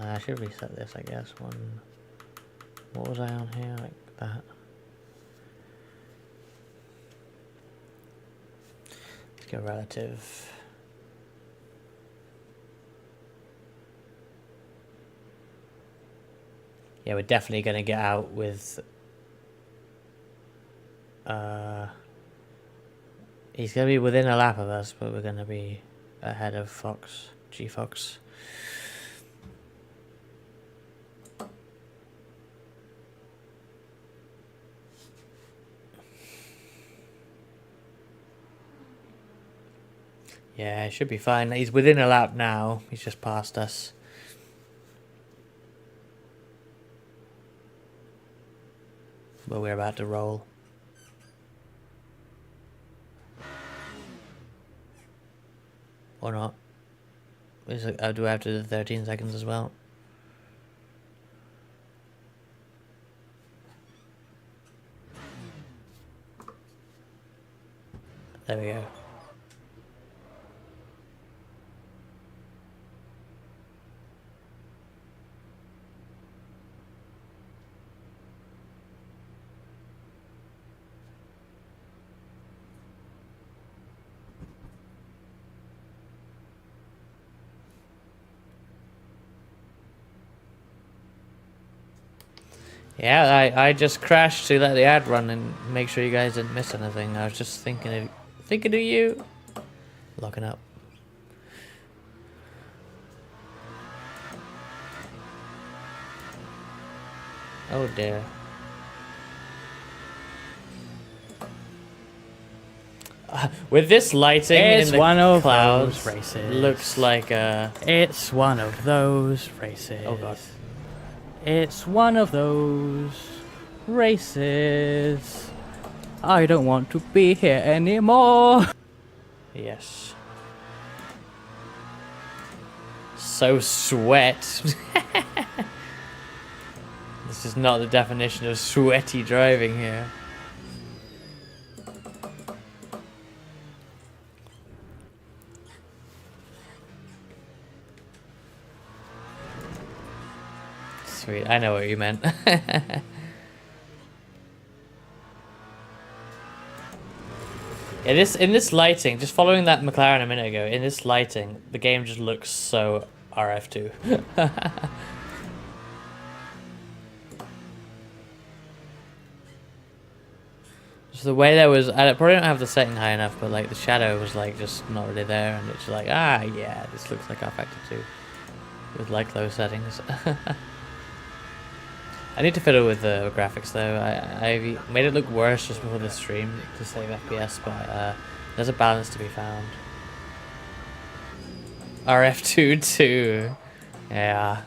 I should reset this, I guess. What was I on here? Like that. Let's go relative. Yeah, we're definitely going to get out with... he's going to be within a lap of us, but we're going to be ahead of Fox, G-Fox. Yeah, it should be fine. He's within a lap now. He's just passed us. But we're about to roll. Or not. Is it, do I have to do 13 seconds as well? There we go. Yeah, I just crashed to let the ad run and make sure you guys didn't miss anything. I was just thinking of you. Locking up. Oh dear. With this lighting It's in the one of clouds, those races. looks like It's one of those races. Oh god. It's one of those races. I don't want to be here anymore. Yes. So sweat. This is not the definition of sweaty driving here. Sweet, I know what you meant. Yeah, in this lighting, just following that McLaren a minute ago, in this lighting, the game just looks so RF2. Just the way there was, I probably don't have the setting high enough, but like the shadow was like just not really there, and it's like, ah, yeah, this looks like R-Factor 2 with like low settings. I need to fiddle with the graphics though. I made it look worse just before the stream to save FPS, but there's a balance to be found. RF2 too. Yeah.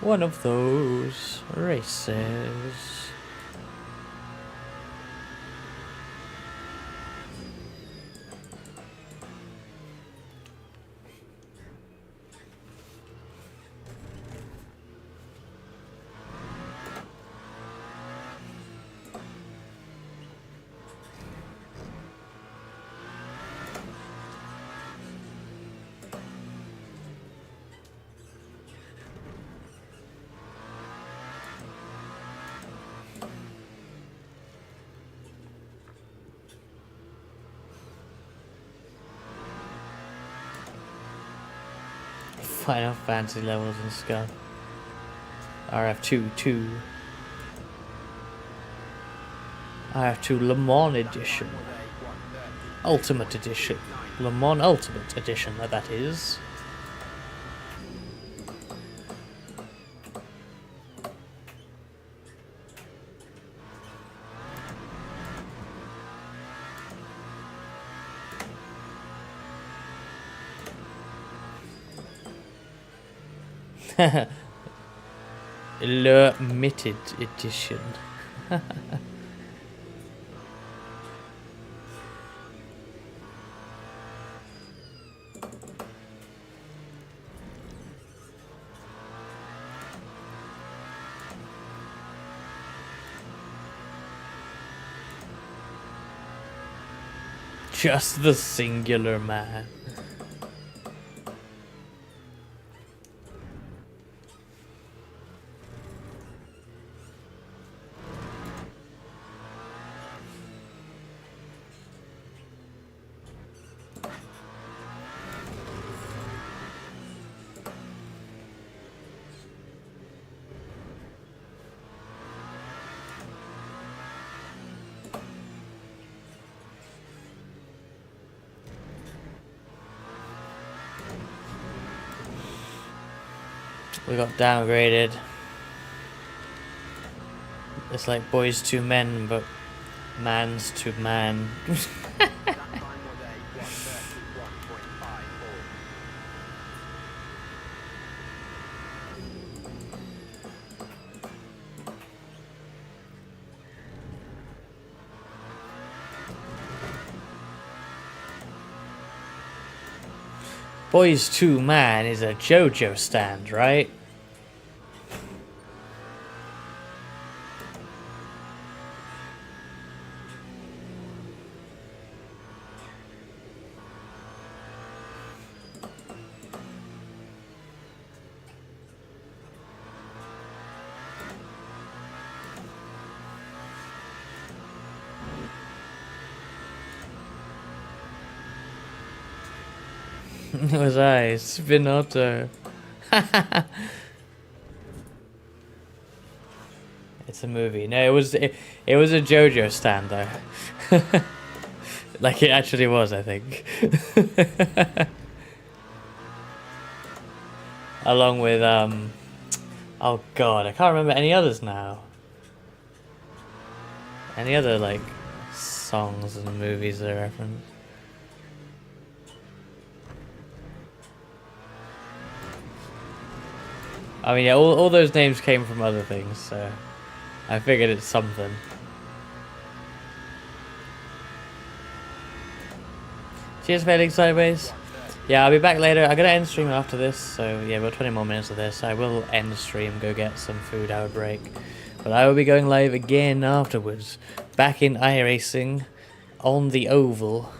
One of those races. Final Fantasy levels and stuff. RF2 RF2 Le Mans Edition. Ultimate Edition. Le Mans Ultimate Edition, that is. Limited edition. Just the singular man. We got downgraded. It's like boys to men, but mans to man. That time was a 131.54. Boys to man is a JoJo stand, right? It was I, Spinotto. It's a movie. No, it was a JoJo stand though. Like it actually was, I think. Along with oh god, I can't remember any others now. Any other like songs and movies that are referenced? I mean, yeah, all those names came from other things, so I figured it's something. Cheers, failing sideways. Yeah, I'll be back later. I'm gonna end stream after this, so yeah, we're 20 more minutes of this. I will end the stream, go get some food, have a break. But I will be going live again afterwards, back in iRacing, on the oval,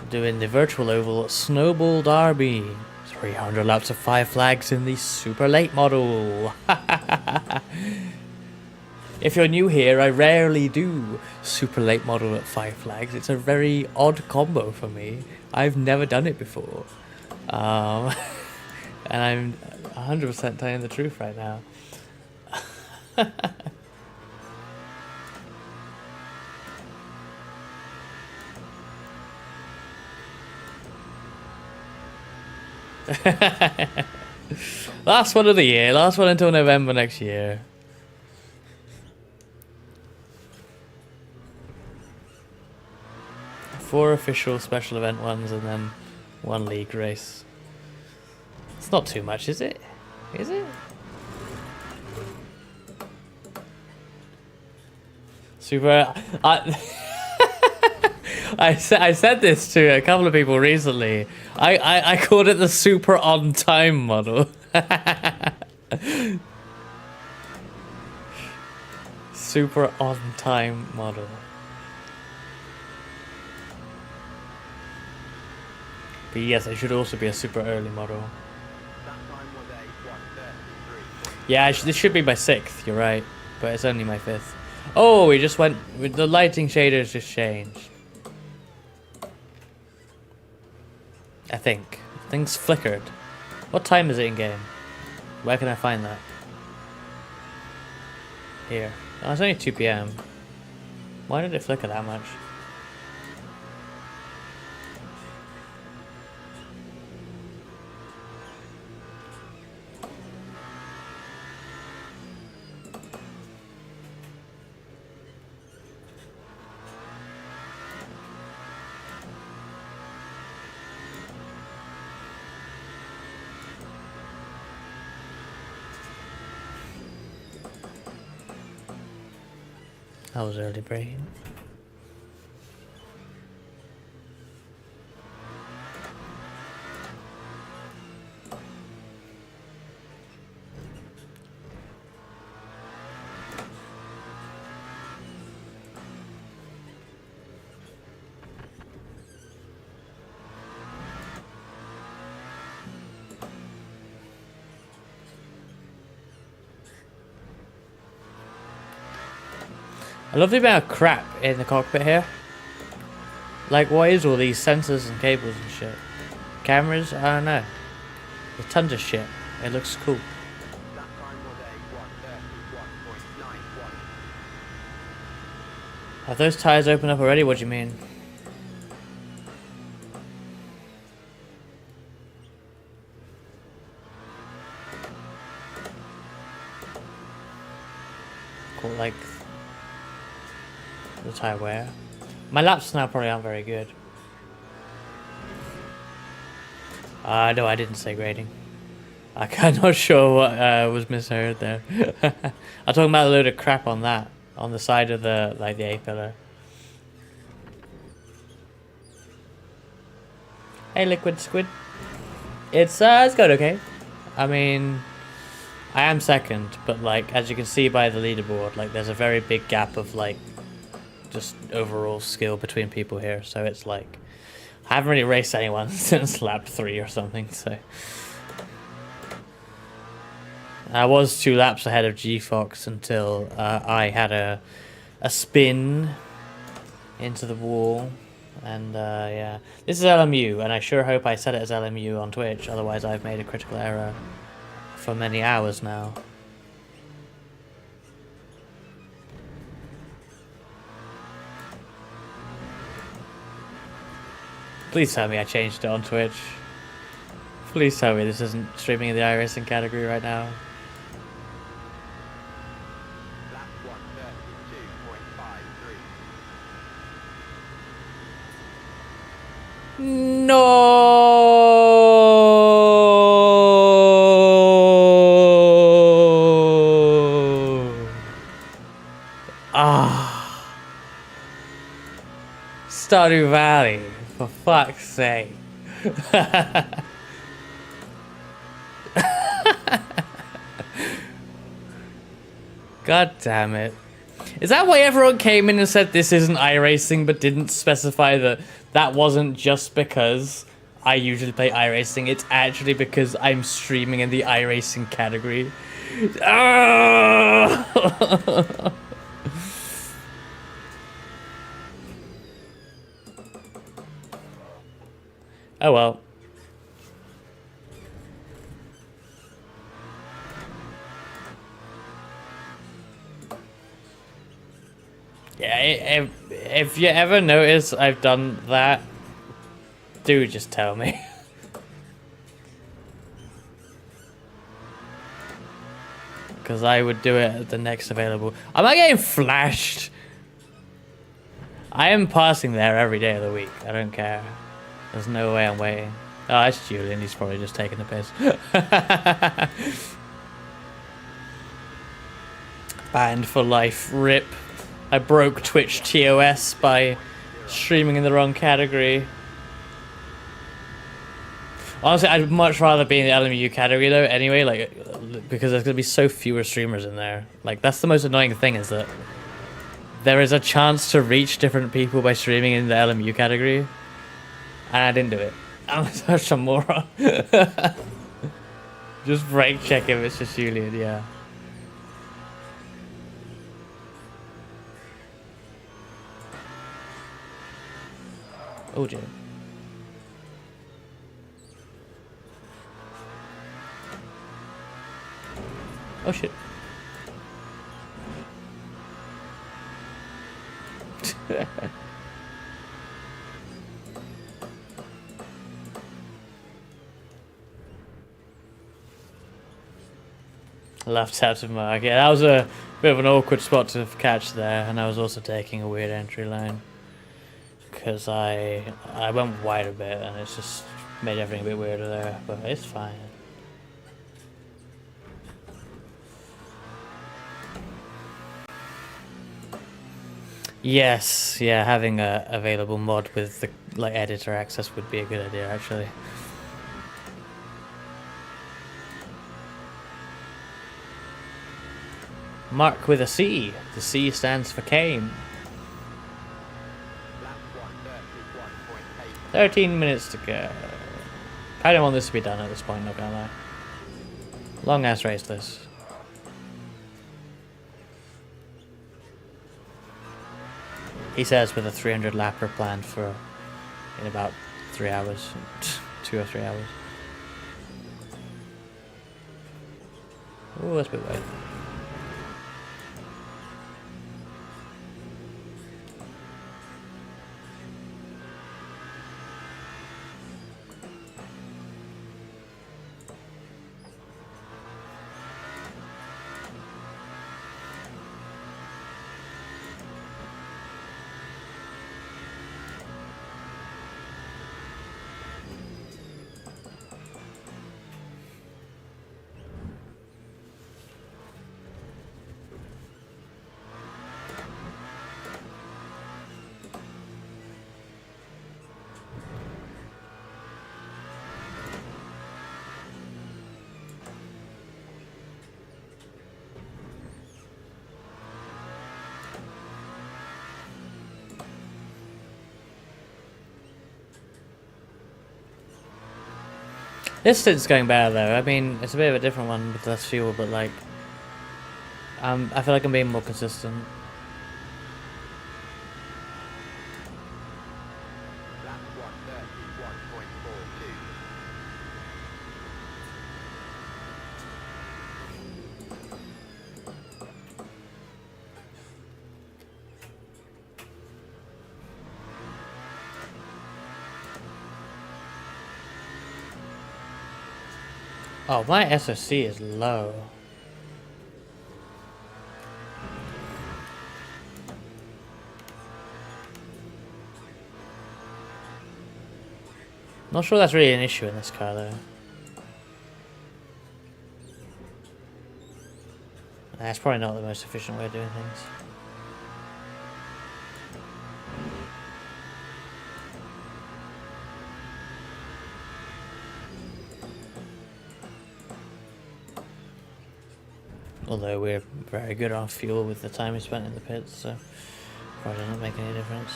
doing the virtual oval Snowball Derby. 300 laps of 5 flags in the super late model. If you're new here, I rarely do super late model at 5 flags. It's a very odd combo for me. I've never done it before. And I'm 100% telling the truth right now. Last one of the year. Last one until November next year. Four official special event ones and then one league race. It's not too much, is it? Is it? Super. I said this to a couple of people recently. I called it the super on time model. Super on time model. But yes, it should also be a super early model. That time was a 1:33. Yeah, this should be my 6th, you're right. But it's only my 5th. Oh, we just went with the lighting shaders just changed. I think. Things flickered. What time is it in game? Where can I find that? Here. Oh, it's only 2 PM. Why did it flicker that much? That was early brain. I love the amount of crap in the cockpit here. Like, what is all these sensors and cables and shit? Cameras? I don't know. There's tons of shit. It looks cool. That time was a 1:31.91. Have those tires opened up already? What do you mean? Cool, like the tire wear. My laps now probably aren't very good. No, I didn't say grading. I'm not sure what was misheard there. I'm talking about a load of crap on that, on the side of the the A pillar. Hey, Liquid Squid. It's going okay. I mean, I am second, but like as you can see by the leaderboard, like there's a very big gap of like just overall skill between people here. So it's like I haven't really raced anyone since lap 3 or something. So I was 2 laps ahead of G Fox until I had a spin into the wall And yeah, this is LMU, and I sure hope I set it as LMU on Twitch, otherwise I've made a critical error for many hours now. Please tell me I changed it on Twitch. Please tell me this isn't streaming in the iRacing category right now. Lap 132.53. No. Ah. Stardew Valley, for fuck's sake. God damn it. Is that why everyone came in and said this isn't iRacing but didn't specify that that wasn't just because I usually play iRacing, it's actually because I'm streaming in the iRacing category? Ah! Oh well. Yeah, if you ever notice I've done that, do just tell me. Because I would do it at the next available. Am I getting flashed? I am passing there every day of the week. I don't care. There's no way I'm waiting. Oh, that's Julian. He's probably just taking the piss. Banned for life. RIP. I broke Twitch TOS by streaming in the wrong category. Honestly, I'd much rather be in the LMU category though, anyway, like, because there's gonna be so fewer streamers in there. Like, that's the most annoying thing, is that there is a chance to reach different people by streaming in the LMU category, and I didn't do it. I'm such a moron. Just break check if it's just Julian, yeah. Oh dear. Oh shit. Left tap to mark. Yeah, that was a bit of an awkward spot to catch there, and I was also taking a weird entry line. Because I went wide a bit, and it's just made everything a bit weirder there, but it's fine. Yes, yeah, having a available mod with the like editor access would be a good idea, actually. Mark with a C. The C stands for Kane. 13 minutes to go. I don't want this to be done at this point, not gonna lie. Long ass race this. He says with a 300 lapper planned for in about 3 hours. 2 or 3 hours. Oh, that's a bit wide. This stint's going better though. I mean, it's a bit of a different one with less fuel, but like, I feel like I'm being more consistent. Oh, my SSC is low. Not sure that's really an issue in this car though. That's probably not the most efficient way of doing things. Although we're very good on fuel with the time we spent in the pits, so probably doesn't make any difference.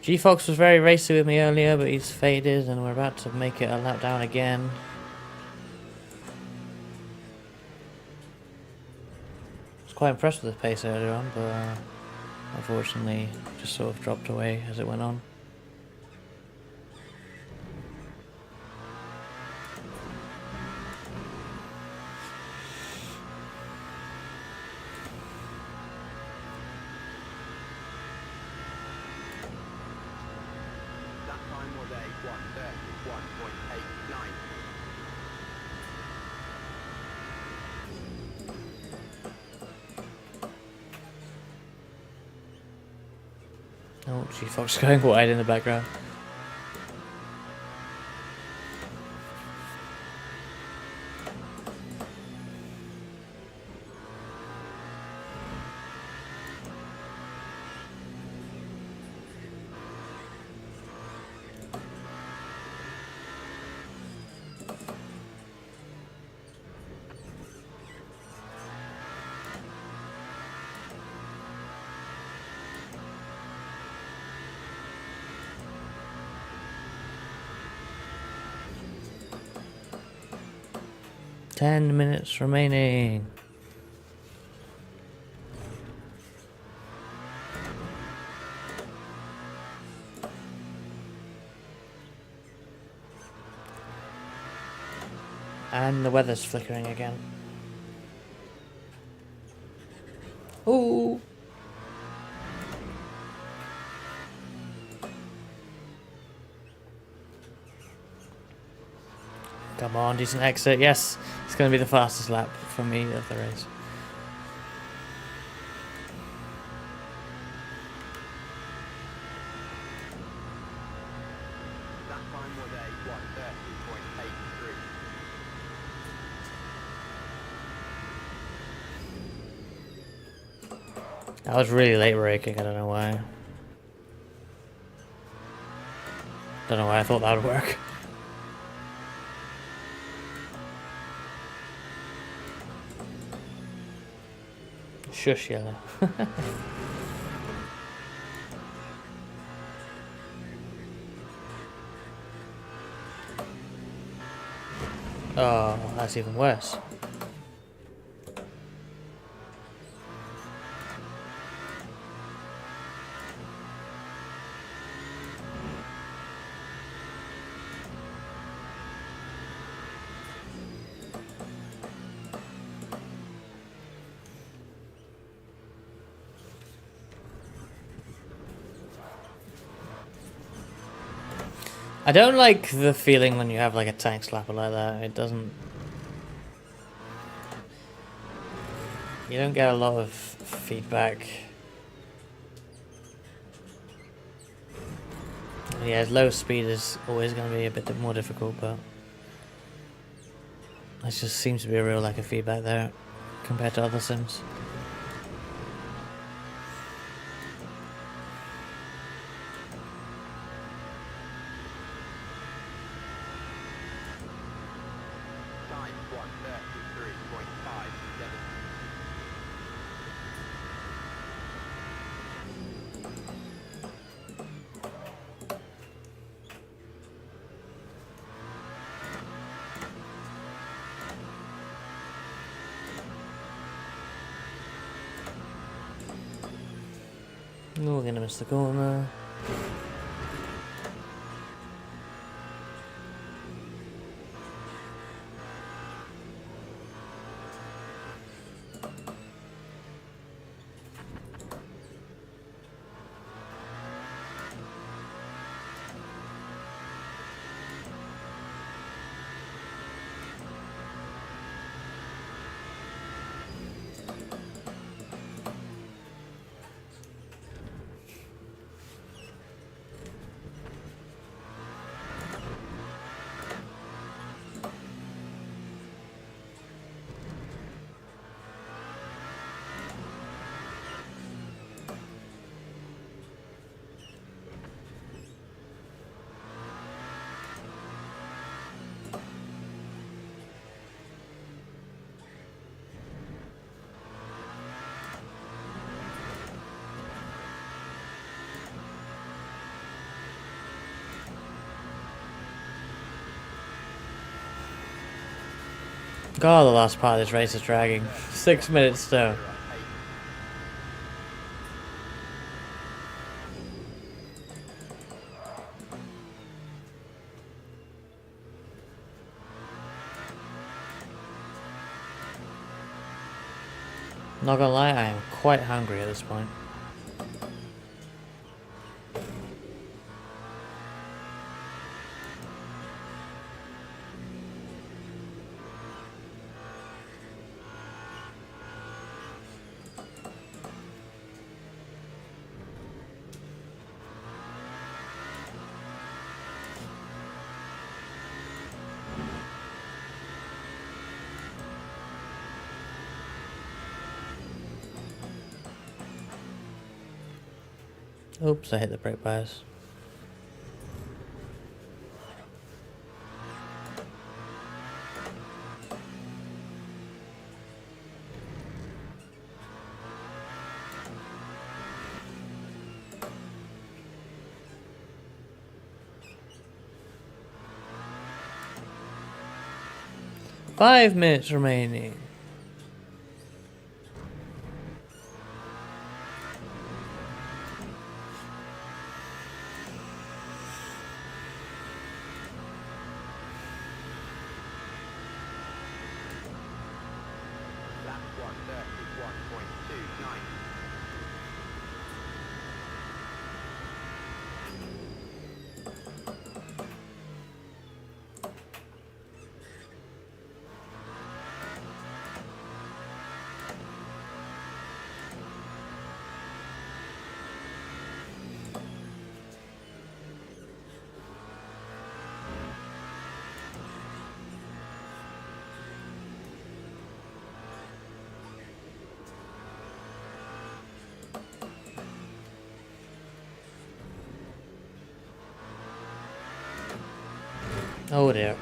G-Fox was very racy with me earlier, but he's faded and we're about to make it a lap down again. I was quite impressed with the pace earlier on, but unfortunately just sort of dropped away as it went on. That time was a 1:31.89. Oh, G-Fox going wide in the background. Ten minutes remaining. And the weather's flickering again. Ooh. Come on, decent exit. Yes, it's going to be the fastest lap for me of the race. That time was a 1:30.83. I was really late braking, I don't know why. Don't know why I thought that would work. Shush, yellow. Oh, that's even worse. I don't like the feeling when you have like a tank slapper like that. It doesn't... You don't get a lot of feedback. Yeah, low speed is always going to be a bit more difficult, but... It just seems to be a real lack of feedback there compared to other sims. Time 1:33.57. Oh, we're going to miss the corner. God, the last part of this race is dragging. 6 minutes still. Not gonna lie, I am quite hungry at this point. Oops, I hit the brake bias. Five minutes remaining. Lap 1:31.29. Oh dear.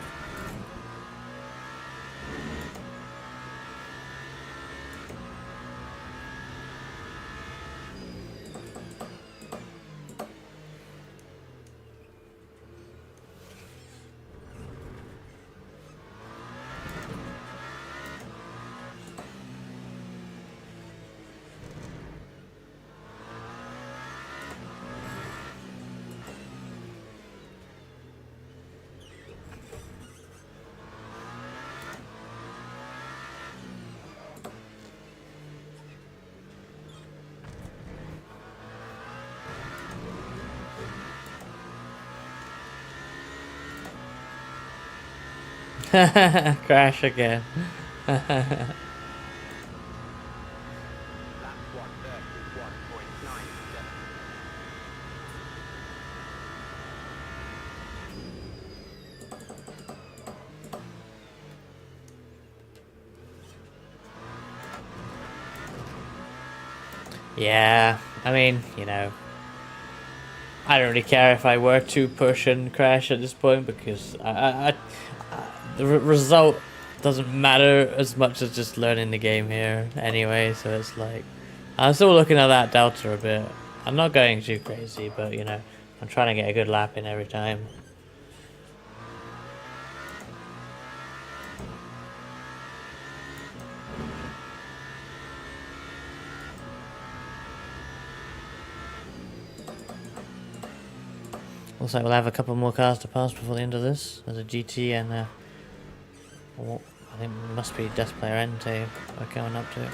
Crash again. Lap 1:31.97. Yeah, I mean, you know, I don't really care if I were to push and crash at this point because the result doesn't matter as much as just learning the game here anyway. So it's like I'm still looking at that delta a bit. I'm not going too crazy, but you know, I'm trying to get a good lap in every time. Looks like we'll have a couple more cars to pass before the end of this. There's a GT and I think it must be Death Player NT we're going up to.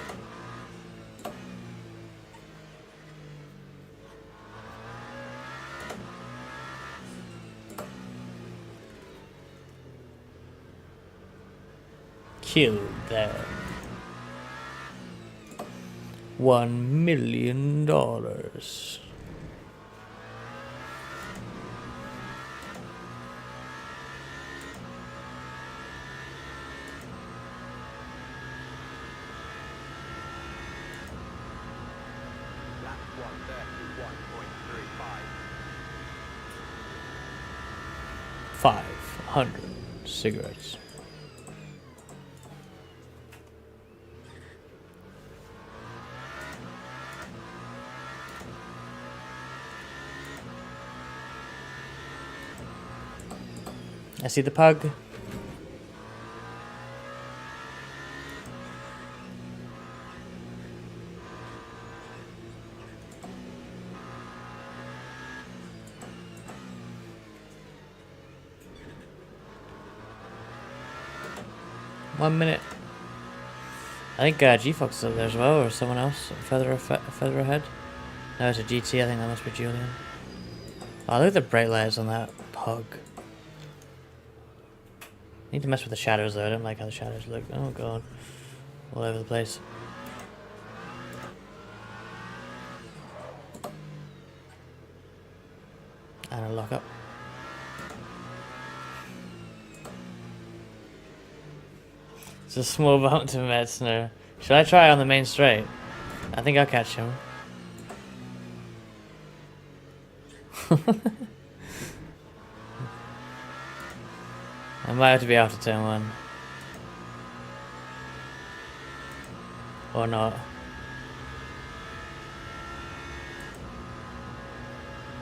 Killed them. $1 million. Lap 1:31.35. 500 cigarettes. I see the pug. 1 minute. I think G-Fox is up there as well, or someone else further ahead. No, it's a GT. I think that must be Julian. Oh, look at the bright lights on that pug. Need to mess with the shadows though. I don't like how the shadows look. Oh god, all over the place. And a lock up. It's a small bump to Metzner. Should I try on the main straight? I think I'll catch him. I might have to be after turn 1. Or not.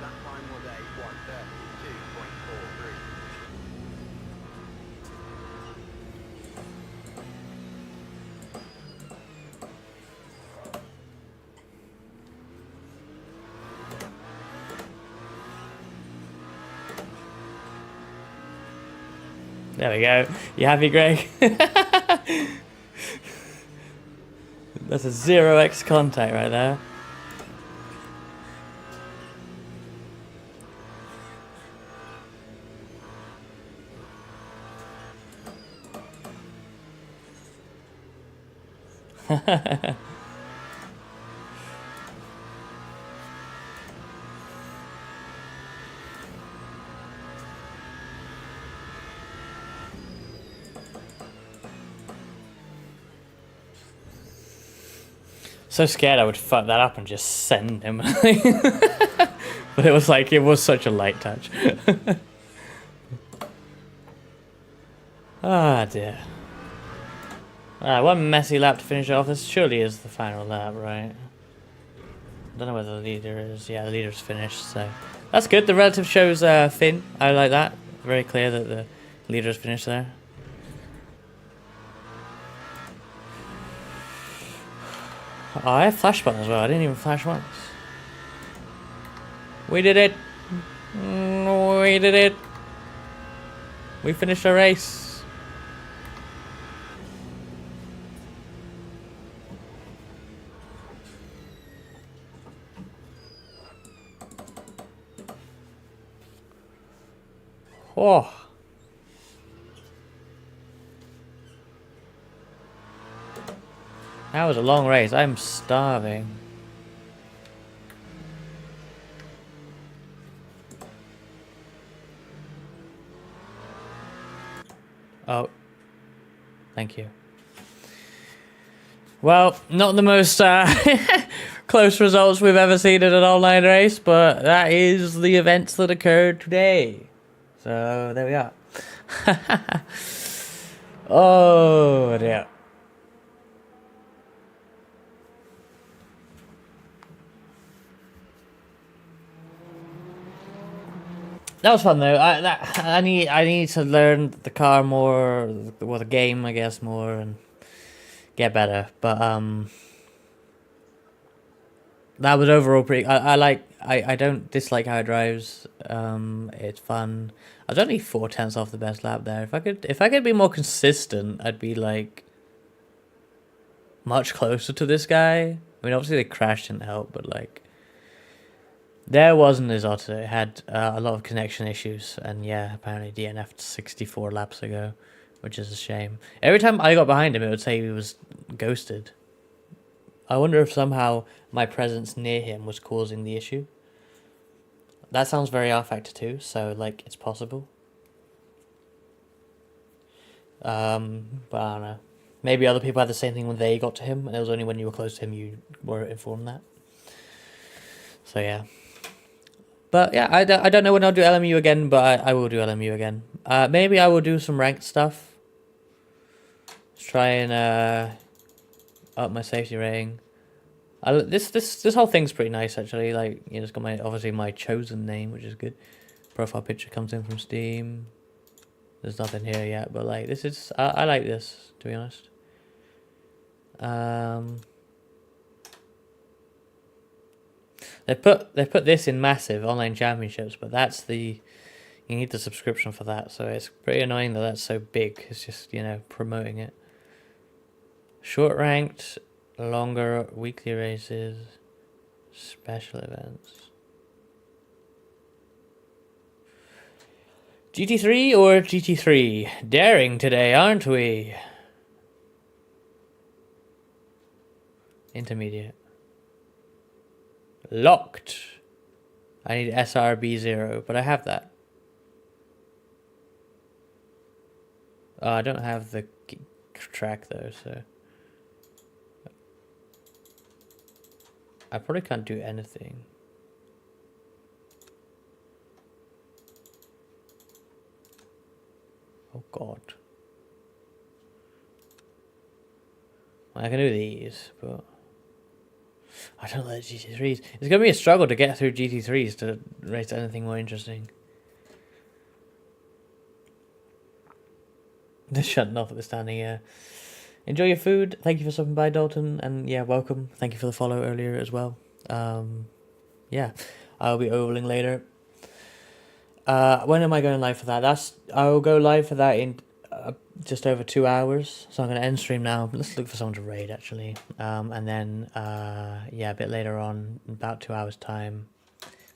That time was a 1:32.43. There we go. You happy, Greg? That's a 0x contact right there. So scared I would fuck that up and just send him. But it was like, it was such a light touch. Ah, dear. Alright, one messy lap to finish off. This surely is the final lap, right? I don't know whether the leader is. Yeah, the leader's finished, so that's good. The relative shows Finn. I like that. Very clear that the leader's finished there. Oh, I have flash button as well. I didn't even flash once. We did it. We did it. We finished our race. Oh. That was a long race. I'm starving. Oh. Thank you. Well, not the most close results we've ever seen in an online race, but that is the events that occurred today. So, there we are. Oh, dear. That was fun though. I need to learn the car more, well, the game I guess more, and get better. But that was overall pretty. I don't dislike how it drives. It's fun. I was only 4/10 off the best lap there. If I could be more consistent, I'd be like much closer to this guy. I mean, obviously the crash didn't help, but like. There wasn't his auto. It had a lot of connection issues, and yeah, apparently DNF'd 64 laps ago, which is a shame. Every time I got behind him, it would say he was ghosted. I wonder if somehow my presence near him was causing the issue. That sounds very R Factor 2, so like it's possible. But I don't know. Maybe other people had the same thing when they got to him, and it was only when you were close to him you were informed that. So yeah. But yeah, I don't know when I'll do LMU again, but I will do LMU again. Maybe I will do some ranked stuff. Let's try and up my safety rating. This whole thing's pretty nice actually. Like, you know, it's got obviously my chosen name, which is good. Profile picture comes in from Steam. There's nothing here yet, but like this is I like this, to be honest. They put this in massive online championships, but that's you need the subscription for that, so it's pretty annoying that that's so big. It's just, you know, promoting it. Short ranked, longer weekly races, special events. GT3 or GT3? Daring today, aren't we? Intermediate. Locked. I need SRB0, but I have that. Oh, I don't have the track though, so I probably can't do anything. Oh god. Well, I can do these, but I don't like GT3s. It's gonna be a struggle to get through GT3s to race anything more interesting. Just shut notwithstanding, yeah. Enjoy your food. Thank you for stopping by, Dalton, and yeah, welcome. Thank you for the follow earlier as well. Yeah, I'll be ovaling later. When am I going live for that? I'll go live for that in just over 2 hours. So I'm gonna end stream now. Let's look for someone to raid actually. And then yeah, a bit later on, in about 2 hours time.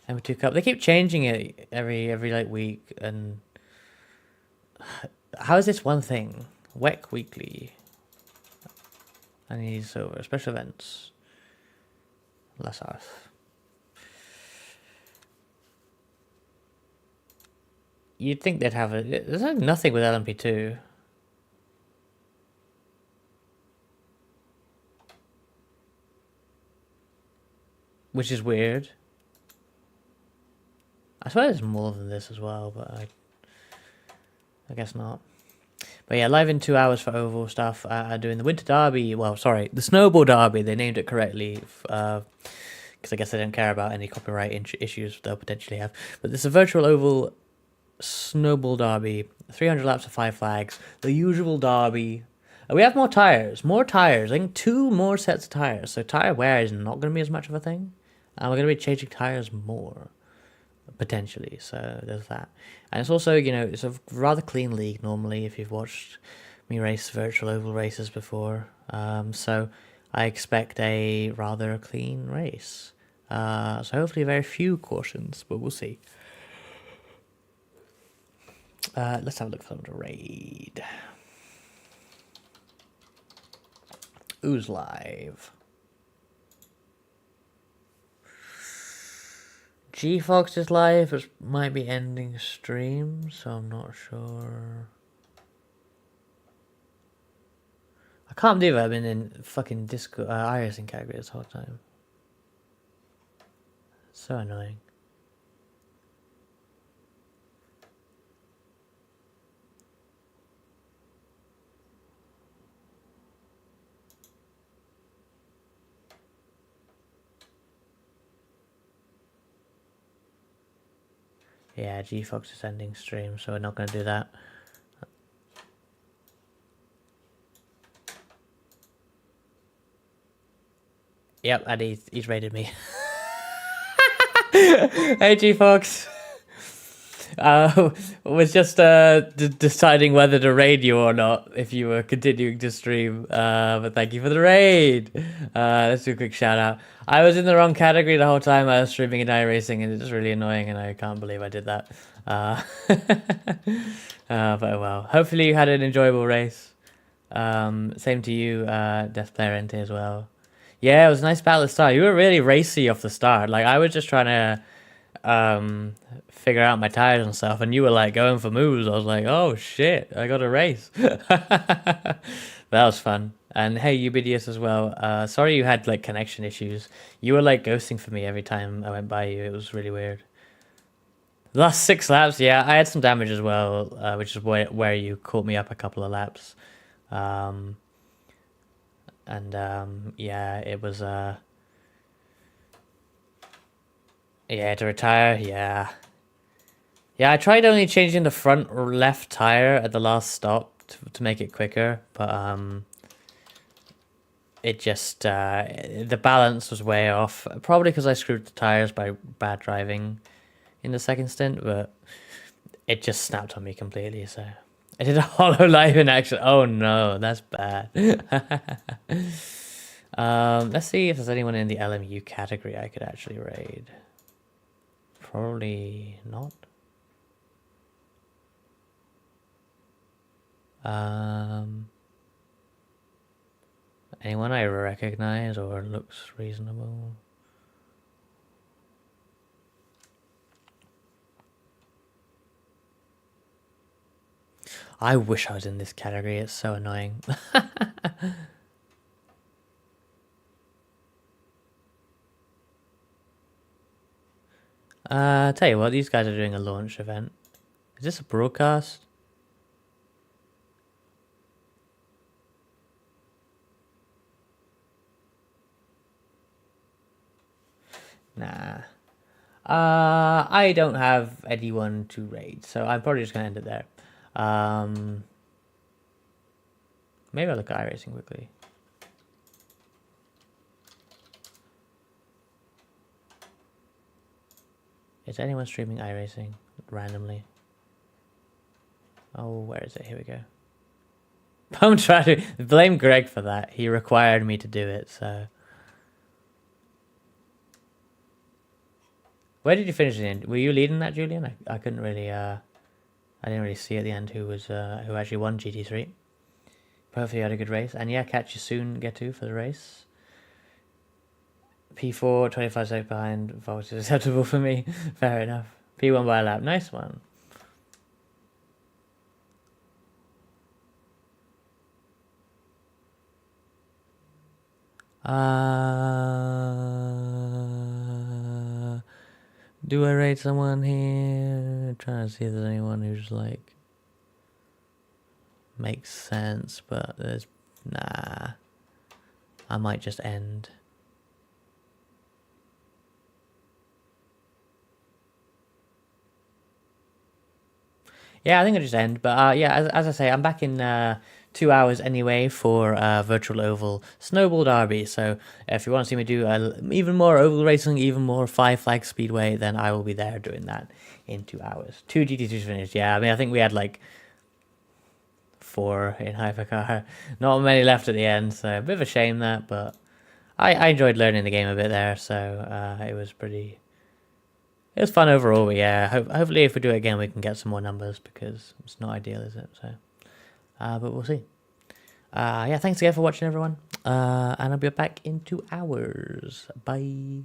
M2 Cup. They keep changing it every like week, and how is this one thing? WEC Weekly. I need over special events. Less Earth. You'd think they'd have it. There's like nothing with LMP2. Which is weird. I swear there's more than this as well, but I guess not. But yeah, live in 2 hours for oval stuff. Doing the Winter Derby. Well, sorry, the Snowball Derby. They named it correctly because I guess they don't care about any copyright issues they'll potentially have. But this is a virtual oval Snowball Derby. 300 laps of 5 flags. The usual derby. We have more tires. More tires. I think 2 more sets of tires. So tire wear is not going to be as much of a thing. And we're going to be changing tires more. Potentially, so there's that. And it's also, you know, it's a rather clean league normally if you've watched me race virtual oval races before. So I expect a rather clean race. So hopefully very few cautions, but we'll see. Let's have a look for someone to raid. Who's live? G-Fox is live, it might be ending stream, so I'm not sure. I can't believe I've been in fucking Disco iRacing category this whole time. So annoying. Yeah, G-Fox is ending stream, so we're not going to do that. Yep, and he's raided me. Hey, G-Fox. Was just deciding whether to raid you or not if you were continuing to stream. But thank you for the raid. Let's do a quick shout out. I was in the wrong category the whole time I was streaming in iRacing, and it's really annoying, and I can't believe I did that. But well, hopefully you had an enjoyable race. Same to you, Death Player NT as well. Yeah, it was a nice battle at the start. You were really racy off the start. Like, I was just trying to figure out my tires and stuff, and you were like going for moves. I was like, oh shit, I got a race. That was fun. And hey, Ubidius as well. Sorry you had like connection issues. You were like ghosting for me every time I went by you. It was really weird. The last 6 laps, yeah, I had some damage as well, which is where you caught me up a couple of laps. Yeah, it was yeah, to retire, yeah. Yeah, I tried only changing the front left tire at the last stop to make it quicker, but it just the balance was way off. Probably because I screwed the tires by bad driving in the second stint, but it just snapped on me completely. So I did a hollow live in action. Oh no, that's bad. Let's see if there's anyone in the LMU category I could actually raid. Probably not. Anyone I recognize or looks reasonable? I wish I was in this category, it's so annoying. Tell you what, these guys are doing a launch event. Is this a broadcast? Nah. I don't have anyone to raid, so I'm probably just gonna end it there. Maybe I'll look at iRacing quickly. Is anyone streaming iRacing randomly? Oh, where is it? Here we go. I'm trying to blame Greg for that. He required me to do it, so. Where did you finish the end? Were you leading that, Julian? I couldn't really, I didn't really see at the end who was, who actually won GT3. Hopefully you had a good race. And yeah, catch you soon, get to for the race. P4, 25 seconds behind. Volt is acceptable for me. Fair enough. P1 by a lap. Nice one. Do I rate someone here? I'm trying to see if there's anyone who's like makes sense, but there's nah. I might just end. Yeah, I think I'll just end. But yeah, as I say, I'm back in 2 hours anyway for Virtual Oval Snowball Derby. So if you want to see me do even more oval racing, even more Five Flag Speedway, then I will be there doing that in 2 hours. 2 GT2s finished. Yeah, I mean, I think we had like 4 in Hypercar. Not many left at the end, so a bit of a shame that, but I enjoyed learning the game a bit there, so it was pretty... It was fun overall, but yeah, hopefully if we do it again we can get some more numbers, because it's not ideal, is it? So, but we'll see. Yeah, thanks again for watching, everyone, and I'll be back in 2 hours. Bye.